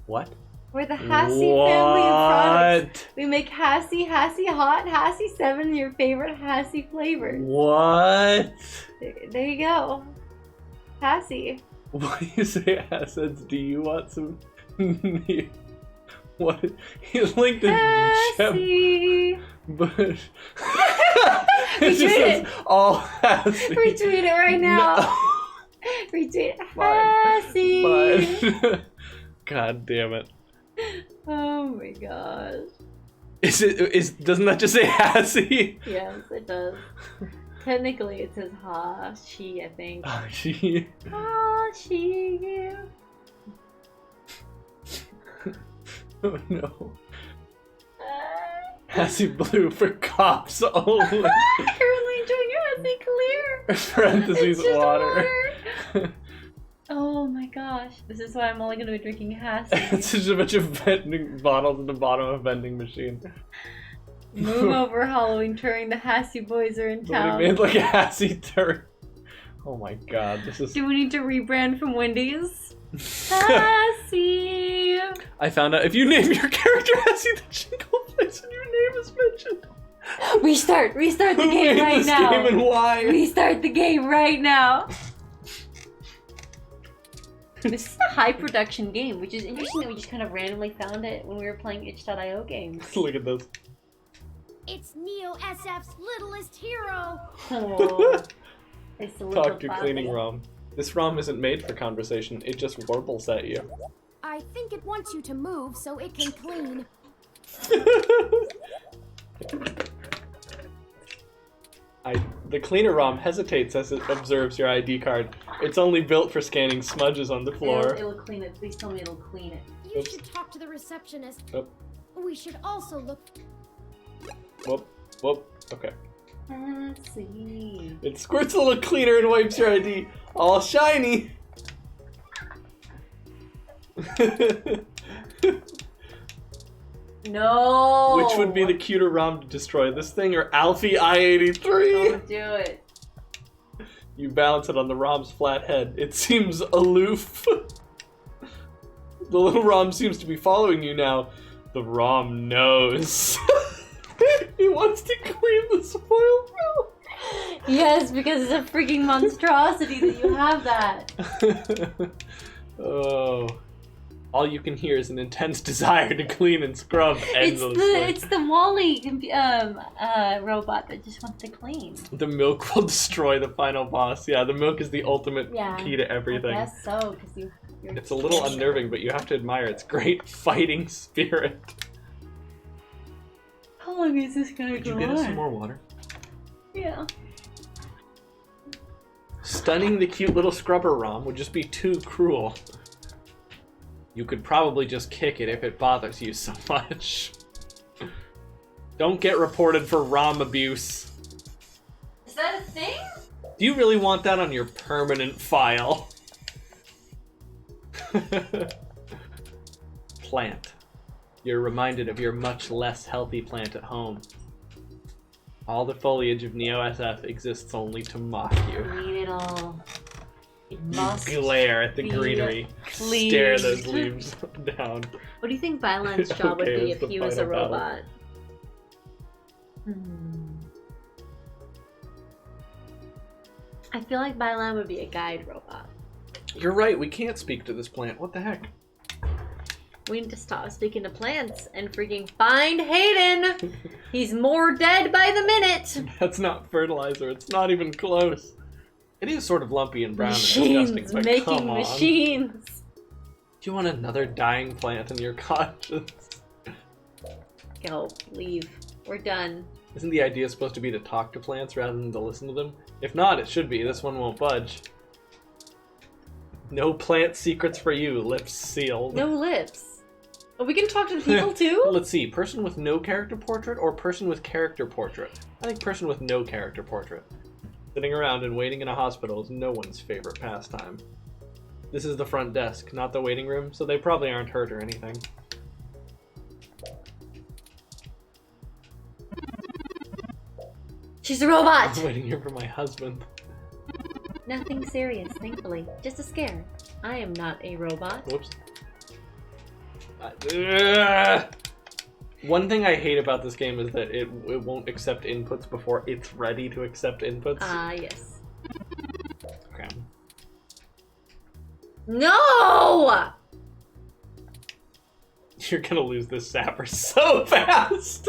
What? We're the Hassie family of products. We make Hassie Hot, Hassie 7, your favorite Hassie flavors. What? There you go. Hassie. What do you say, assets? Do you want some? What? He linked the Hassie. But it Retweet just says all Hassie. Retweet it right now. No. Retweet Fine. Hassie. Fine. God damn it. Oh my gosh. Doesn't that just say Hassie? Yes, it does. Technically, it says ha, she, I think. Oh, she. Ha, she. Oh no. Hassie Blue for cops only. Currently enjoying your Hassie Clear. Parentheses It's just water. Oh my gosh. This is why I'm only going to be drinking Hassie. It's just a bunch of vending bottles at the bottom of a vending machine. Move over, Halloween touring. The Hassie boys are in town. Somebody made like a Hassie turret. Oh my god, this is... Do we need to rebrand from Wendy's? Hassie! I found out if you name your character Hassie, the jingle plays when your name is mentioned. Restart the Who game made right this now. game and why? Restart the game right now. This is a high production game, which is interesting that we just kind of randomly found it when we were playing itch.io games. Look at this. It's Neo SF's littlest hero. Oh, it's a little Talk to puppy. cleaning ROM. This ROM isn't made for conversation, it just warbles at you. I think it wants you to move so it can clean. The cleaner ROM hesitates as it observes your ID card. It's only built for scanning smudges on the floor. It'll clean it. Please tell me it'll clean it. You should talk to the receptionist. Oop. We should also look. Whoop, whoop, okay. Let's see. It squirts a little cleaner and wipes your ID. All shiny! No! Which would be the cuter ROM to destroy, this thing or Alfie I-83? Don't do it. You balance it on the ROM's flat head. It seems aloof. The little ROM seems to be following you now. The ROM knows. He wants to clean the spoiled milk. Yes, because it's a freaking monstrosity that you have that. Oh. All you can hear is an intense desire to clean and scrub endlessly. It's the Wally robot that just wants to clean. The milk will destroy the final boss. Yeah, the milk is the ultimate key to everything. I guess so, because It's a little unnerving, but you have to admire its great fighting spirit. How long is this gonna Could go you get on? us some more water? Yeah. Stunning the cute little scrubber ROM would just be too cruel. You could probably just kick it if it bothers you so much. Don't get reported for ROM abuse. Is that a thing? Do you really want that on your permanent file? Plant. You're reminded of your much less healthy plant at home. All the foliage of Neo-SF exists only to mock you. Clean it all. It You must glare at the be greenery. clean. Stare those leaves down. What do you think Byland's job would Okay, be it's if the he was a final battle. robot? I feel like Byland would be a guide robot. You're right, we can't speak to this plant. What the heck? We need to stop speaking to plants and freaking find Hayden! He's more dead by the minute! That's not fertilizer. It's not even close. It is sort of lumpy and brown and Machines disgusting, but making come on. machines! Do you want another dying plant in your conscience? Go, leave. We're done. Isn't the idea supposed to be to talk to plants rather than to listen to them? If not, it should be. This one won't budge. No plant secrets for you, lips sealed. No lips. But we can talk to people too? Let's see, person with no character portrait or person with character portrait? I think person with no character portrait. Sitting around and waiting in a hospital is no one's favorite pastime. This is the front desk, not the waiting room, so they probably aren't hurt or anything. She's a robot! I'm waiting here for my husband. Nothing serious, thankfully. Just a scare. I am not a robot. Whoops. One thing I hate about this game is that it won't accept inputs before it's ready to accept inputs. Yes. Okay. No! You're gonna lose this sapper so fast!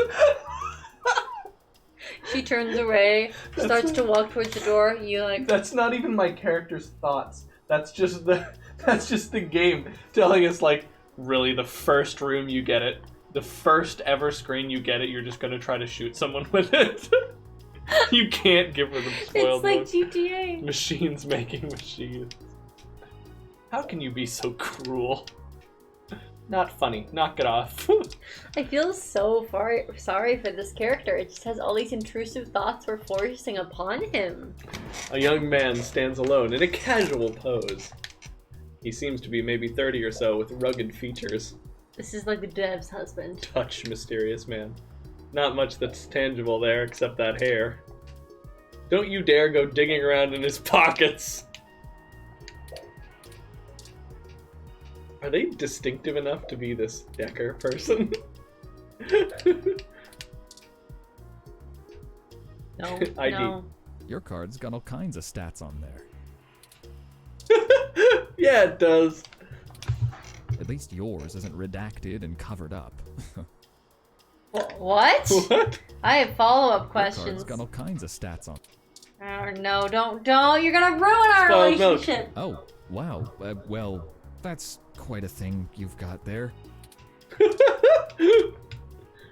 She turns away, starts to walk towards the door, you like... That's not even my character's thoughts. That's just the game telling us, like, really the first room you get it, the first ever screen you get it, you're just gonna try to shoot someone with it. You can't give her the spoiled It's like look. GTA. Machines making machines. How can you be so cruel? Not funny. Knock it off. I feel so sorry for this character. It just has all these intrusive thoughts we're forcing upon him. A young man stands alone in a casual pose. He seems to be maybe 30 or so with rugged features. This is like the dev's husband. Touch, mysterious man. Not much that's tangible there except that hair. Don't you dare go digging around in his pockets. Are they distinctive enough to be this Decker person? No, ID. no. Your card's got all kinds of stats on there. Yeah, it does. At least yours isn't redacted and covered up. What? What? I have follow-up Your questions. card's got all kinds of stats on. Oh, no, don't. You're gonna ruin our Spoiled milk. relationship. Oh, wow. Well, that's quite a thing you've got there.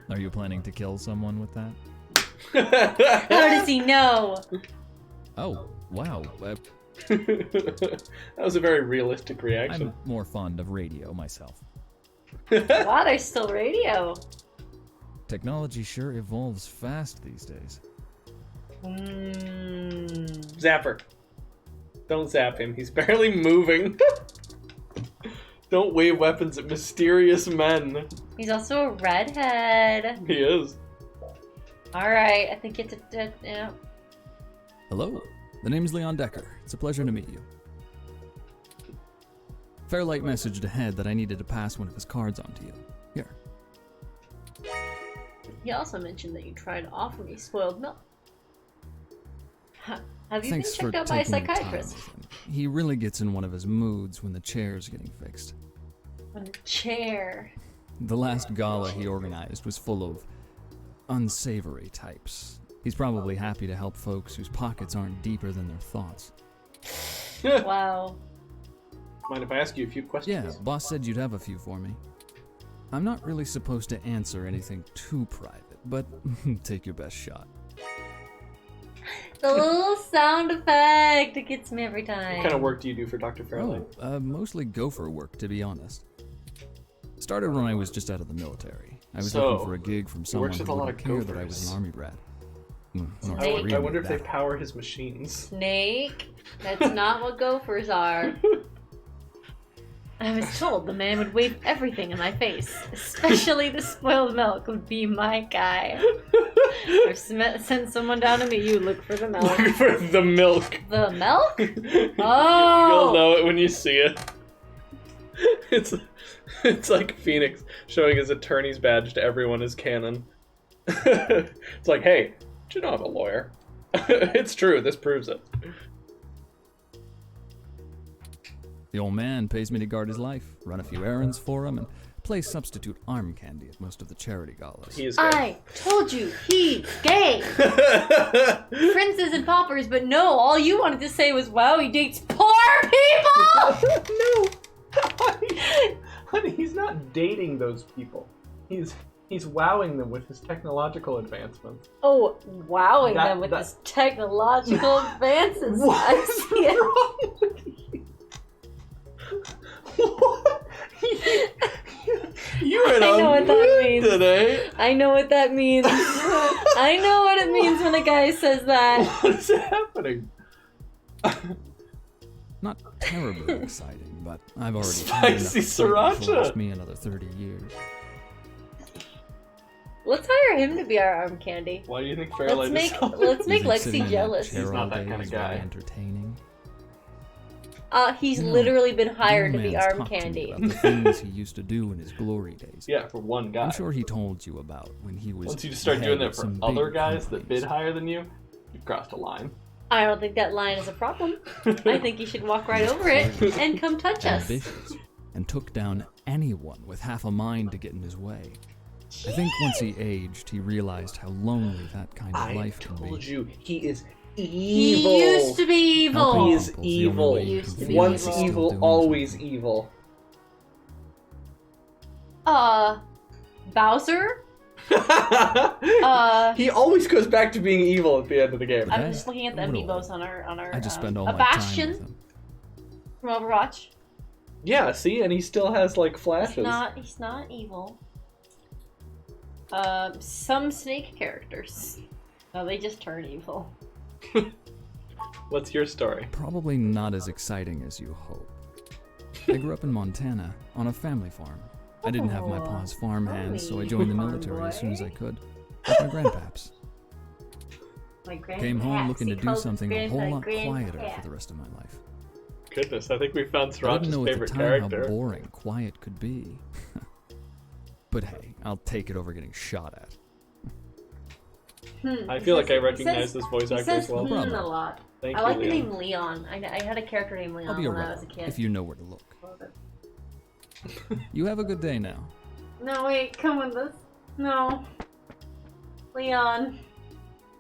Are you planning to kill someone with that? How does he know? Oh, wow. That was a very realistic reaction. I'm more fond of radio myself. Wow, there's still radio. Technology sure evolves fast these days. Zapper. Don't zap him. He's barely moving. Don't wave weapons at mysterious men. He's also a redhead. He is. Alright, I think it's a... Hello, the name's Leon Decker. It's a pleasure to meet you. Fairlight messaged ahead that I needed to pass one of his cards on to you. Here. He also mentioned that you tried to offer me spoiled milk. Have you Thanks been for checked out by a taking the time psychiatrist? with him. He really gets in one of his moods when the chair's getting fixed. On the chair. The last gala he organized was full of unsavory types. He's probably happy to help folks whose pockets aren't deeper than their thoughts. Wow. Mind if I ask you a few questions? Yeah, boss said you'd have a few for me. I'm not really supposed to answer anything too private, but take your best shot. The little sound effect, it gets me every time. What kind of work do you do for Dr. Fairlight? Mostly gopher work, to be honest. Started when I was just out of the military. I was So, looking for a gig from he someone works who with a lot wouldn't of care that I was gophers. an army brat. I wonder if they power his machines. Snake? That's not what gophers are. I was told the man would wave everything in my face, especially the spoiled milk would be my guy. I've sent someone down to meet you, look for the milk. Look for the milk. The milk? Oh! You'll know it when you see it. It's like Phoenix showing his attorney's badge to everyone as canon. It's like, hey, do you know I'm a lawyer? It's true, this proves it. The old man pays me to guard his life, run a few errands for him, and play substitute arm candy at most of the charity galas. He is gay. I told you, he's gay! Princes and paupers, but no, all you wanted to say was, wow, he dates poor people! No! Honey, he's not dating those people. He's wowing them with his technological advancements. Oh, wowing That- them with that- his technological advances. What I is see it. wrong with you? What? You went I know on what that mood means. today. I know what that means. I know what it means when a guy says that. What is happening? Not terribly exciting, but I've already Spicy had enough sriracha. to last me another 30 years. Let's hire him to be our arm candy. Why do you think Fairlight Let's is make so... let's make You think sitting Lexi in jealous. That chair He's not all that day kind of is very guy. entertaining. He's You know, literally been the hired to old be man's arm talked to me candy. about the things he used to do in his glory days. Yeah, for one guy. I'm sure he told you about when he was. Once you start the doing head that of for some other big guys that companies. bid higher than you, you've crossed a line. I don't think that line is a problem. I think you should walk right over it and come touch us. Ambitious, and took down anyone with half a mind to get in his way. I think once he aged, he realized how lonely that kind of life can be. I told you, he is evil. He used to be evil. He is Helping people's the only evil. way He used to be Once evil. evil, Still doing always something. evil. Bowser? He always goes back to being evil at the end of the game. I'm just looking at the What do amiibos on our I just spend all a my time with Bastion him. from Overwatch. Yeah, see, and he still has like flashes. He's not evil. Some Snake characters. No, they just turn evil. What's your story? Probably not as exciting as you hope. I grew up in Montana on a family farm. I didn't have my pa's farm hands, so I joined the military as soon as I could. Like my grandpaps. My Came home looking to do something a whole lot quieter for the rest of my life. Goodness, I think we found I didn't Sriracha's know at the favorite time character. how boring quiet could be. But hey, I'll take it over getting shot at. I feel like I recognize this voice He actor says as well. a lot. Thank I you, like the Leon. name Leon. I had a character named Leon I'll be when I around was a kid. if you know where to look. You have a good day now. No, wait, come with us. No. Leon.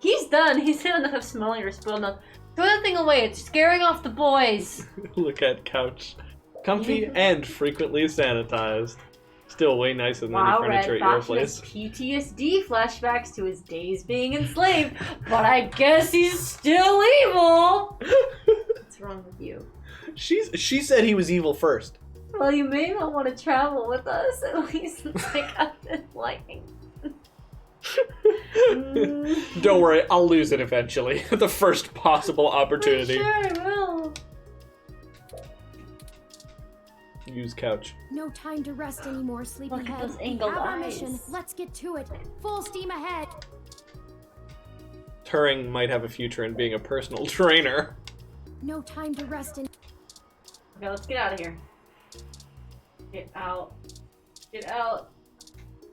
He's done. He's had enough of smelling your spoiled milk. Throw that thing away. It's scaring off the boys. Look at couch. Comfy and frequently sanitized. Still way nicer than Wow, any furniture Red at your Bastion has place. PTSD flashbacks to his days being enslaved, but I guess he's still evil. What's wrong with you? She said he was evil first. Well, you may not want to travel with us, at least like I've been liking. Don't worry, I'll lose it eventually. The first possible opportunity. Sure, I will. Use couch. No time to rest anymore, Look sleepyhead. at those We angled have our eyes. mission. Let's get to it. Full steam ahead. Turing might have a future in being a personal trainer. No time to rest in. Okay, let's get out of here. Get out. Get out.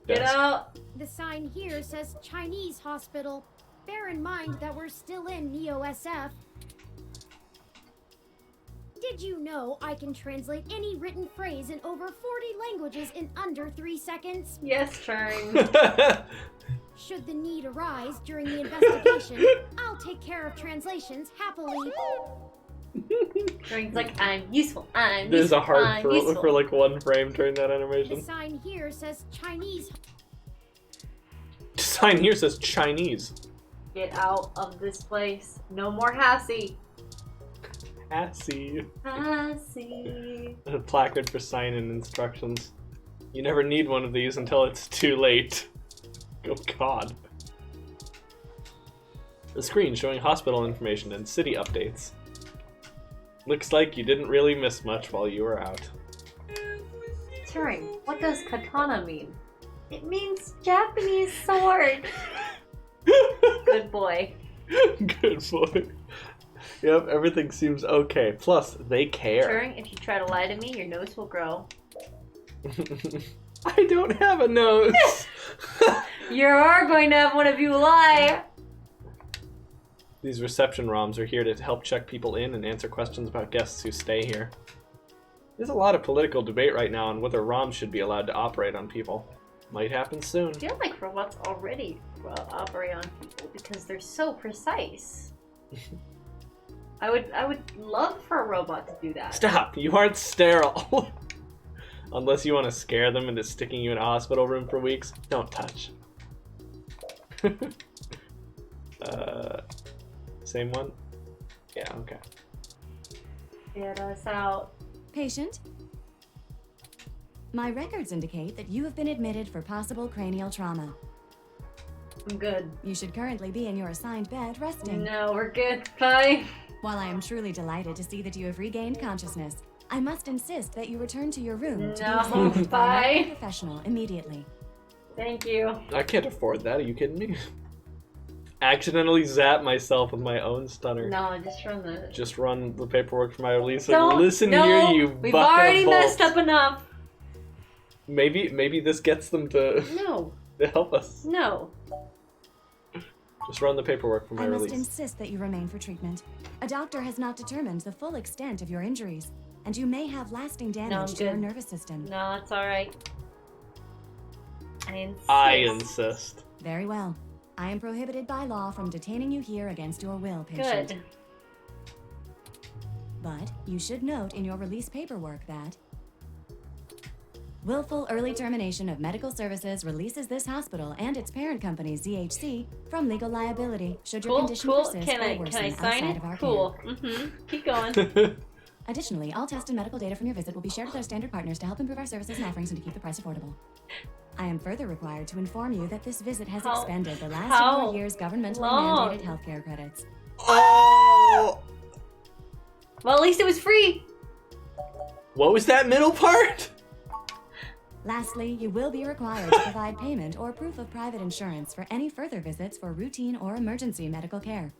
Get Yes. out. The sign here says Chinese hospital. Bear in mind that we're still in Neo-SF. Did you know I can translate any written phrase in over 40 languages in under 3 seconds? Yes, Turing. Should the need arise during the investigation, I'll take care of translations happily. Turing's like, I'm useful. I'm There's useful. a heart I'm for useful. like 1 frame during that The animation. sign here says Chinese. Sign here says Chinese. Get out of this place. No more Hassie. Assy. Hassie. A placard for sign-in instructions. You never need one of these until it's too late. Oh god. The screen showing hospital information and city updates. Looks like you didn't really miss much while you were out. Turing, what does katana mean? It means Japanese sword. Good boy. Good boy. Yep, everything seems okay. Plus, they care. Turing, if you try to lie to me, your nose will grow. I don't have a nose. You're going to have one if you lie. These reception ROMs are here to help check people in and answer questions about guests who stay here. There's a lot of political debate right now on whether ROMs should be allowed to operate on people. Might happen soon. I feel like robots already operate on people because they're so precise. I would love for a robot to do that. Stop! You aren't sterile! Unless you want to scare them into sticking you in a hospital room for weeks, don't touch. Same one? Yeah, okay. Get us out. Patient? My records indicate that you have been admitted for possible cranial trauma. I'm good. You should currently be in your assigned bed resting. No, we're good. Bye. While I am truly delighted to see that you have regained consciousness, I must insist that you return to your room to be examined by a medical professional immediately. Thank you. I can't afford that, are you kidding me? Accidentally zap myself with my own stunner. No, just run the paperwork for my release. Don't, Listen no, here, you we've bucket already of bolts. messed up enough. Maybe this gets them to, No. to help us. No. Just run the paperwork for my I must release. insist that you remain for treatment. A doctor has not determined the full extent of your injuries, and you may have lasting damage to your nervous system. No, it's alright. I insist. Very well. I am prohibited by law from detaining you here against your will, patient. Good. But you should note in your release paperwork that willful early termination of medical services releases this hospital and its parent company, ZHC, from legal liability should your condition persist or worsen outside of our Cool. care. Mm-hmm. Keep going. Additionally, all test and medical data from your visit will be shared with our standard partners to help improve our services and offerings and to keep the price affordable. I am further required to inform you that this visit has expended the last of your year's governmentally mandated healthcare credits. Oh! Well, at least it was free. What was that middle part? Lastly, you will be required to provide payment or proof of private insurance for any further visits for routine or emergency medical care.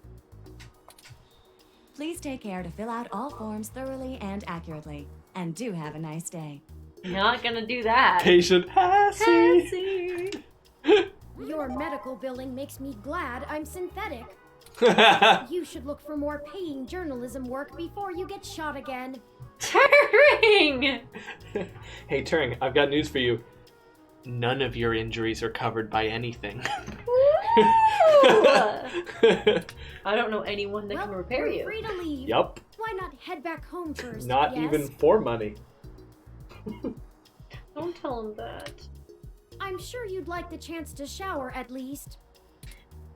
Please take care to fill out all forms thoroughly and accurately. And do have a nice day. Not gonna do that. Patient Hassie. Your medical billing makes me glad I'm synthetic. You should look for more paying journalism work before you get shot again. Turing! Hey Turing, I've got news for you. None of your injuries are covered by anything. I don't know anyone that can repair you. Free to leave. Yup. Why not head back home first? Not yes? even for money. Don't tell him that. I'm sure you'd like the chance to shower at least.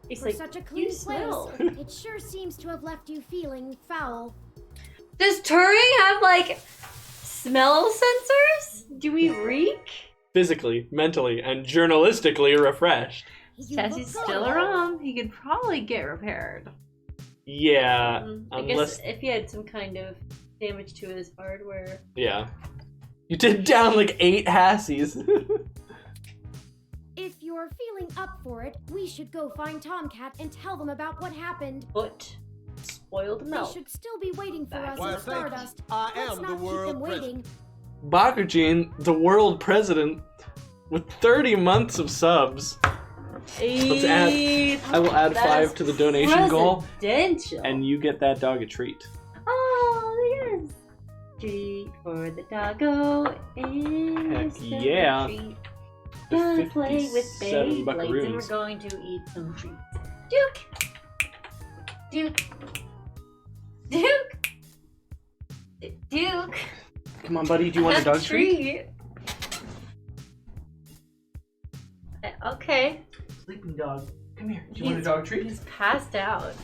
He's For like, such a "You clean smell." place, it sure seems to have left you feeling foul. Does Turing have, like, smell sensors? Do we reek? Physically, mentally, and journalistically refreshed. Says he's still around. He could probably get repaired. Yeah, I unless... guess if he had some kind of damage to his hardware. Yeah. You did down like 8 hassies. If you're feeling up for it, we should go find Tomcat and tell them about what happened. But spoiled milk. They should still be waiting for us Why, in thank you. Stardust. I Let's am not the keep world them waiting. Bakujin, the world president, with 30 months of subs. Let's add. I will add 5 to the donation goal, Presidential. and you get that dog a treat. Oh yes. Treat for the doggo and Heck Mr. yeah. Treat. The Gonna play with 57 Beyblades and we're buckaroons. going to eat some treats. Duke! Duke! Duke! Duke! Come on, buddy. Do you want a dog treat? Okay. Sleeping dog. Come here. Do you He's- want a dog treat? He's passed out.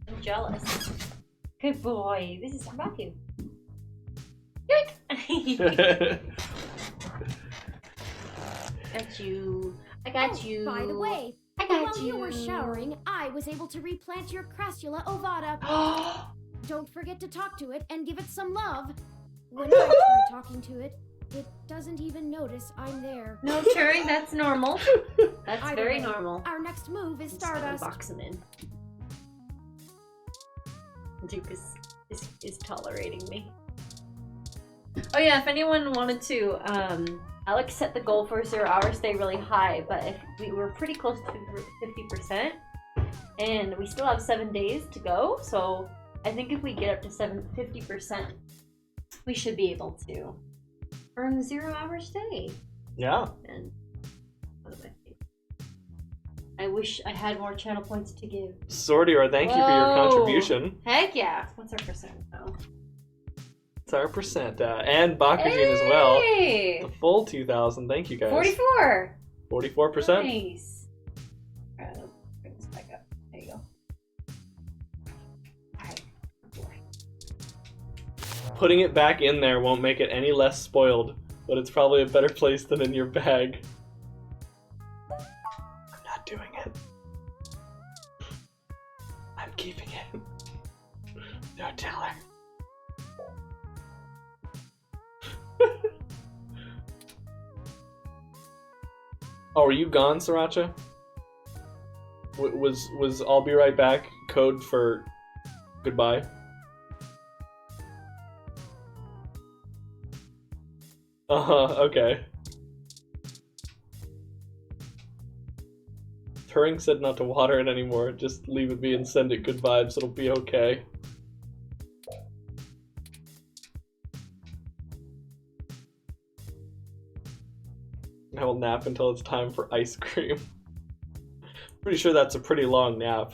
I'm jealous. Good boy. This is Matthew. Duke! Got you. I got you. By the way, I got while you were showering, I was able to replant your Crassula ovata. Don't forget to talk to it and give it some love. When I try talking to it, it doesn't even notice I'm there. No, Turing, that's normal. That's Either very way, normal. Our next move is I'm just gonna Stardust. box him in. Duke is tolerating me. Oh yeah, if anyone wanted to, Alex set the goal for 0 hours stay really high, but if we were pretty close to 50%, and we still have 7 days to go, so I think if we get up to 50%, we should be able to earn 0 hour stay. Yeah. And what am I thinking? I wish I had more channel points to give. Sortier, thank you for your Whoa. contribution. Heck yeah! What's our percent though? It's our percent. And Bakujin as well. Hey! The full 2,000. Thank you guys. 44! 44%. Nice. Alright, let's bring this back up. There you go. Alright. Putting it back in there won't make it any less spoiled, but it's probably a better place than in your bag. I'm not doing it. I'm keeping it. Don't tell her. Oh, are you gone, Sriracha? Was I'll be right back code for goodbye? Okay. Turing said not to water it anymore, just leave it be and send it good vibes, it'll be okay. I will nap until it's time for ice cream. Pretty sure that's a pretty long nap.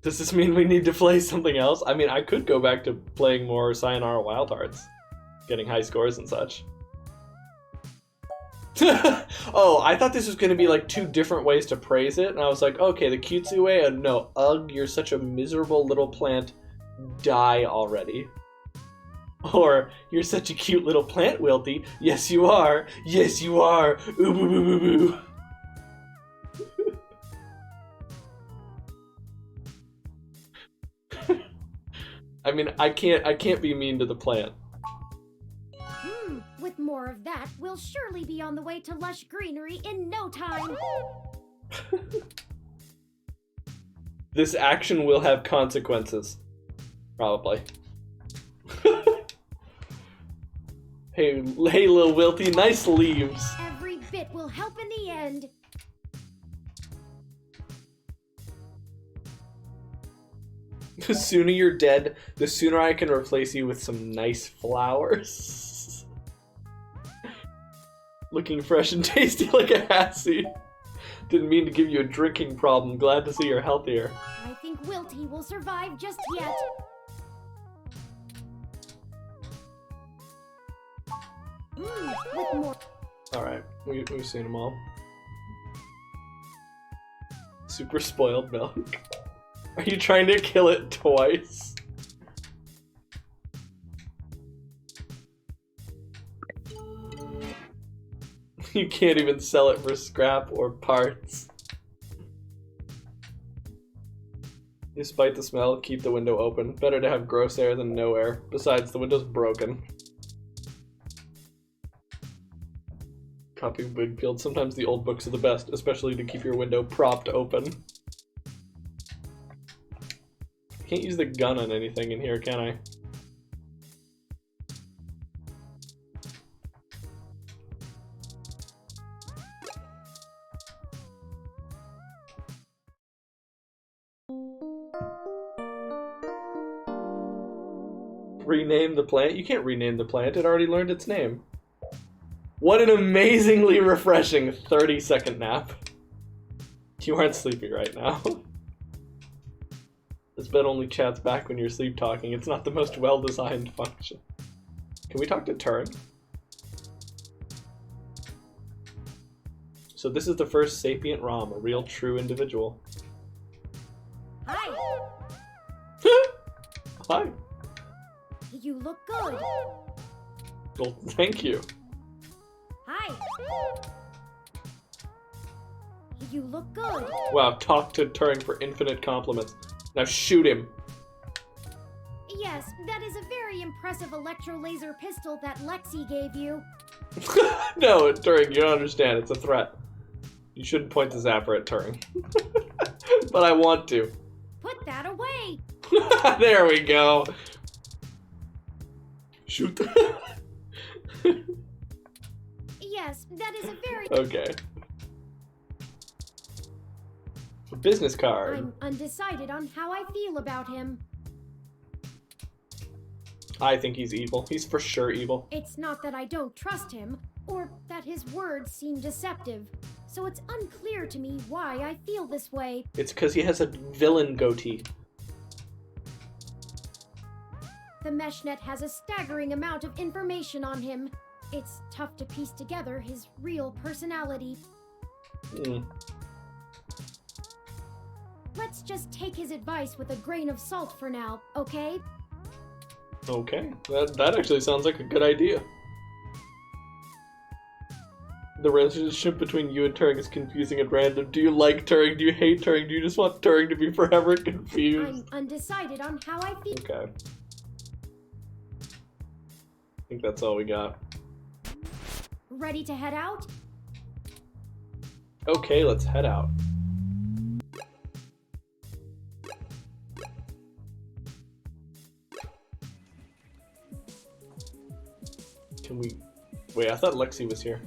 Does this mean we need to play something else? I mean, I could go back to playing more Sayonara Wild Hearts, getting high scores and such. Oh, I thought this was going to be like 2 different ways to praise it, and I was like, okay, the cutesy way, and no, ugh, you're such a miserable little plant, die already. Or, you're such a cute little plant, Wilty, yes you are, ooh boo boo boo boo. I mean, I can't be mean to the plant. With more of that, we'll surely be on the way to lush greenery in no time. This action will have consequences. Probably. Hey, Lil Wilty, nice leaves. Every bit will help in the end. The sooner you're dead, the sooner I can replace you with some nice flowers. Looking fresh and tasty like a Hassie. Didn't mean to give you a drinking problem. Glad to see you're healthier. I think Wilty will survive just yet. With more. Alright, we've seen them all. Super spoiled milk. Are you trying to kill it twice? You can't even sell it for scrap or parts. Despite the smell, keep the window open. Better to have gross air than no air. Besides, the window's broken. Copy Wigfield. Sometimes the old books are the best, especially to keep your window propped open. I can't use the gun on anything in here, can I? Rename the plant? You can't rename the plant. It already learned its name. What an amazingly refreshing 30-second nap. You aren't sleepy right now. This bed only chats back when you're sleep talking. It's not the most well-designed function. Can we talk to Turing? So this is the first sapient Rom, a real true individual. Hi! Hi. You look good. Well, thank you. Hi! You look good. Wow, talk to Turing for infinite compliments. Now shoot him. Yes, that is a very impressive electro-laser pistol that Lexi gave you. No, Turing, you don't understand. It's a threat. You shouldn't point the zapper at Turing. But I want to. Put that away! There we go. Shoot. Yes, that is a very... Okay. A business card. I'm undecided on how I feel about him. I think he's evil. He's for sure evil. It's not that I don't trust him, or that his words seem deceptive. So it's unclear to me why I feel this way. It's because he has a villain goatee. The meshnet has a staggering amount of information on him. It's tough to piece together his real personality. Let's just take his advice with a grain of salt for now, okay? Okay, that actually sounds like a good idea. The relationship between you and Turing is confusing and random. Do you like Turing? Do you hate Turing? Do you just want Turing to be forever confused? I'm undecided on how I feel. Okay. I think that's all we got. Ready to head out? Okay, let's head out. Can we... Wait, I thought Lexi was here.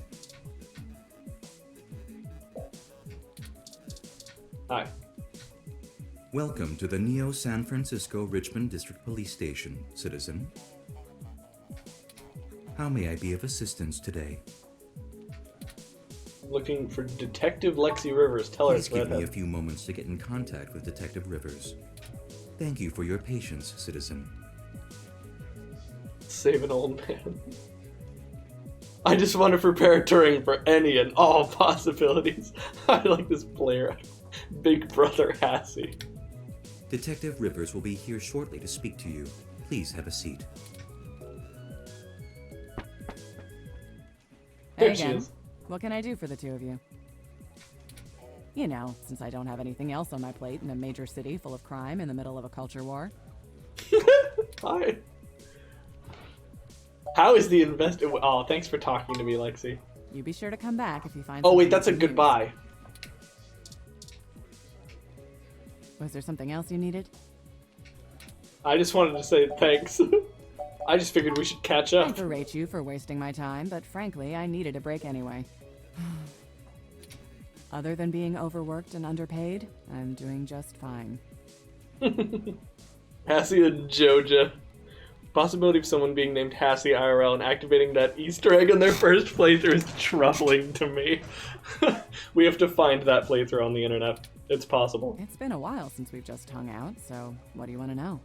Hi. Welcome to the Neo San Francisco Richmond District Police Station, citizen. How may I be of assistance today? Looking for Detective Lexi Rivers. Tell her Please it's give Redhead. me a few moments to get in contact with Detective Rivers. Thank you for your patience, citizen. Save an old man. I just want to prepare Turing for any and all possibilities. I like this player. Big Brother Hassie. Detective Rivers will be here shortly to speak to you. Please have a seat. Hey There she again. is. What can I do for the two of you? You know, since I don't have anything else on my plate in a major city full of crime in the middle of a culture war. Hi. How is the invest? Oh, thanks for talking to me, Lexi. You be sure to come back if you find. Oh wait, something that's a you can use. goodbye. Was there something else you needed? I just wanted to say thanks. I just figured we should catch I up. berate you for wasting my time, but frankly, I needed a break anyway. Other than being overworked and underpaid, I'm doing just fine. Hassie and Joja. Possibility of someone being named Hassie IRL and activating that Easter egg in their first playthrough is troubling to me. We have to find that playthrough on the internet. It's possible. It's been a while since we've just hung out, so what do you want to know?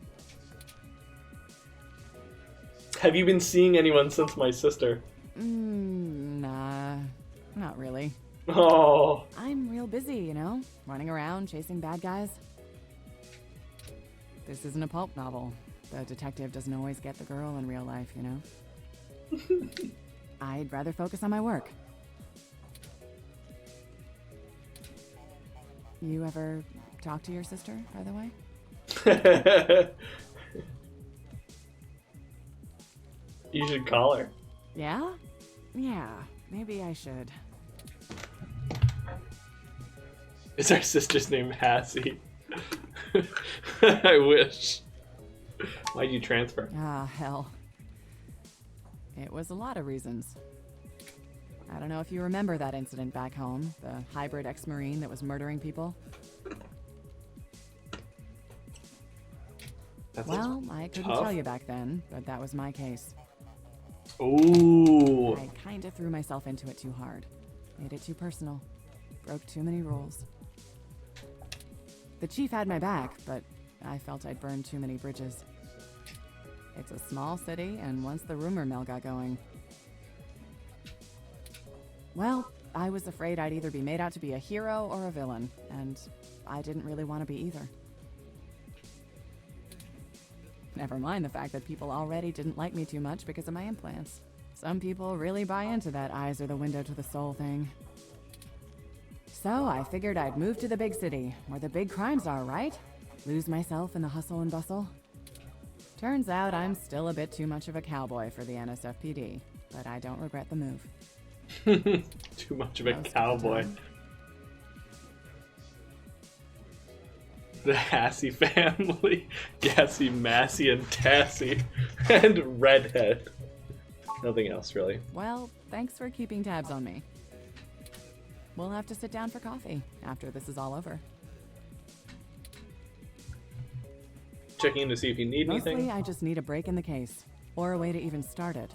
Have you been seeing anyone since my sister? Nah, not really. Oh. I'm real busy, you know? Running around, chasing bad guys. This isn't a pulp novel. The detective doesn't always get the girl in real life, you know? I'd rather focus on my work. You ever talk to your sister, by the way? You should call her. Yeah? Yeah, maybe I should. Is our sister's name Hassie? I wish. Why'd you transfer? Ah, hell. It was a lot of reasons. I don't know if you remember that incident back home, the hybrid ex-Marine that was murdering people. Well, I couldn't tell you back then, but that was my case. Ooh. I kinda threw myself into it too hard. Made it too personal. Broke too many rules. The chief had my back, but I felt I'd burned too many bridges. It's a small city, and once the rumor mill got going... Well, I was afraid I'd either be made out to be a hero or a villain, and I didn't really want to be either. Never mind the fact that people already didn't like me too much because of my implants. Some people really buy into that eyes are the window to the soul thing. So I figured I'd move to the big city, where the big crimes are, right? Lose myself in the hustle and bustle. Turns out I'm still a bit too much of a cowboy for the NSFPD, but I don't regret the move. Too much of a cowboy. The Hassie family. Gassy, Massey, and Tassie. And Redhead. Nothing else, really. Well, thanks for keeping tabs on me. We'll have to sit down for coffee after this is all over. Checking in to see if you need Mostly, anything. I just need a break in the case, or a way to even start it.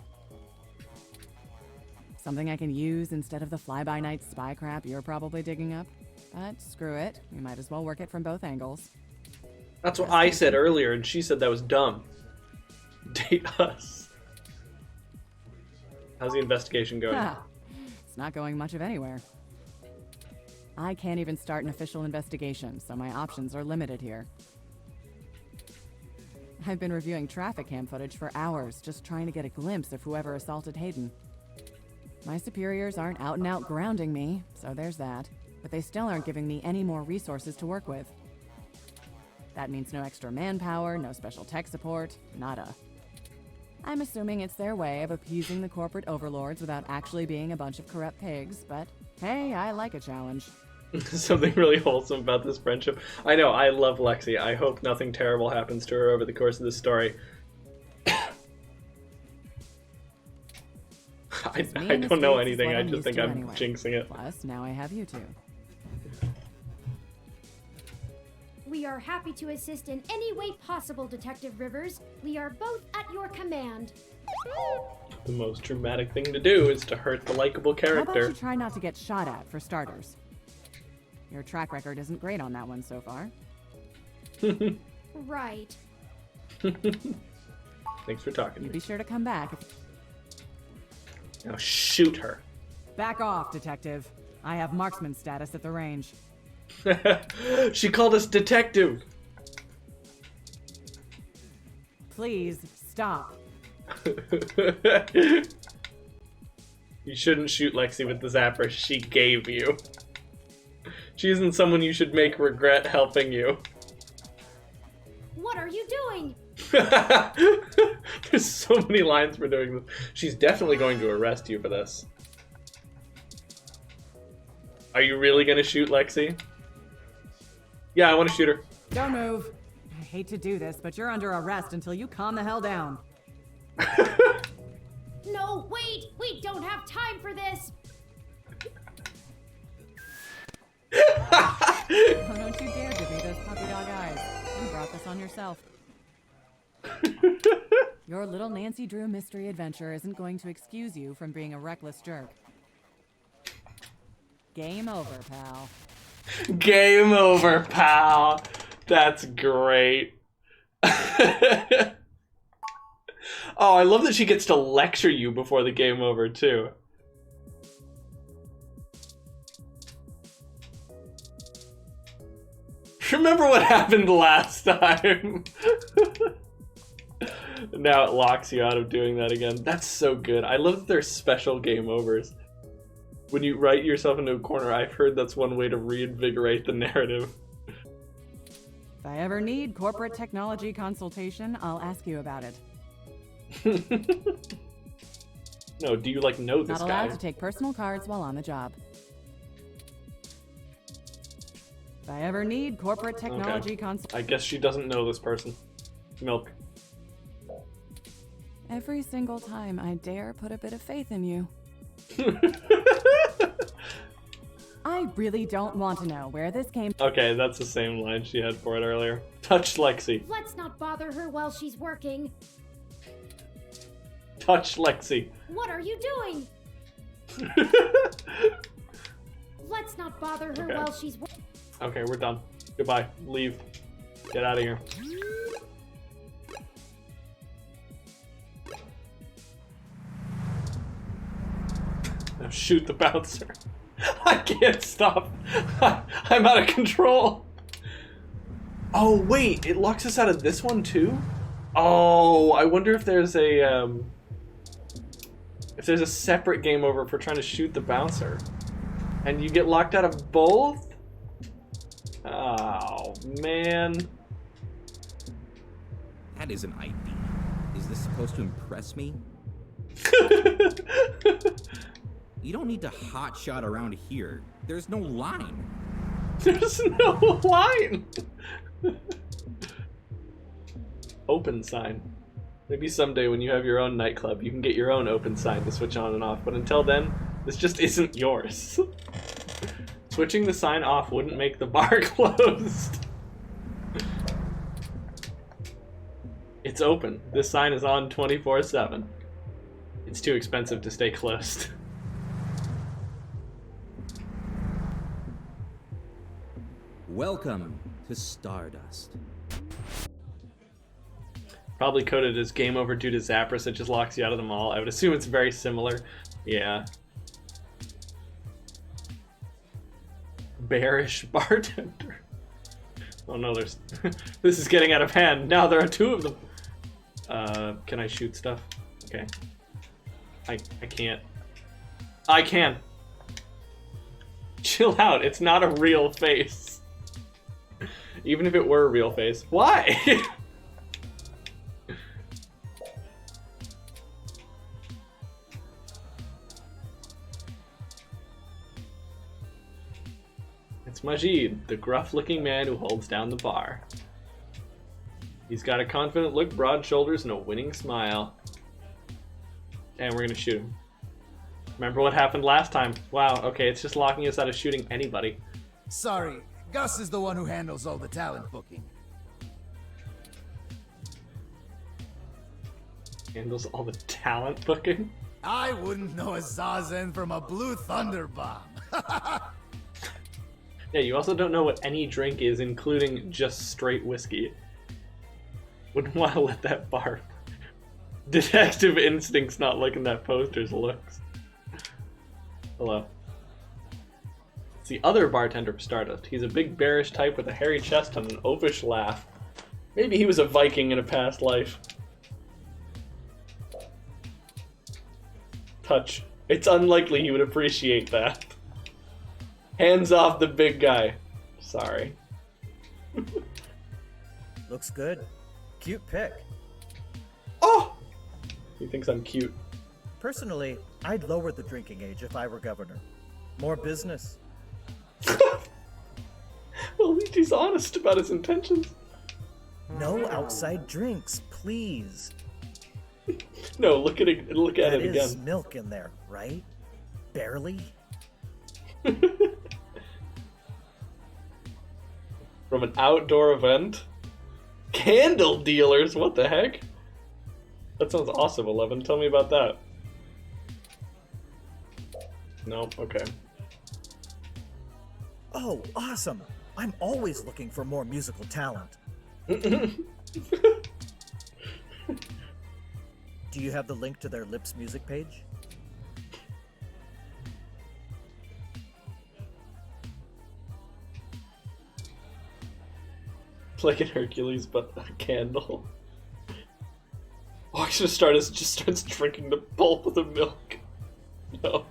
Something I can use instead of the fly-by-night spy crap you're probably digging up. But screw it, you might as well work it from both angles. That's what I said earlier, and she said that was dumb. Date us. How's the investigation going? It's not going much of anywhere. I can't even start an official investigation, so my options are limited here. I've been reviewing traffic cam footage for hours, just trying to get a glimpse of whoever assaulted Hayden. My superiors aren't out and out grounding me, so there's that, but they still aren't giving me any more resources to work with. That means no extra manpower, no special tech support, nada. I'm assuming it's their way of appeasing the corporate overlords without actually being a bunch of corrupt pigs, but hey, I like a challenge. Something really wholesome about this friendship. I know, I love Lexi. I hope nothing terrible happens to her over the course of this story. I don't know anything, I just think I'm jinxing it. Plus, now I have you two. We are happy to assist in any way possible, Detective Rivers. We are both at your command. The most dramatic thing to do is to hurt the likable How about character. you try not to get shot at, for starters? Your track record isn't great on that one so far. Right. Thanks for talking to You me. be sure to come back. Now shoot her. Back off, detective. I have marksman status at the range. She called us detective. Please, stop. You shouldn't shoot Lexi with the zapper she gave you. She isn't someone you should make regret helping you. What are you doing? There's so many lines for doing this. She's definitely going to arrest you for this. Are you really gonna shoot Lexi? Yeah, I want to shoot her. Don't move. I hate to do this, but you're under arrest until you calm the hell down. No, wait! We don't have time for this! Oh, don't you dare give me those puppy dog eyes. You brought this on yourself. Your little Nancy Drew mystery adventure isn't going to excuse you from being a reckless jerk. Game over, pal. Game over, pal. That's great. Oh, I love that she gets to lecture you before the game over, too. Remember what happened last time? Now it locks you out of doing that again. That's so good. I love that there's special game overs. When you write yourself into a corner, I've heard that's one way to reinvigorate the narrative. If I ever need corporate technology consultation, I'll ask you about it. No, do you like know this Not guy? allowed to take personal cards while on the job. If I ever need corporate technology I guess she doesn't know this person. Milk. Every single time I dare put a bit of faith in you. I really don't want to know where this came. Okay, that's the same line she had for it earlier. Touch Lexi. Let's not bother her while she's working. Touch Lexi. What are you doing? Let's not bother her Okay. while she's working. Okay, we're done. Goodbye. Leave. Get out of here. Now shoot the bouncer. I can't stop. I'm out of control. Oh, wait. It locks us out of this one, too? Oh, I wonder if there's a, separate game over for trying to shoot the bouncer. And you get locked out of both? Oh, man. That is an ID. Is this supposed to impress me? You don't need to hotshot around here. There's no line. There's no line. Open sign. Maybe someday when you have your own nightclub, you can get your own open sign to switch on and off. But until then, this just isn't yours. Switching the sign off wouldn't make the bar closed. It's open. This sign is on 24/7. It's too expensive to stay closed. Welcome to Stardust. Probably coded as game over due to Zapdos. It just locks you out of the mall. I would assume it's very similar. Yeah. Bearish bartender. Oh no, there's... This is getting out of hand. Now there are two of them. Can I shoot stuff? Okay. I can't. I can. Chill out. It's not a real face. Even if it were a real face. Why? It's Majid, the gruff-looking man who holds down the bar. He's got a confident look, broad shoulders, and a winning smile. And we're gonna shoot him. Remember what happened last time? Wow, okay, it's just locking us out of shooting anybody. Sorry, Gus is the one who handles all the talent booking. Handles all the talent booking? I wouldn't know a Zazen from a blue thunder bomb. Yeah, you also don't know what any drink is, including just straight whiskey. Wouldn't want to let that bar. Detective instincts not liking that poster's looks. Hello. It's the other bartender for Stardust. He's a big bearish type with a hairy chest and an oafish laugh. Maybe he was a Viking in a past life. Touch. It's unlikely he would appreciate that. Hands off the big guy. Sorry. Looks good. Cute pick. Oh! He thinks I'm cute. Personally, I'd lower the drinking age if I were governor. More business. Well, at least he's honest about his intentions. No outside drinks, please. No, look at it. Look at it That is again. milk in there, right? Barely. From an outdoor event? Candle dealers? What the heck? That sounds awesome, 11. Tell me about that. No? Okay. Oh, awesome! I'm always looking for more musical talent. Do you have the link to their Lips music page? It's like in Hercules, but a candle. Oh, I should have started. Just starts drinking the pulp of the milk. No.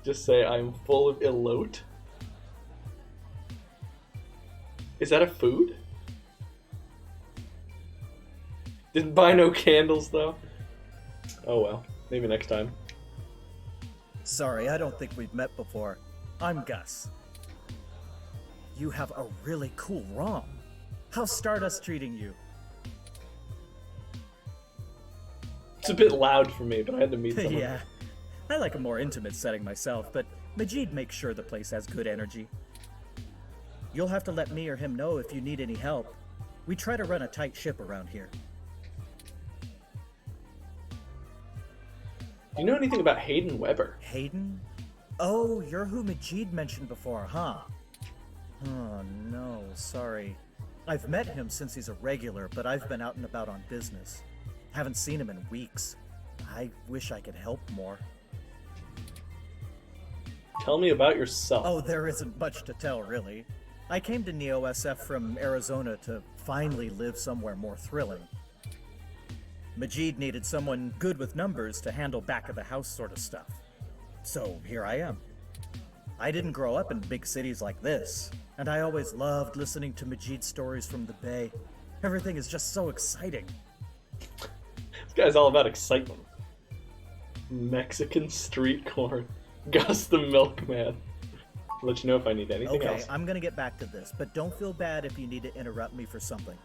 Just say I'm full of elote. Is that a food? Didn't buy no candles though. Oh well, maybe next time. Sorry, I don't think we've met before. I'm Gus. You have a really cool ROM. How's Stardust treating you? It's a bit loud for me, but I had to meet someone. Yeah, I like a more intimate setting myself, but Majid makes sure the place has good energy. You'll have to let me or him know if you need any help. We try to run a tight ship around here. Do you know anything about Hayden Weber? Hayden? Oh, you're who Majid mentioned before, huh? Oh no, sorry. I've met him since he's a regular, but I've been out and about on business. Haven't seen him in weeks. I wish I could help more. Tell me about yourself. Oh, there isn't much to tell, really. I came to Neo SF from Arizona to finally live somewhere more thrilling. Majid needed someone good with numbers to handle back-of-the-house sort of stuff. So here I am. I didn't grow up in big cities like this, and I always loved listening to Majid's stories from the Bay. Everything is just so exciting. This guy's all about excitement. Mexican street corn. Gus the Milkman. I'll let you know if I need anything else. Okay, I'm gonna get back to this, but don't feel bad if you need to interrupt me for something.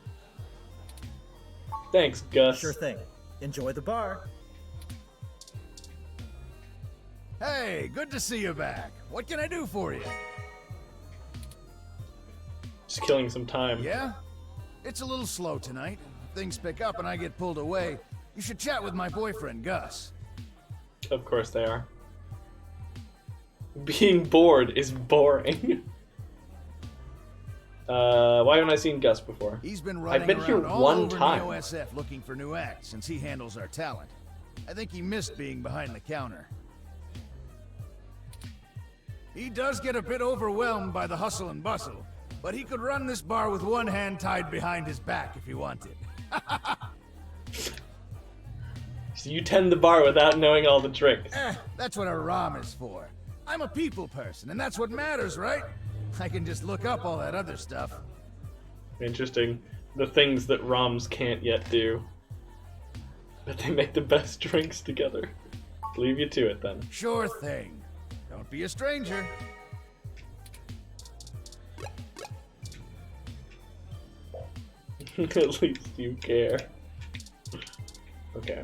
Thanks, Gus. Sure thing. Enjoy the bar. Hey, good to see you back. What can I do for you? Just killing some time. Yeah? It's a little slow tonight. If things pick up and I get pulled away, you should chat with my boyfriend, Gus. Of course they are. Being bored is boring. Why haven't I seen Gus before? He's been running I've been here around all one over time. Neo SF looking for new acts since he handles our talent. I think he missed being behind the counter. He does get a bit overwhelmed by the hustle and bustle, but he could run this bar with one hand tied behind his back if he wanted. So you tend the bar without knowing all the tricks. That's what a ROM is for. I'm a people person, and that's what matters, right? I can just look up all that other stuff. Interesting. The things that ROMs can't yet do. But they make the best drinks together. Leave you to it then. Sure thing. Don't be a stranger. At least you care. Okay.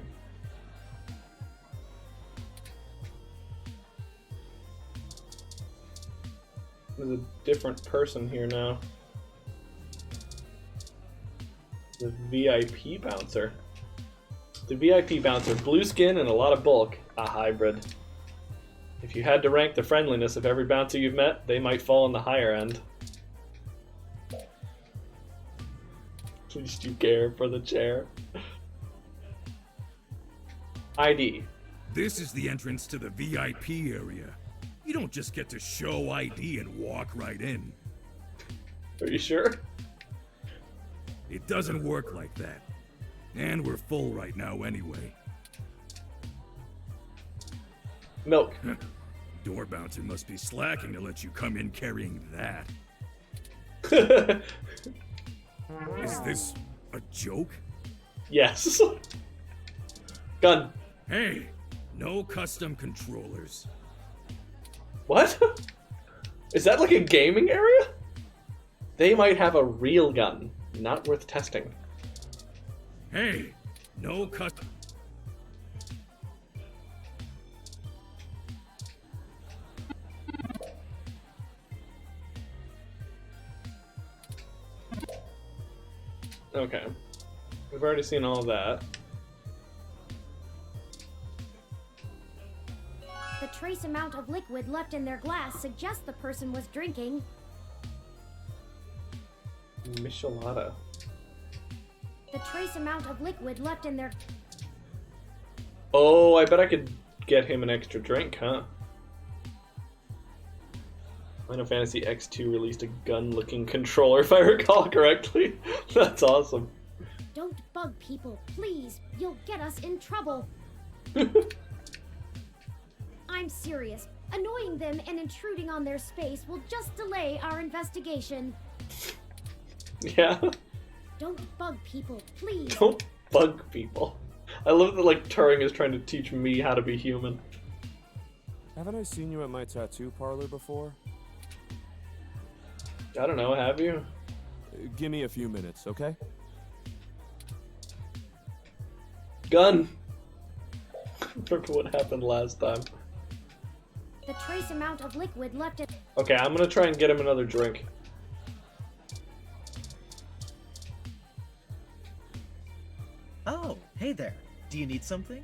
There's a different person here now. The VIP bouncer. The VIP bouncer, blue skin and a lot of bulk, a hybrid. If you had to rank the friendliness of every bouncer you've met, they might fall on the higher end. At least you care for the chair. ID. This is the entrance to the VIP area. You don't just get to show ID and walk right in. Are you sure? It doesn't work like that. And we're full right now anyway. Milk. Door bouncer must be slacking to let you come in carrying that. Is this a joke? Yes. Gun. Hey, no custom controllers. What? Is that like a gaming area? They might have a real gun. Not worth testing. Hey, no custom. Okay. We've already seen all of that. The trace amount of liquid left in their glass suggests the person was drinking. Michelada. The trace amount of liquid left in their... Oh, I bet I could get him an extra drink, huh? Final Fantasy X2 released a gun-looking controller, if I recall correctly. That's awesome. Don't bug people, please. You'll get us in trouble. I'm serious. Annoying them and intruding on their space will just delay our investigation. Yeah. Don't bug people, please. Don't bug people. I love that, like, Turing is trying to teach me how to be human. Haven't I seen you at my tattoo parlor before? I don't know, have you? Give me a few minutes, okay? Gun! Remember what happened last time. The trace amount of liquid left at... Okay, I'm gonna try and get him another drink. Oh, hey there. Do you need something?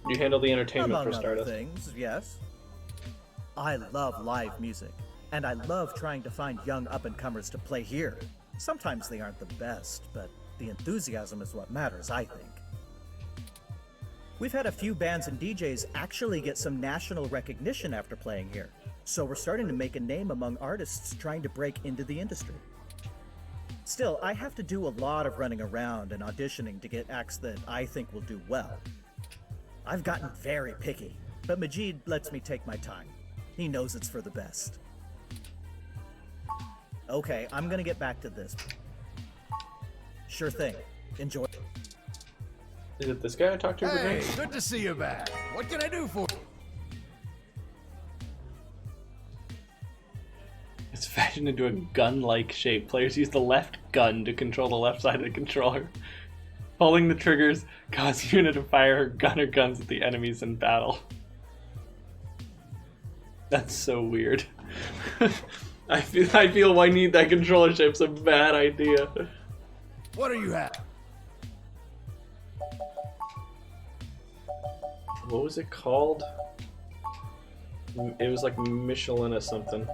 You handle the entertainment Among for other Stardust. things, yes. I love live music, and I love trying to find young up-and-comers to play here. Sometimes they aren't the best, but the enthusiasm is what matters, I think. We've had a few bands and DJs actually get some national recognition after playing here, so we're starting to make a name among artists trying to break into the industry. Still, I have to do a lot of running around and auditioning to get acts that I think will do well. I've gotten very picky, but Majid lets me take my time. He knows it's for the best. Okay, I'm gonna get back to this. Sure thing. Enjoy. Is it this guy I talked to? Hey, today? good to see you back. What can I do for you? It's fashioned into a gun-like shape. Players use the left gun to control the left side of the controller. Pulling the triggers causes the unit to fire her gun or guns at the enemies in battle. That's so weird. I feel I need that controller shape's a bad idea. What are you at? What was it called? It was like Michelin or something.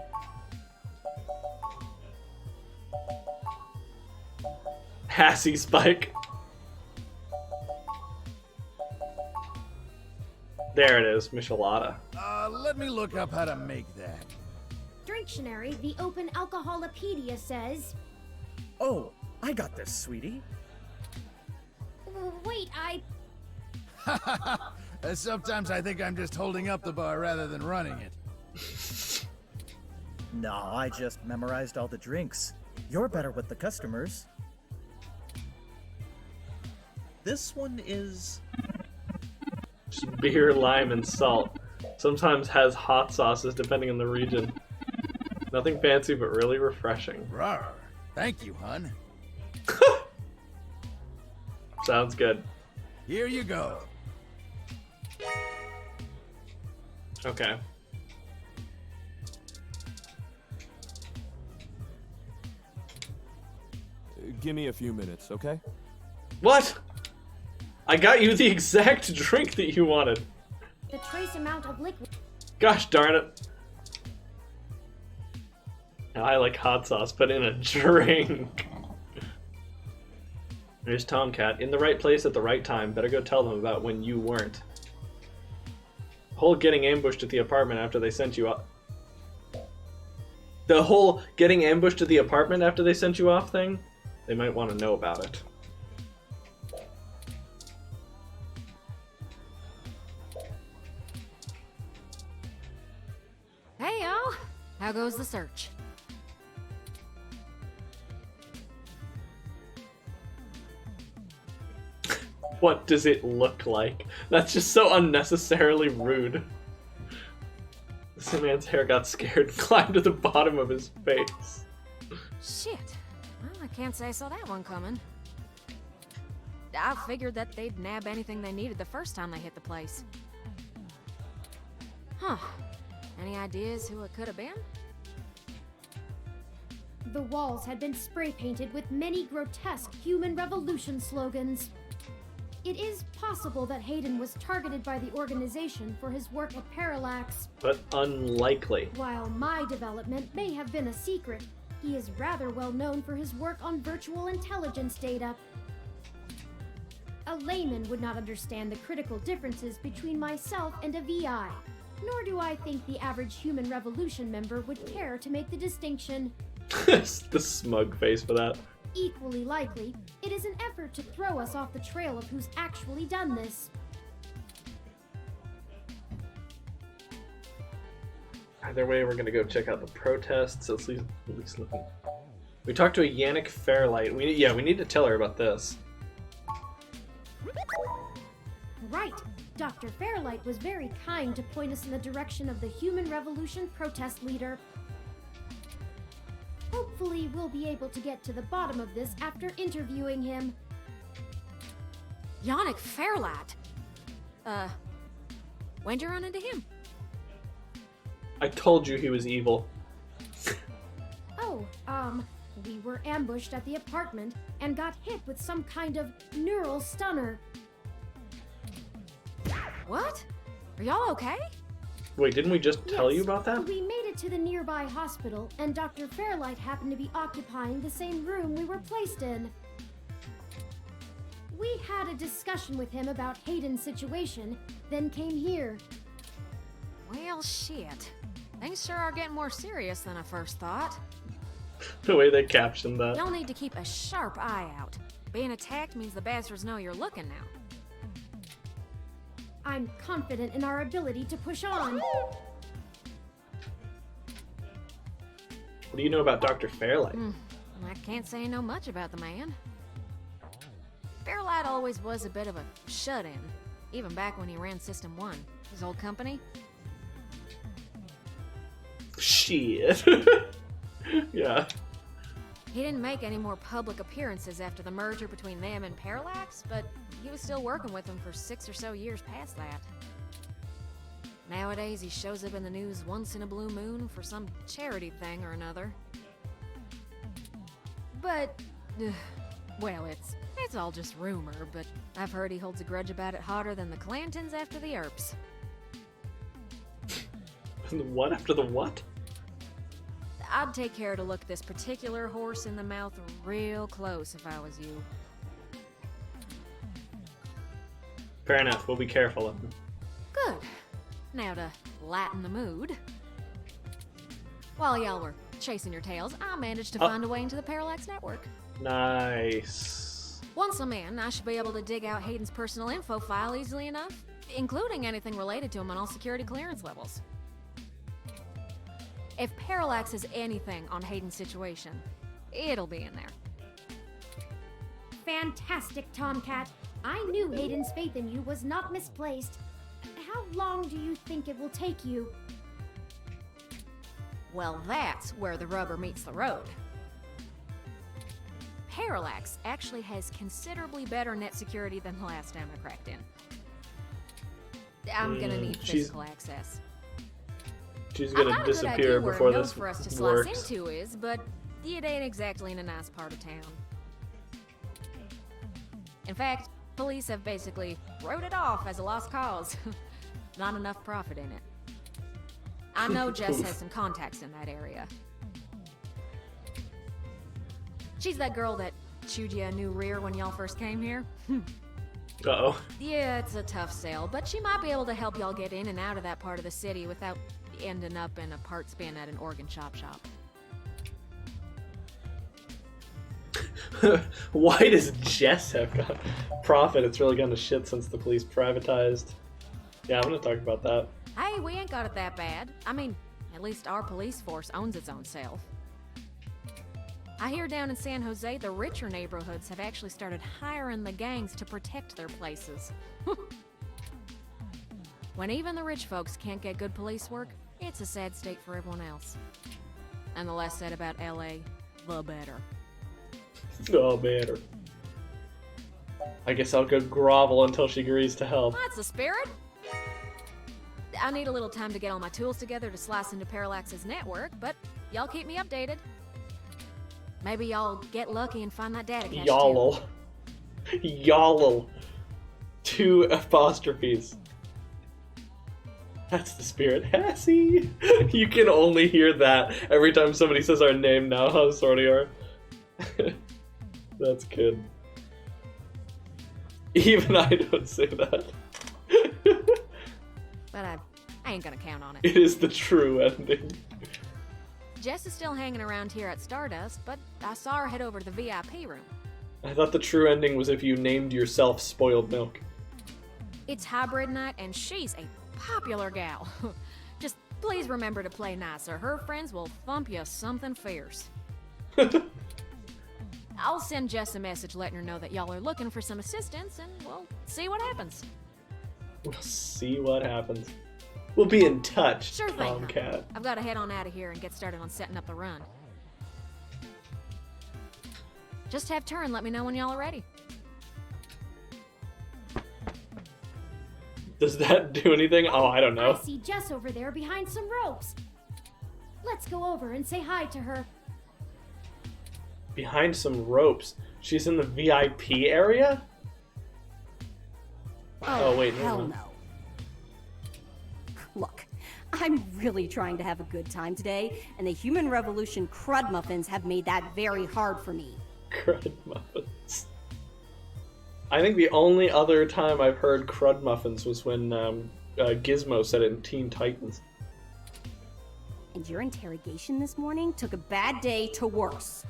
Hassy Spike. There it is, Michelada. Let me look up how to make that. Dictionary, the Open Alcoholopedia says... Oh, I got this, sweetie. Wait, Sometimes I think I'm just holding up the bar rather than running it. No, I just memorized all the drinks. You're better with the customers. This one is... Just beer, lime, and salt. Sometimes has hot sauces depending on the region. Nothing fancy, but really refreshing. Rawr. Thank you, hun. Sounds good. Here you go. Okay. Give me a few minutes, okay? What? I got you the exact drink that you wanted. The trace amount of liquid... Gosh darn it. Now I like hot sauce, but in a drink. There's Tomcat. In the right place at the right time. Better go tell them about when you weren't. Whole getting ambushed at the apartment after they sent you off. The whole getting ambushed at the apartment after they sent you off thing? They might want to know about it. Hey, y'all. How goes the search? What does it look like? That's just so unnecessarily rude. This man's hair got scared and climbed to the bottom of his face. Shit. Well, I can't say I saw that one coming. I figured that they'd nab anything they needed the first time they hit the place. Huh. Any ideas who it could have been? The walls had been spray painted with many grotesque human revolution slogans. It is possible that Hayden was targeted by the organization for his work at Parallax. But unlikely. While my development may have been a secret, he is rather well known for his work on virtual intelligence data. A layman would not understand the critical differences between myself and a VI, nor do I think the average human revolution member would care to make the distinction. The smug face for that. Equally likely, it is an effort to throw us off the trail of who's actually done this. Either way, we're gonna go check out the protests. At least looking. We talked to a Yannick Fairlight. We need to tell her about this. Right. Dr. Fairlight was very kind to point us in the direction of the Human Revolution protest leader. Hopefully, we'll be able to get to the bottom of this after interviewing him. Yannick Fairlight? When'd you run into him? I told you he was evil. Oh, we were ambushed at the apartment and got hit with some kind of neural stunner. What? Are y'all okay? Wait, didn't we just tell you about that? We made it to the nearby hospital, and Dr. Fairlight happened to be occupying the same room we were placed in. We had a discussion with him about Hayden's situation, then came here. Well, shit. Things sure are getting more serious than I first thought. The way they captioned that. Y'all need to keep a sharp eye out. Being attacked means the bastards know you're looking now. I'm confident in our ability to push on. What do you know about Dr. Fairlight? I can't say I know much about the man. Fairlight always was a bit of a shut-in, even back when he ran System 1, his old company. Shit. Yeah. He didn't make any more public appearances after the merger between them and Parallax, but he was still working with them for 6 or so years past that. Nowadays, he shows up in the news once in a blue moon for some charity thing or another. But, well, it's all just rumor, but I've heard he holds a grudge about it hotter than the Clantons after the Earps. What after the what? I'd take care to look this particular horse in the mouth real close if I was you. Fair enough, we'll be careful of them. Good. Now to lighten the mood. While y'all were chasing your tails, I managed to find a way into the Parallax network. Nice. Once I'm in, I should be able to dig out Hayden's personal info file easily enough, including anything related to him on all security clearance levels. If Parallax has anything on Hayden's situation, it'll be in there. Fantastic, Tomcat. I knew Hayden's faith in you was not misplaced. How long do you think it will take you? Well, that's where the rubber meets the road. Parallax actually has considerably better net security than the last time I cracked in. I'm gonna need physical access. She's gonna disappear before this for us to works. slice into is, but it ain't exactly in a nice part of town. In fact, police have basically wrote it off as a lost cause. Not enough profit in it. I know Jess has some contacts in that area. She's that girl that chewed you a new rear when y'all first came here. Uh-oh. Yeah, it's a tough sale, but she might be able to help y'all get in and out of that part of the city without ending up in a parts bin at an organ shop. Why does Jess have got profit? It's really gone to shit since the police privatized. Yeah, I'm gonna talk about that. Hey, we ain't got it that bad. I mean, at least our police force owns its own self. I hear down in San Jose, the richer neighborhoods have actually started hiring the gangs to protect their places. When even the rich folks can't get good police work, it's a sad state for everyone else. And the less said about LA, the better. Oh, better. I guess I'll go grovel until she agrees to help. That's the spirit. I need a little time to get all my tools together to slice into Parallax's network, but y'all keep me updated. Maybe y'all get lucky and find that data cache Y'all. Y'all. 2 apostrophes. That's the spirit. Hassie. You can only hear that every time somebody says our name now, how sorry are. That's good. Even I don't say that. But I ain't gonna count on it. It is the true ending. Jess is still hanging around here at Stardust, but I saw her head over to the VIP room. I thought the true ending was if you named yourself Spoiled Milk. It's hybrid night, and she's a popular gal. Just Please remember to play nice, or her friends will thump you something fierce. I'll send Jess a message letting her know that y'all are looking for some assistance, and we'll see what happens. We'll see what happens. We'll be in touch, Sure thing. Tomcat. I've got to head on out of here and get started on setting up the run. Just have turn. Let me know when y'all are ready. Does that do anything? Oh, I don't know. I see Jess over there behind some ropes. Let's go over and say hi to her. Behind some ropes. She's in the VIP area? Oh wait, never hell mind. no. Look, I'm really trying to have a good time today, and the Human Revolution crud muffins have made that very hard for me. Crud muffins. I think the only other time I've heard crud muffins was when Gizmo said it in Teen Titans. And your interrogation this morning took a bad day to worse.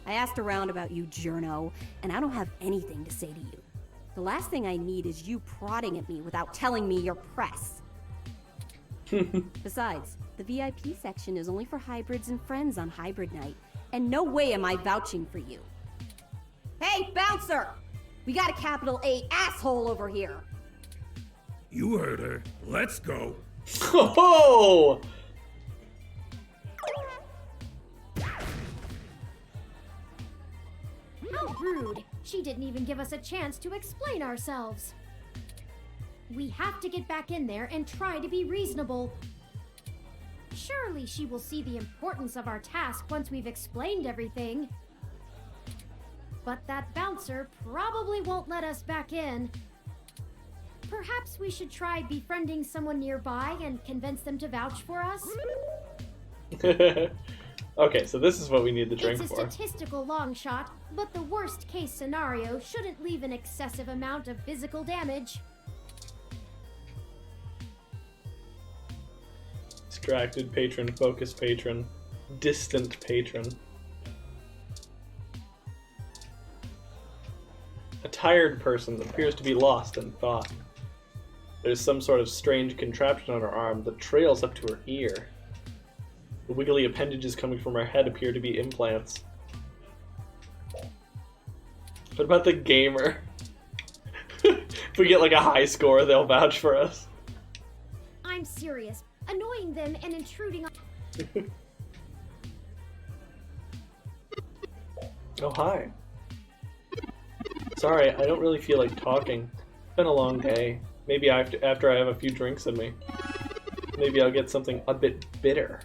I asked around about you, Journo, and I don't have anything to say to you. The last thing I need is you prodding at me without telling me you're press. Besides, the VIP section is only for hybrids and friends on hybrid night, and no way am I vouching for you. Hey, bouncer! We got a capital A asshole over here! You heard her. Let's go. Oh! How rude! She didn't even give us a chance to explain ourselves. We have to get back in there and try to be reasonable. Surely she will see the importance of our task once we've explained everything. But that bouncer probably won't let us back in. Perhaps we should try befriending someone nearby and convince them to vouch for us? Okay, so this is what we need the drink It's a for. statistical long shot, but the worst case scenario shouldn't leave an excessive amount of physical damage. Distracted patron, focused patron, distant patron. A tired person that appears to be lost in thought. There's some sort of strange contraption on her arm that trails up to her ear. The wiggly appendages coming from her head appear to be implants. What about the gamer? If we get like a high score, they'll vouch for us. I'm serious. Annoying them and intruding on... Oh, hi. Sorry, I don't really feel like talking. It's been a long day. Maybe after I have a few drinks in me. Maybe I'll get something a bit bitter.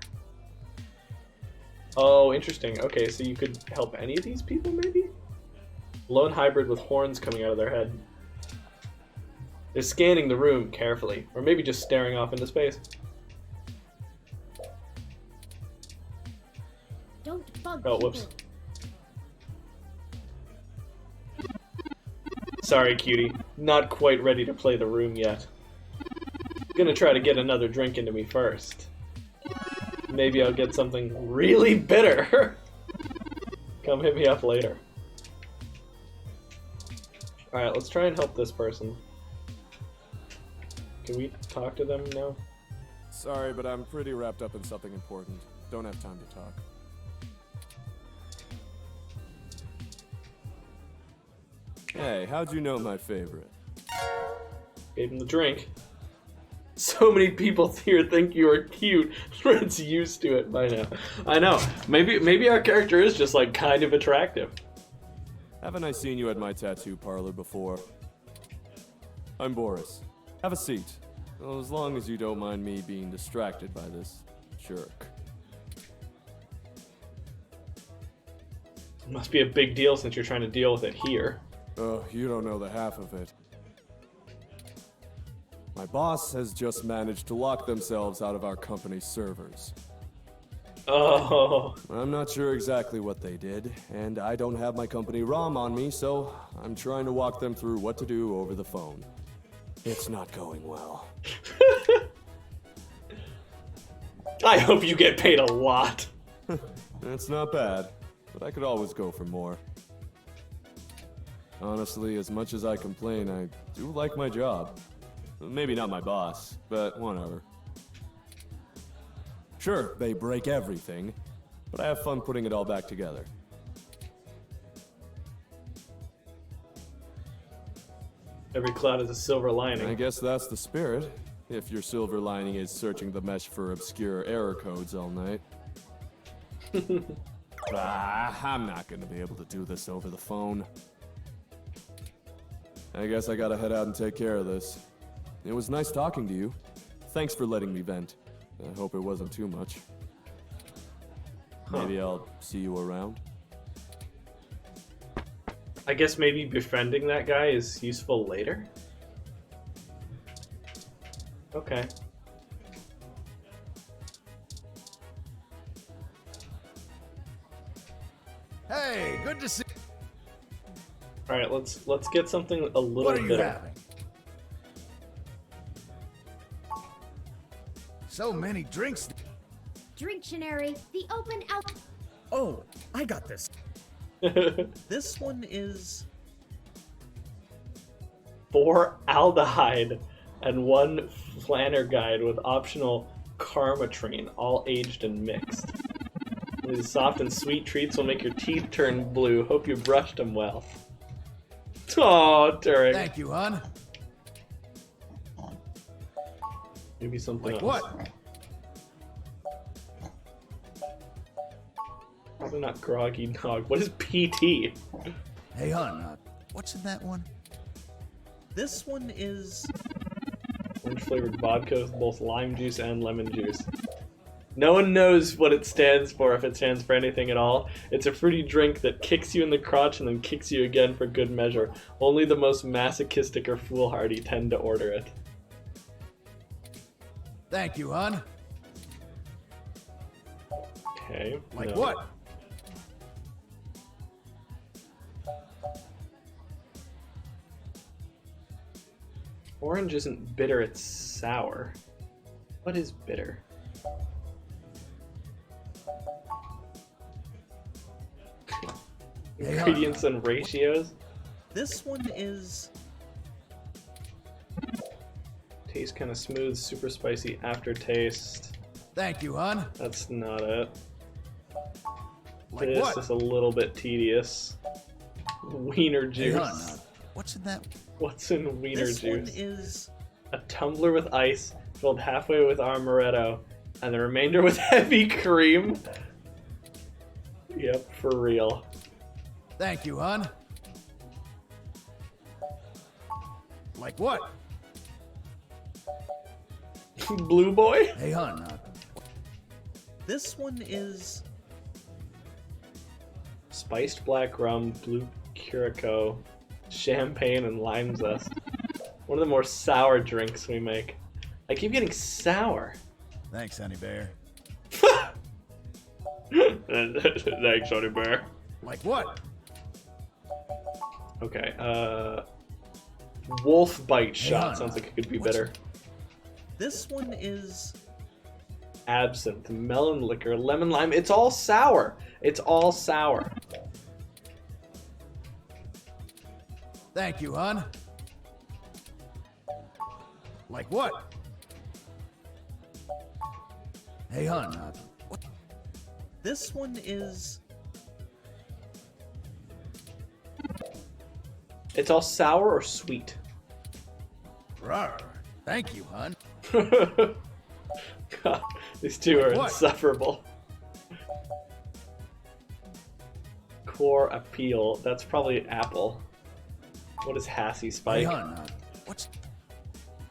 Oh, interesting. Okay, so you could help any of these people, maybe? Lone hybrid with horns coming out of their head. They're scanning the room carefully, or maybe just staring off into space. Don't bug Oh, whoops. Sorry, cutie. Not quite ready to play the room yet. Gonna try to get another drink into me first. Maybe I'll get something really bitter. Come hit me up later. Alright, let's try and help this person. Can we talk to them now? Sorry, but I'm pretty wrapped up in something important. Don't have time to talk. Hey, how'd you know my favorite? Gave him the drink. So many people here think you are cute. Fred's used to it by now. I know. Maybe our character is just like kind of attractive. Haven't I seen you at my tattoo parlor before? I'm Boris. Have a seat. Well, as long as you don't mind me being distracted by this jerk. It must be a big deal since you're trying to deal with it here. Oh, you don't know the half of it. My boss has just managed to lock themselves out of our company's servers. Oh. I'm not sure exactly what they did, and I don't have my company ROM on me, so I'm trying to walk them through what to do over the phone. It's not going well. I hope you get paid a lot. It's not bad, but I could always go for more. Honestly, as much as I complain, I do like my job. Maybe not my boss, but whatever. Sure, they break everything, but I have fun putting it all back together. Every cloud is a silver lining. I guess that's the spirit, if your silver lining is searching the mesh for obscure error codes all night. I'm not gonna be able to do this over the phone. I guess I gotta head out and take care of this. It was nice talking to you. Thanks for letting me vent. I hope it wasn't too much. Maybe I'll see you around. I guess maybe befriending that guy is useful later? Okay. Hey, good to see. All right, let's get something a little What are you bitter. having? So many drinks. Dictionary, the open out. Oh, I got this. This one is 4 aldehyde and 1 flanner guide with optional karmatrine, all aged and mixed. These soft and sweet treats will make your teeth turn blue. Hope you brushed them well. Oh, Derek. Thank you, hon. Maybe something Like else. what? Probably not groggy dog. What is PT? Hey, hon, what's in that one? this one is Orange flavored vodka with both lime juice and lemon juice. No one knows what it stands for, if it stands for anything at all. It's a fruity drink that kicks you in the crotch and then kicks you again for good measure. Only the most masochistic or foolhardy tend to order it. Thank you, hon. Okay. Like no. what? Orange isn't bitter, it's sour. What is bitter? Hey, Ingredients and ratios? this one is Tastes kind of smooth, super spicy aftertaste. Thank you, hon. That's not it. Like This what? is a little bit tedious. Wiener Hey, juice. hon, what's in that? What's in wiener this juice? one is A tumbler with ice, filled halfway with amaretto, and the remainder with heavy cream. Yep, for real. Thank you, hon. Like what? Blue boy? Hey, hon, this one is Spiced black rum, blue curacao, champagne, and lime zest. One of the more sour drinks we make. I keep getting sour. Thanks, honey bear. Thanks, honey bear. Like what? Okay, wolf bite shot. on. Sounds like it could be What's- better. this one is Absinthe, melon liquor, lemon lime. It's all sour. It's all sour. Thank you, hon. Like what? Hey, hon, what? this one is It's all sour or sweet. Rawr. Thank you, hon. God, these two are What? insufferable. Core appeal. That's probably apple. What is Hassy Hey, Spike? hon, what's?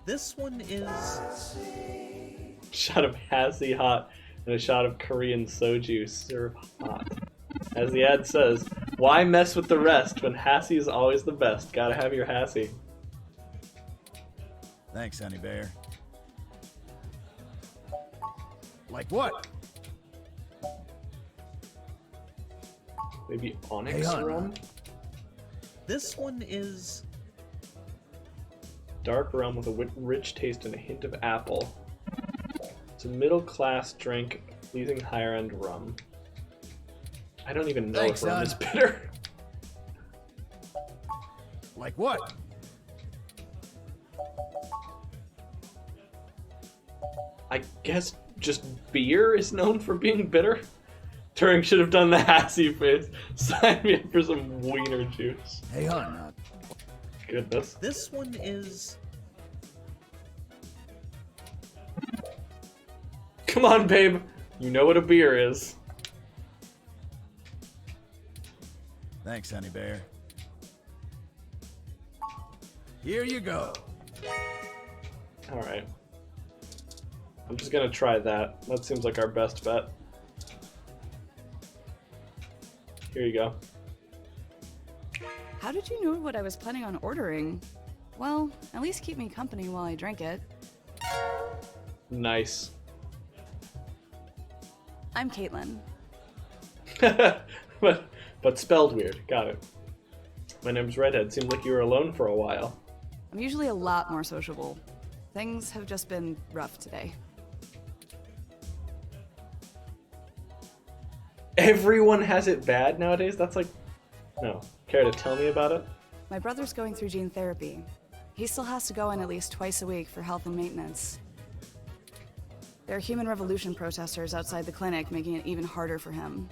this one is Shot of Hassy hot and a shot of Korean soju. Serve hot. As the ad says, why mess with the rest when Hassy is always the best? Gotta have your Hassy. Thanks, honey bear. Like what? Maybe Hey, Onyx hon. rum? this one is Dark rum with a rich taste and a hint of apple. It's a middle-class drink, pleasing higher-end rum. I don't even know Thanks, if rum son. is bitter. Like what? I guess just beer is known for being bitter? Turing should have done the Hassy face. Sign me up for some wiener juice. Hey, hon. Goodness. This one is... Come on, babe. You know what a beer is. Thanks, honey bear. Here you go. Alright. I'm just gonna try that. That seems like our best bet. Here you go. How did you know what I was planning on ordering? Well, at least keep me company while I drink it. Nice. I'm Caitlin. but spelled weird. Got it. My name's Redhead. Seems like you were alone for a while. I'm usually a lot more sociable. Things have just been rough today. Everyone has it bad nowadays? That's like... No. Care to tell me about it? My brother's going through gene therapy. He still has to go in at least twice a week for health and maintenance. There are Human Revolution protesters outside the clinic, making it even harder for him.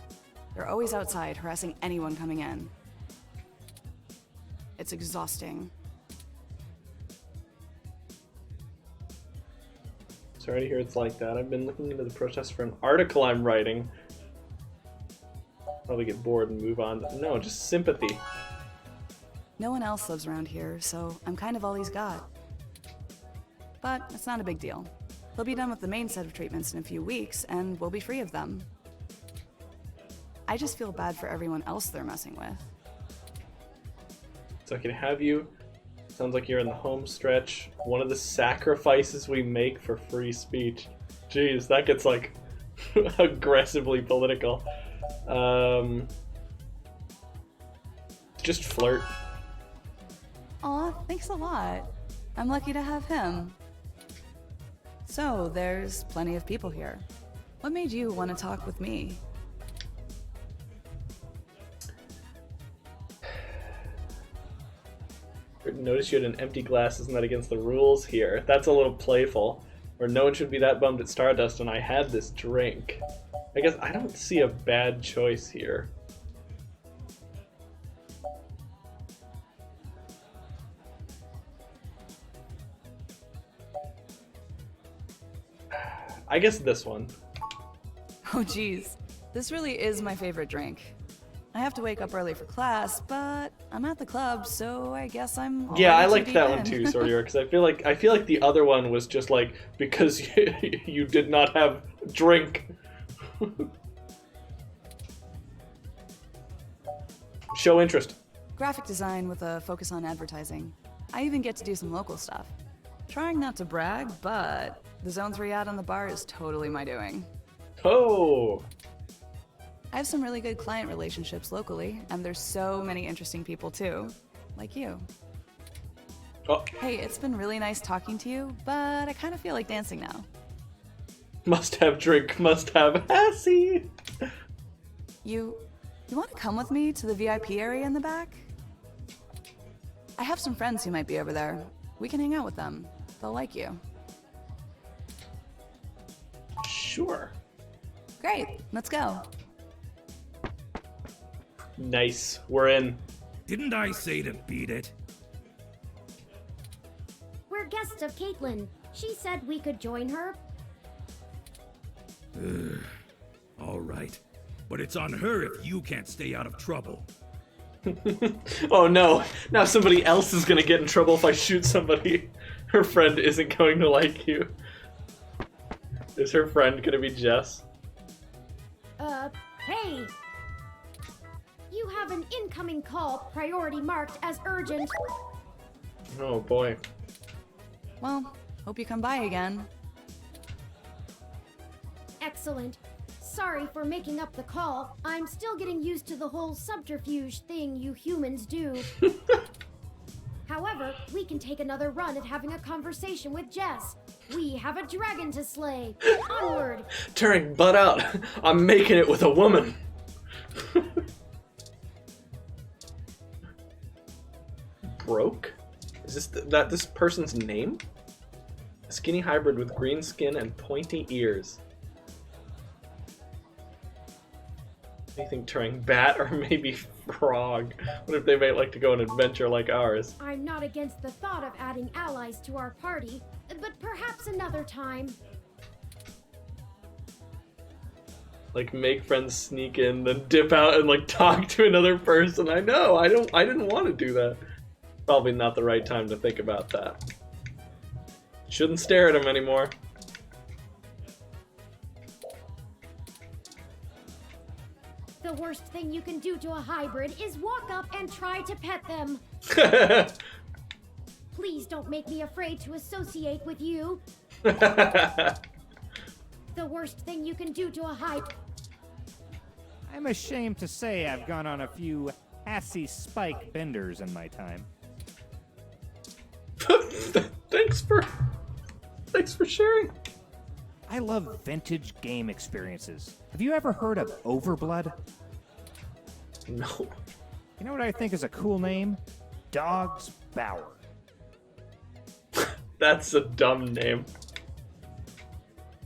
They're always outside, harassing anyone coming in. It's exhausting. Sorry to hear it's like that. I've been looking into the protests for an article I'm writing. Probably get bored and move on. No, just sympathy. No one else lives around here, so I'm kind of all he's got. But it's not a big deal. He'll be done with the main set of treatments in a few weeks, and we'll be free of them. I just feel bad for everyone else they're messing with. So I can have you. Sounds like you're in the home stretch. One of the sacrifices we make for free speech. Jeez, that gets like aggressively political. Just flirt. Aw, thanks a lot. I'm lucky to have him. So, there's plenty of people here. What made you want to talk with me? Notice you had an empty glass. Isn't that against the rules here? That's a little playful. Or no one should be that bummed at Stardust, and I had this drink. I guess I don't see a bad choice here. I guess this one. Oh geez, this really is my favorite drink. I have to wake up early for class, but I'm at the club, so I guess I'm. Yeah, I already liked that one too, Sordier, because I feel like the other one was just like because you did not have drink. Show interest. Graphic design with a focus on advertising. I even get to do some local stuff. Trying not to brag, but the Zone 3 ad on the bar is totally my doing. Oh. I have some really good client relationships locally, and there's so many interesting people too, like you. Oh. Hey, it's been really nice talking to you, but I kind of feel like dancing now. Must have drink, must have Hassy. You want to come with me to the VIP area in the back? I have some friends who might be over there. We can hang out with them. They'll like you. Sure. Great, let's go. Nice, we're in. Didn't I say to beat it? We're guests of Caitlin. She said we could join her. All right. But it's on her if you can't stay out of trouble. Oh no, now somebody else is gonna get in trouble if I shoot somebody. Her friend isn't going to like you. Is her friend gonna be Jess? Hey! You have an incoming call, priority marked as urgent. Oh boy. Well, hope you come by again. Excellent. Sorry for making up the call. I'm still getting used to the whole subterfuge thing you humans do. However, we can take another run at having a conversation with Jess. We have a dragon to slay. Onward! Turing, butt out. I'm making it with a woman. Broke? Is this this person's name? Skinny hybrid with green skin and pointy ears. Anything trying bat or maybe frog? What if they might like to go on an adventure like ours? I'm not against the thought of adding allies to our party, but perhaps another time. Like make friends, sneak in, then dip out and like talk to another person. I know, I didn't want to do that. Probably not the right time to think about that. Shouldn't stare at him anymore. The worst thing you can do to a hybrid is walk up and try to pet them. Please don't make me afraid to associate with you. The worst thing you can do to a hybrid. I'm ashamed to say I've gone on a few assy spike benders in my time. Thanks for sharing. I love vintage game experiences. Have you ever heard of Overblood? No. You know what I think is a cool name? Dog's Bower. That's a dumb name.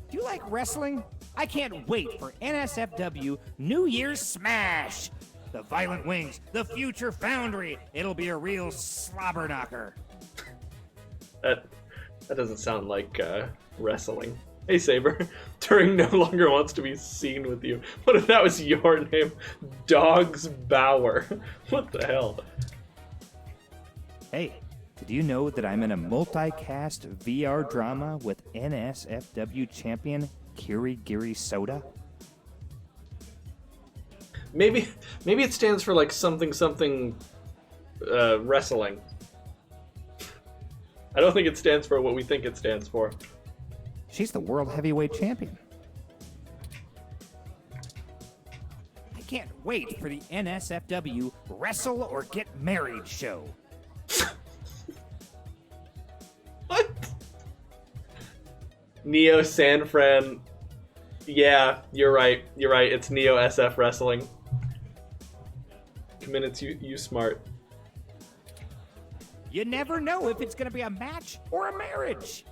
Do you like wrestling? I can't wait for NSFW New Year's Smash! The Violent Wings, the Future Foundry. It'll be a real slobber knocker. That doesn't sound like wrestling. Hey Saber, Turing no longer wants to be seen with you. What if that was your name? Dog's Bower. What the hell? Hey, did you know that I'm in a multi-cast VR drama with NSFW champion Kirigiri Soda? Maybe it stands for like something wrestling. I don't think it stands for what we think it stands for. She's the world heavyweight champion. I can't wait for the NSFW Wrestle or Get Married show. What? Neo San Fran. Yeah, you're right. It's Neo SF Wrestling. Minutes, you smart. You never know if it's going to be a match or a marriage.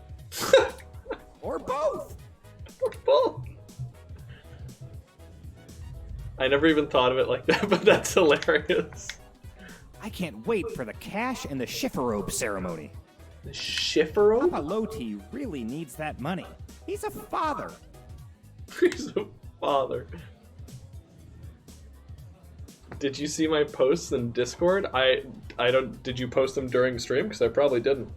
Or both. Or both. I never even thought of it like that, but that's hilarious. I can't wait for the cash and the Schifferobe ceremony. The Schifferobe? Papa Loti really needs that money. He's a father. He's a father. Did you see my posts in Discord? I don't. Did you post them during stream? Because I probably didn't.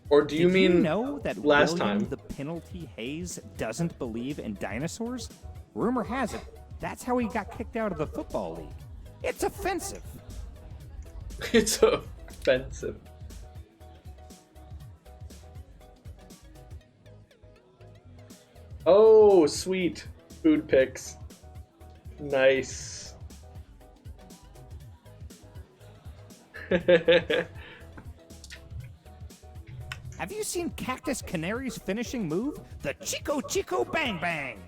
Or do you mean you know that last William time? The Penalty Hayes doesn't believe in dinosaurs? Rumor has it that's how he got kicked out of the football league. It's offensive. It's offensive. Oh, sweet. Food pics. Nice. Have you seen Cactus Canary's finishing move? The Chico Chico Bang Bang!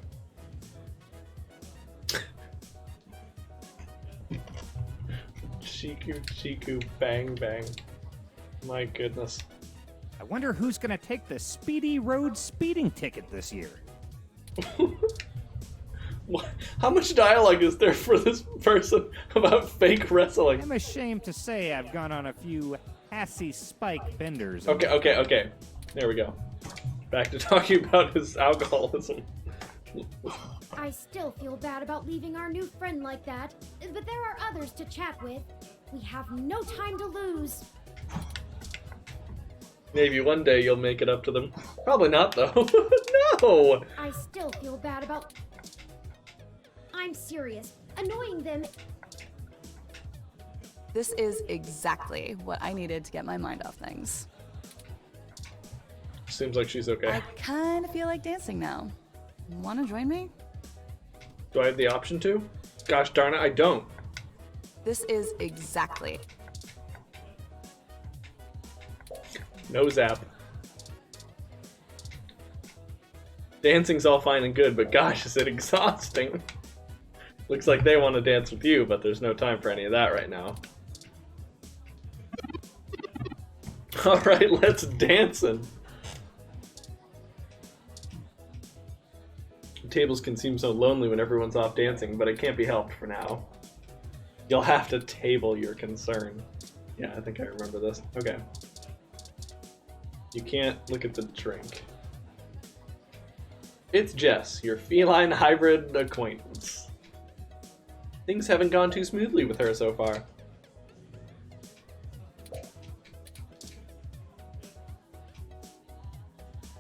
Chiku Bang Bang. My goodness. I wonder who's gonna take the Speedy Road speeding ticket this year. What? How much dialogue is there for this person about fake wrestling? I'm ashamed to say I've gone on a few assy spike benders. Okay. There we go. Back to talking about his alcoholism. I still feel bad about leaving our new friend like that, but there are others to chat with. We have no time to lose. Maybe one day you'll make it up to them. Probably not, though. No! I still feel bad about... I'm serious. Annoying them... This is exactly what I needed to get my mind off things. Seems like she's okay. I kind of feel like dancing now. Want to join me? Do I have the option to? Gosh darn it, I don't. This is exactly... No zap. Dancing's all fine and good, but gosh, is it exhausting. Looks like they want to dance with you, but there's no time for any of that right now. Alright, let's dancing. Tables can seem so lonely when everyone's off dancing, but it can't be helped for now. You'll have to table your concern. Yeah, I think I remember this. Okay. You can't look at the drink. It's Jess, your feline hybrid acquaintance. Things haven't gone too smoothly with her so far.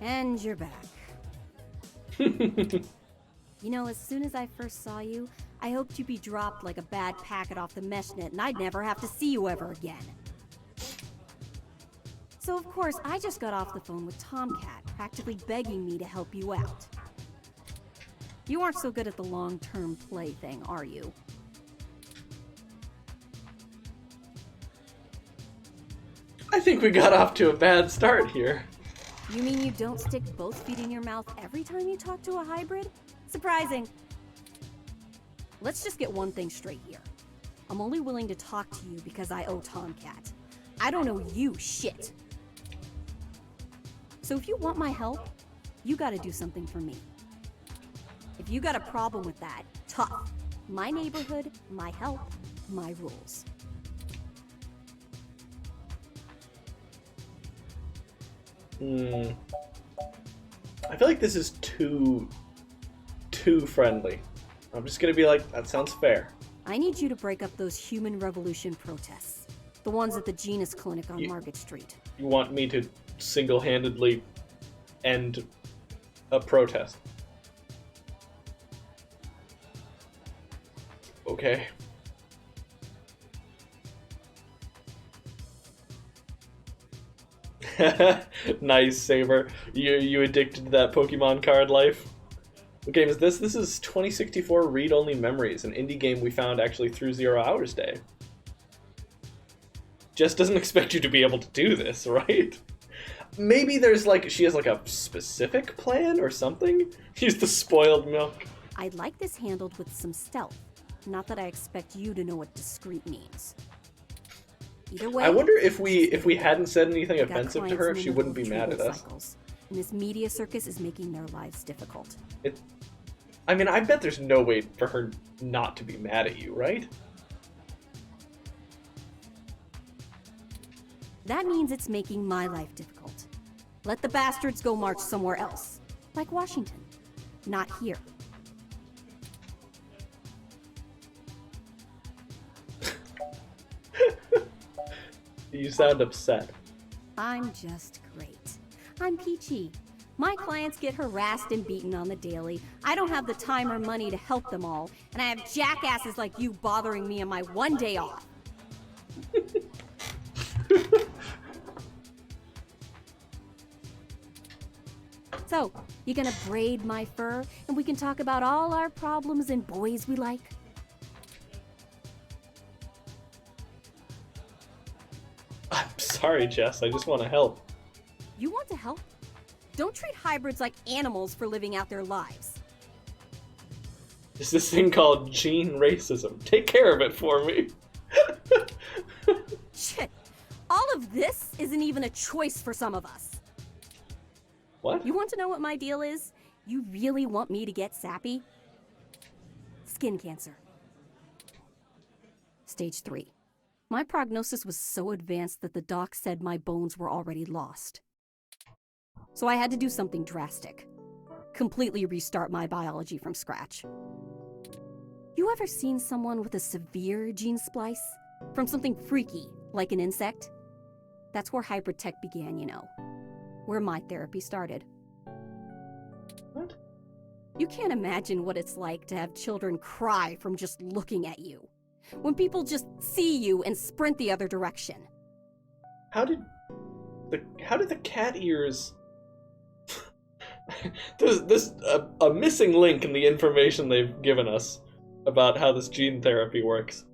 And you're back. You know, as soon as I first saw you, I hoped you'd be dropped like a bad packet off the mesh net and I'd never have to see you ever again. So of course, I just got off the phone with Tomcat, practically begging me to help you out. You aren't so good at the long-term play thing, are you? I think we got off to a bad start here. You mean you don't stick both feet in your mouth every time you talk to a hybrid? Surprising. Let's just get one thing straight here. I'm only willing to talk to you because I owe Tomcat. I don't owe you shit. So if you want my help, you gotta do something for me. If you got a problem with that, tough. My neighborhood, my help, my rules. I feel like this is too friendly. I'm just gonna be like, that sounds fair. I need you to break up those Human Revolution protests. The ones at the Genus Clinic on Market Street. You want me to single-handedly end a protest? Okay. Nice, Saber. You addicted to that Pokemon card life? What game is this? This is 2064 Read-Only Memories, an indie game we found actually through 0 Hours Day. Jess doesn't expect you to be able to do this, right? Maybe there's like, she has like a specific plan or something? Use the spoiled milk. I'd like this handled with some stealth. Not that I expect you to know what discreet means. Either way, I wonder if we hadn't said anything offensive to her, if she wouldn't be mad at us. And this media circus is making their lives difficult. I mean, I bet there's no way for her not to be mad at you, right? That means it's making my life difficult. Let the bastards go march somewhere else. Like Washington. Not here. You sound upset. I'm just great. I'm peachy. My clients get harassed and beaten on the daily. I don't have the time or money to help them all, and I have jackasses like you bothering me on my one day off. So, you gonna braid my fur, and we can talk about all our problems and boys we like? I'm sorry, Jess. I just want to help. You want to help? Don't treat hybrids like animals for living out their lives. There's this thing called gene racism. Take care of it for me. Shit. All of this isn't even a choice for some of us. What? You want to know what my deal is? You really want me to get sappy? Skin cancer. Stage 3. My prognosis was so advanced that the doc said my bones were already lost. So I had to do something drastic. Completely restart my biology from scratch. You ever seen someone with a severe gene splice? From something freaky, like an insect? That's where hybrid tech began, you know. Where my therapy started. What? You can't imagine what it's like to have children cry from just looking at you. When people just see you and sprint the other direction. How did the cat ears... There's a missing link in the information they've given us about how this gene therapy works.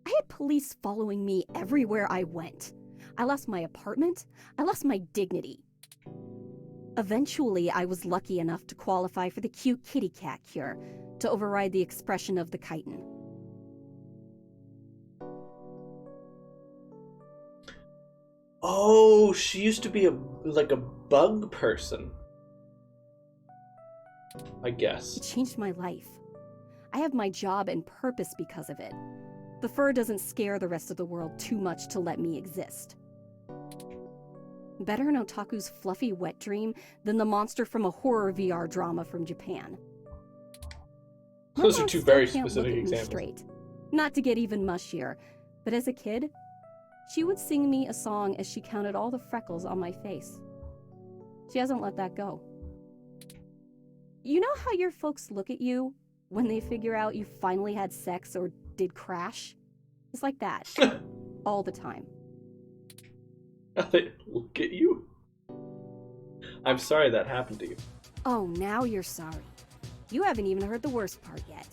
I had police following me everywhere I went. I lost my apartment. I lost my dignity. Eventually, I was lucky enough to qualify for the cute kitty cat cure to override the expression of the chitin. Oh, she used to be like a bug person. I guess. It changed my life. I have my job and purpose because of it. The fur doesn't scare the rest of the world too much to let me exist. Better an otaku's fluffy wet dream than the monster from a horror VR drama from Japan. Those are two very Can't specific look at me examples. straight. Not to get even mushier, but as a kid, she would sing me a song as she counted all the freckles on my face. She hasn't let that go. You know how your folks look at you when they figure out you finally had sex or did crash? It's like that. All the time. They look at you? I'm sorry that happened to you. Oh, now you're sorry. You haven't even heard the worst part yet.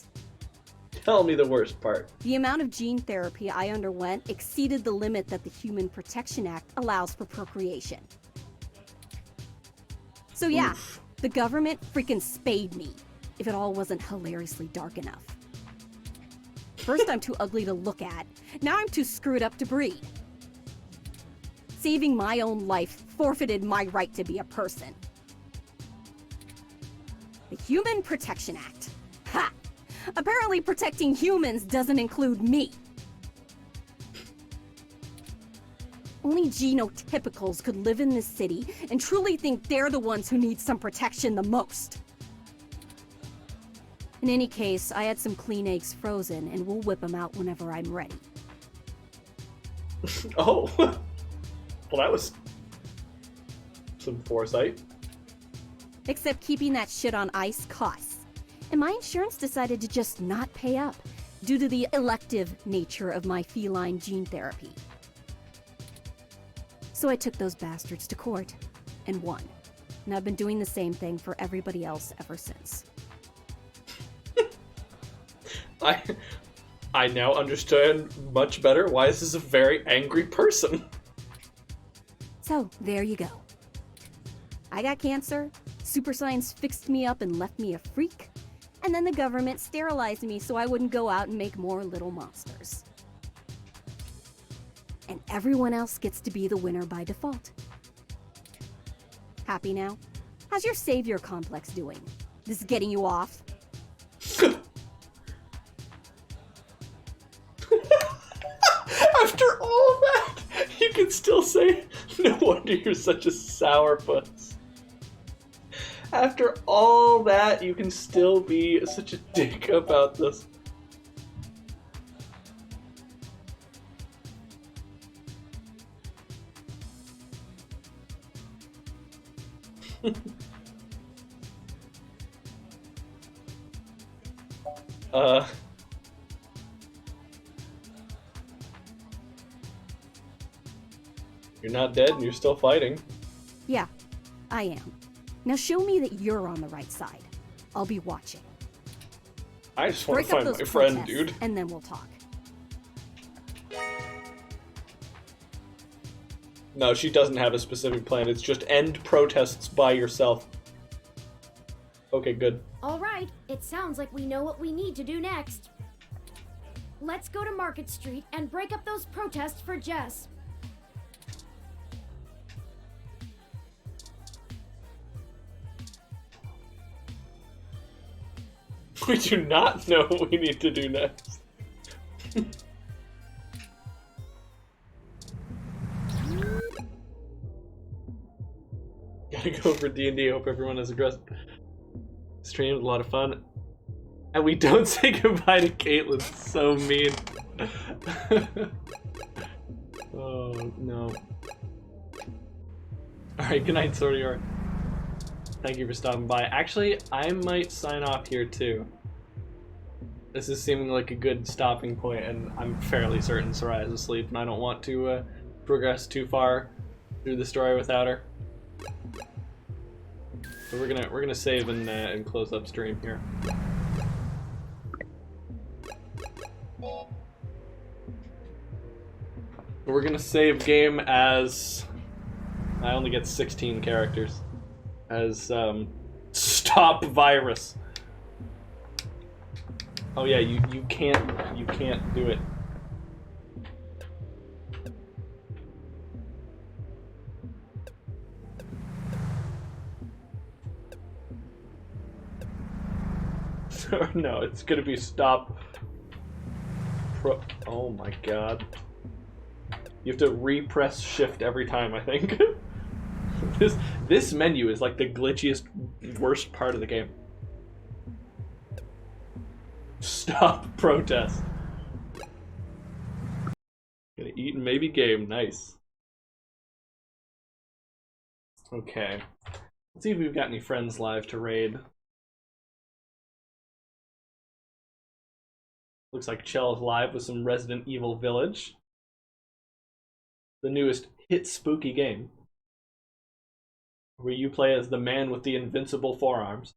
Tell me the worst part. The amount of gene therapy I underwent exceeded the limit that the Human Protection Act allows for procreation. So yeah, Oof. the government freaking spayed me, if it all wasn't hilariously dark enough. First I'm too ugly to look at, now I'm too screwed up to breed. Saving my own life forfeited my right to be a person. The Human Protection Act. Ha! Apparently protecting humans doesn't include me. Only genotypicals could live in this city and truly think they're the ones who need some protection the most. In any case, I had some clean eggs frozen and we'll whip them out whenever I'm ready. Oh. Well, that was some foresight. Except keeping that shit on ice costs. And my insurance decided to just not pay up due to the elective nature of my feline gene therapy. So I took those bastards to court and won. And I've been doing the same thing for everybody else ever since. I now understand much better why this is a very angry person. So, there you go. I got cancer, super science fixed me up and left me a freak, and then the government sterilized me so I wouldn't go out and make more little monsters. And everyone else gets to be the winner by default. Happy now? How's your savior complex doing? This is getting you off? After all that, you can still say, no wonder you're such a sourpuss. After all that, you can still be such a dick about this. You're not dead and you're still fighting. Yeah, I am. Now show me that you're on the right side. I'll be watching. I just want Break to up find those my friend, protests, dude. And then we'll talk. No, she doesn't have a specific plan. It's just end protests by yourself. Okay, good. All right, it sounds like we know what we need to do next. Let's go to Market Street and break up those protests for Jess. We do not know what we need to do next. Gotta go for D&D. Hope everyone has a great stream. A lot of fun. And we don't say goodbye to Caitlin. So mean. Oh, no. Alright, good night, Sordior. Thank you for stopping by. Actually, I might sign off here too. This is seeming like a good stopping point, and I'm fairly certain Soraya's asleep, and I don't want to progress too far through the story without her. So we're gonna save and close up stream here. We're gonna save game as I only get 16 characters. As stop virus. Oh yeah, you can't do it. No, it's gonna be stop. Oh my god. You have to repress shift every time, I think. This menu is like the glitchiest, worst part of the game. Stop protest. Gonna eat and maybe game. Nice. Okay. Let's see if we've got any friends live to raid. Looks like Chell is live with some Resident Evil Village. The newest hit spooky game, where you play as the man with the invincible forearms.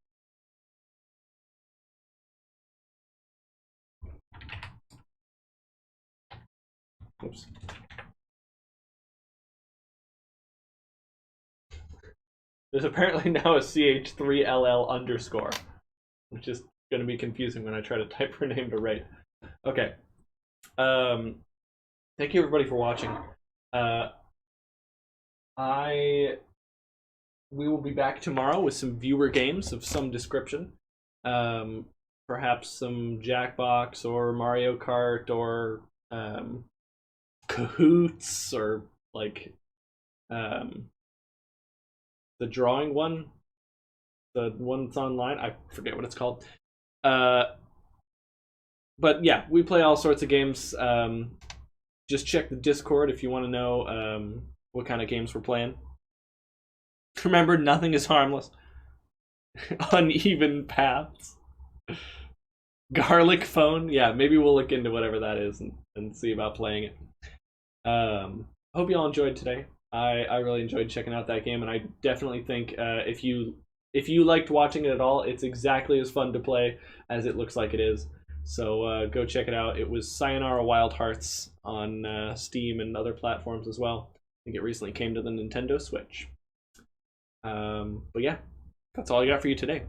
Oops. There's apparently now a CH3LL underscore, which is going to be confusing when I try to type her name to write. Okay. Thank you everybody for watching. We will be back tomorrow with some viewer games of some description. Perhaps some Jackbox or Mario Kart or Cahoots or like the drawing one. The one that's online. I forget what it's called. But yeah, we play all sorts of games. Just check the Discord if you want to know what kind of games we're playing. Remember, nothing is harmless. Uneven paths. Garlic phone. Yeah, maybe we'll look into whatever that is and see about playing it. Hope you all enjoyed today. I really enjoyed checking out that game, and I definitely think if you liked watching it at all, it's exactly as fun to play as it looks like it is. So go check it out. It was Sayonara Wild Hearts on Steam and other platforms as well. I think it recently came to the Nintendo Switch. But yeah, that's all I got for you today.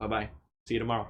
Bye-bye. See you tomorrow.